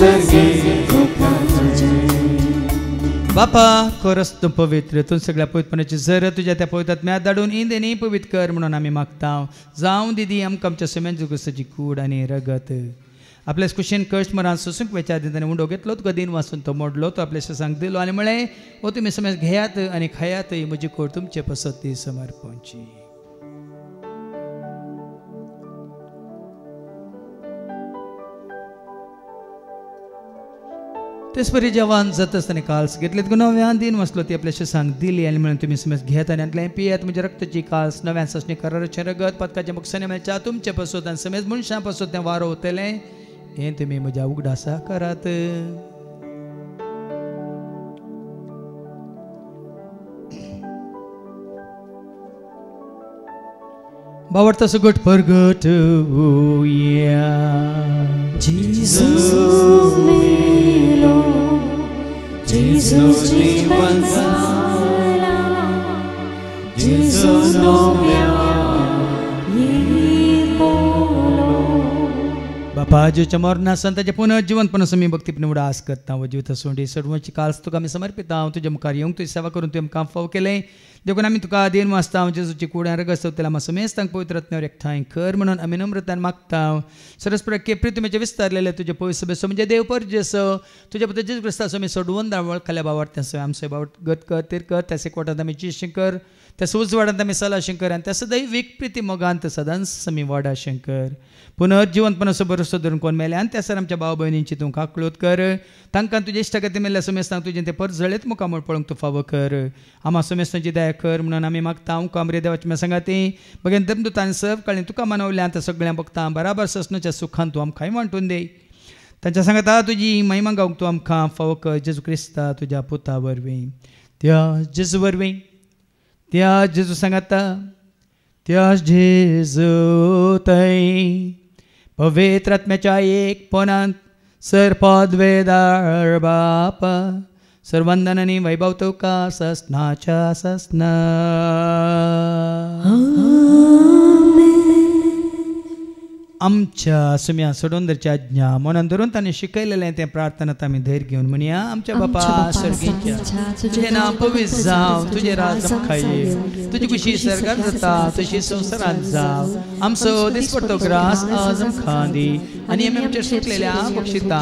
सर्गी बापा खरंच तू पवित्र तू सगळ्या पवित्रपणाची जर तुझ्या त्या पवित्रात्म्यात धाडून इंदेनी पवित्र कर म्हणून आम्ही मागता जावं दिदी आमकां आमच्या समेन जुगसाची कूड आनी रगत आपल्या कुशीन कश्ट मरान सोसूंक वेच्या ताणें उंडो घेतलो तुका दिन वाचून तो मोडलो तो आपल्या सांग दिलो आनी म्हळें ओ तुमी समेज घेयात आनी खायात म्हजी कोड तुमचे पसती समर्पणची तेच परी जेवण जात असताना काल्स घेतलेत गो नव्यान दिन वाचलो ती आपल्याशी सांग दिली आनी म्हणून तुमी समेज घेयात आनी आतलें पियात म्हणजे रक्ताची काल्स नव्यान ससणी कराराचें रगत पदकाच्या मुखाने मेळच्या तुमचे पसत आनी समेज मनशां पसत तें वारो वतलें हें तुमी म्हज्या उगडासा करात बावडता सगट परगट Jesus जीवन झाला Jesus नव्या बापा जेच्या मरणासन ताचे पुनर्जीवनपण मी भक्तीपण उडास करता व जिवित सोंडी सडवची काल्स तुका आमी समर्पिता हांव तुज्या मुखार येवंक तुजी सेवा करून तुवें आमकां फाव केलें देखून आमी तुका देन वाचता जेजूची कुड्यां रगत तेला आमी समेज तांकां पवित्र रत्नावर एकठांय कर म्हणून आमी नम्रतान मागता सरस्पर प्रितमेचे विस्तारलेले तुजे पवित्र सभेचो म्हणजे देव परजेसो तुज्या पुत्र जेजू क्रिस्ताचो आमी सोडवून दावळ खाल्या बावडत्याचो आमचे बावट गत कर त्या सेकवटांत आमी चिशंकर त्या उजवाडांत आमी सला शंकर आनी त्या दैवीक प्रिती मोगांत सदांच आमी वाडा शंकर पुनर्जीवनपण असो भरोसो धरून कोण मेले आनी त्या सर आमच्या भाव भयणींची तूं काकळोत कर तांकां तुजे इश्टागती मेल्ल्या समेज तांकां तुजें तें पर जळेत मुखामळ पळोवंक तूं फावो कर आमा समेज तांची दया कर म्हणून आमी मागता हांव कामरे देवाची मे सांगाती बगेन दमदूतान सब काळी तुका मानवल्या त्या सगळ्यां भक्तां बराबर ससणच्या सुखान तूं आमकांय वांटून दे तांच्या सांगाता तुजी महिमा गावंक तूं आमकां फावो कर जेजू क्रिस्ता तुज्या पुता वरवीं त्या जेजू वरवीं त्या जेजू सांगाता त्या जेजू थंय पवित्र आत्म्याच्या एक पोनांत सरपदवेदार बापा सर्वंदन आनी वैभव तुका ससनाच्या ससना आमच्या सुम्या सोडोंदरच्या आज्ञा मनान धरून ताणें शिकयलेलें तें प्रार्थनात आमी धैर्य घेवन म्हणया आमच्या बापा सर्गीच्या तुजें नांव पवित्र जावं तुजें राज आमकां येवं तुजी खुशी सर्गांत जाता तशी संवसारांत जावं आमचो दिसपडटो ग्रास आज आमकां दी आनी आमी आमचेर सुटलेल्या बक्षिता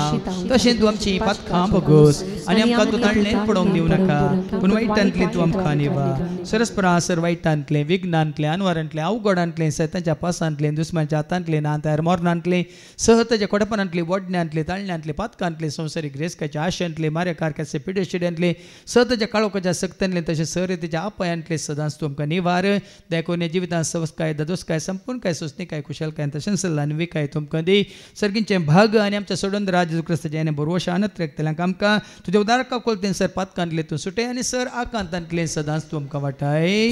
तशें तूं आमची पातखां भोगोस आनी आमकां तूं ताळणेंत पडोवंक दिवं नाका पूण वायटांतलें तूं आमकां निवा सरस्परा सर वायटांतलें विघ्नांतलें अनवरांतलें अवघडांतलें सैतांच्या पासांतलें दुस्मानाच्या हातांतलें नांतार मोरणांतलें सहताच्या कोडपणांतलें वडण्यांतलें ताळण्यांतलें पातकांतलें संवसारीक रेस्काच्या आशेंतलें मारे कारक्याचे पिडेशिड्यांतलें सहताच्या काळोखाच्या सक्त्यांतलें तशें सहरेतीच्या आपयांतलें सदांच तूं आमकां निवार देखून जिवितांत सवस्काय ददोसकाय संपूर्णकाय सोसणीकाय कुशलकाय तशेंच सल्ला आनी विकाय तुमकां दी सर्गींचें भाग आनी आमच्या सोडून जेजू क्रिस्ताच्या आनी बरोवशा आनत रेखतल्यांक आमकां तुज्या उदारका कोलतें सर पातकांतलें तूं सुटय आनी सर आकांतांतलें सदांच तूं आमकां वाटाय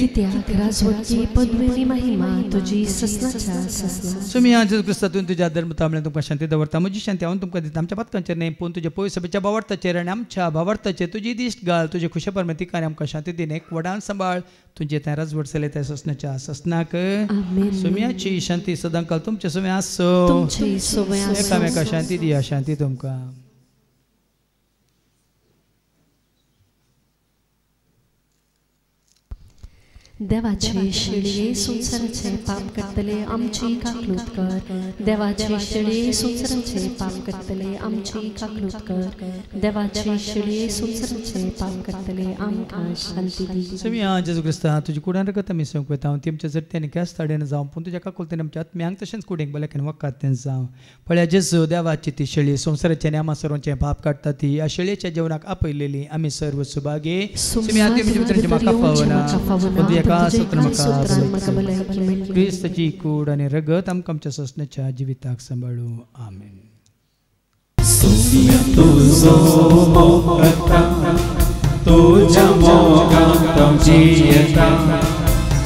सुमिया जेजू क्रिस्तातून तुज्या धर्मतामळें तुमकां शांती दवरता म्हजी शांती हांव तुमकां दिता आमच्या पातकांचेर न्ही पूण तुजे पयस सभेच्या भावार्थाचेर आनी आमच्या भावार्थाचेर तुजी दिश्ट घाल तुजे खुशे परमेतिकान आमकां शांती दिन एक वडान सांबाळ तुजे तें राजवट चलय त्या ससनाच्या ससनाक सुमियाची शांती सदां काल तुमचे सुमे आसो एकामेका शांती दिया शांती तुमकां देवाचे शिळे संसाराचे पाप करतले आमची काकलूत कर देवाचे शिळे संसाराचे पाप करतले आमची काकलूत कर देवाचे शिळे संसाराचे पाप करतले आमकां शांती दी सुमिया जेजू क्रिस्ता तुजी कुड्यान रगत आमी सेवक वता हांव ती आमच्या जरत्यानी कॅस ताडेन जावं पूण तुज्या काकुलतेन आमच्या आत्म्यांक तशेंच कुडींक बल्याकेन वकातेन जावं पळया जेजू देवाची ती शिळी संसाराचे आनी आमा सर्वांचे पाप काडटा ती ह्या शिळेच्या जेवणाक आपयलेली आमी सर्व सुभागे सुमिया ती म्हज्या भितरची म्हाका पावना क्रिस्ताची कूड आनी रगत आमकां आमच्या ससनाच्या जिविताक सांबाळू आमेन तुजो मोगता तुज्या मोगांत जियेता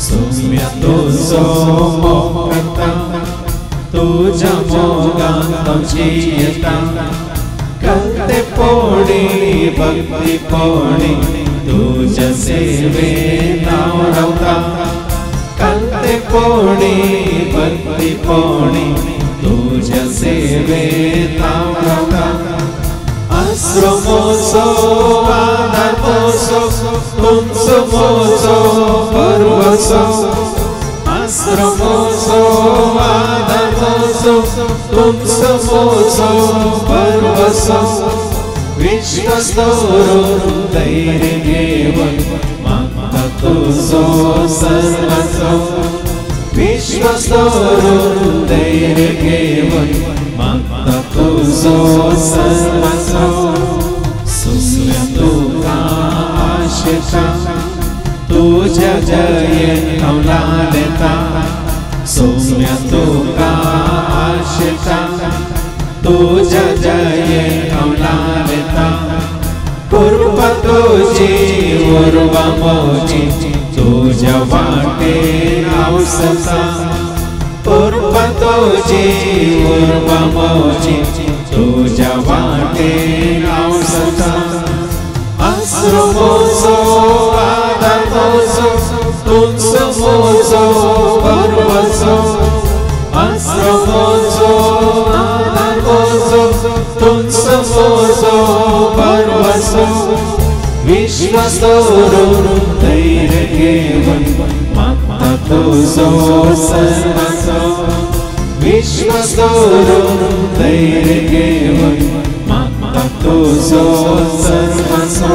सुम्या तुजो मोगता तुज्या मोगांत जियेता कल्ते पोडी भक्ती पोडी तुझ्या सेवेत हांव रावता कल्ते पोडी भक्ती पोडी तुझ्या सेवेत हांव रावता अस्रो मोसो आधार मोसो उंच मोसो पर्वसो अस्रो मोसो आधार मोसो उंच मोसो पर्वसो विश्वस्तोरुन धैर्य घेवन मागता तुझो सर्वस्व विश्वस्तोरुन धैर्य घेवन मागता तुझो सर्वस्व सुम्य तुका आशिता तुझ्या जयेन कौलालेता सौम्य तुका आशिता तुझ्या जयेन कौलालेता कृपा तुझी उर्वा मोजी तुझ्या वाटे आवसता कृपा तुझी उर्वा मोजी तुझ्या वाटे आवसता अस्रो मोसो आधार मोसो तुझ मोसो पर्वसो अस्रो मोसो आधार मोसो तुझ मोसो पर्वसो विश्वस्तोरुन धैर्य घेवन मागता तुझो सर्वस्व विश्वस्तोरुन धैर्य घेवन मागता तुझो सर्वस्व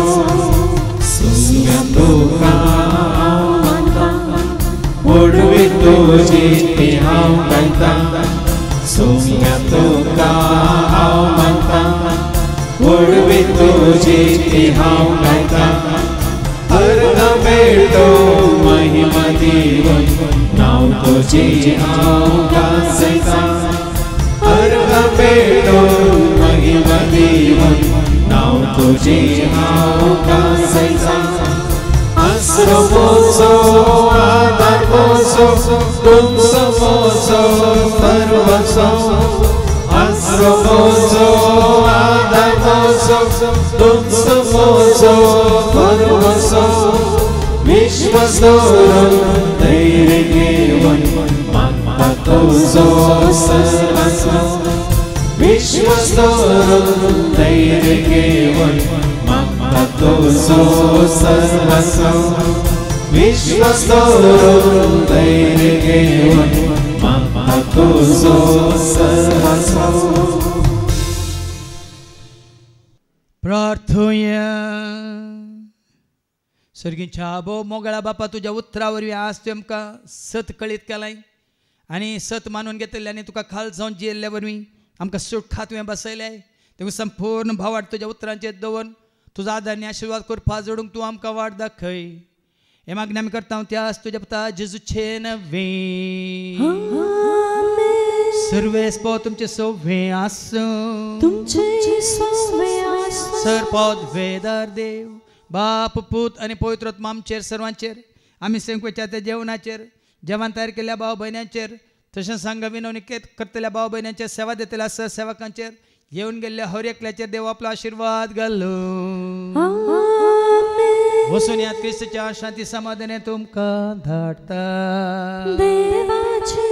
सुम्य तुका उडवी तुझी ती हांव गायता सुम्य तुका हांव मागता उडवी तुझी ती हांव गायता अर्ग मेळटो महिमा दिवन नांव तुझी हांव गाजयता अर्ग मेळटो महिमा दिवन नांव तुझी हांव गाजयता अस्रो मोसो आधार मोसो उंच मोसो पर्वसो अस्रो मोसो आधार मोसो उंच मोसो पर्वसो विश्वस्तोरुन धैर्य घेवन मागता तुझो सर्वस्व विश्वस्तोरुन धैर्य घेवन मागता तुझो सर्वस्व विश्वस्तोरुन धैर्य घेवन मागता तुझो सर्वस्व प्रार्थूया सर्गीच्या आबो मोगळा बापा तुझ्या उतरावरवी आज तू आमकां सत कळीत केलाय आनी सत मानून घेतल्यानी तुका खाल जावन जियेल्ल्या वरवीं आमकां सुखात तुवें बसयलें तेव्हा संपूर्ण भावाट तुझ्या उतरांचेर दवरून तुझा आदारणी आशीर्वाद करपा जोडूंक तूं आमकां वाट दाखय हे मागणी आमी करता हांव त्या तुझ्या पुता जेजूचे नवे सर्वेस्पो तुमचे सोवे आसूं तुमचे सोवे आसूं सरपद वेदार देव बाप पूत आनी पवित्र आत्मा आमचेर सर्वांचेर आमी सेंकवेच्या त्या जेवणाचेर जेवण तयार केल्ल्या भाव भयणांचेर तशेंच सांग विनवणी करतल्या भाव भयणांचेर सेवा दितल्या सेवकांचेर येवन गेल्ल्या हर एकल्याचेर देव आपलो आशीर्वाद घालो वसून यात क्रिस्ताच्या शांती समाधाने तुमकां धाडटा देवाचे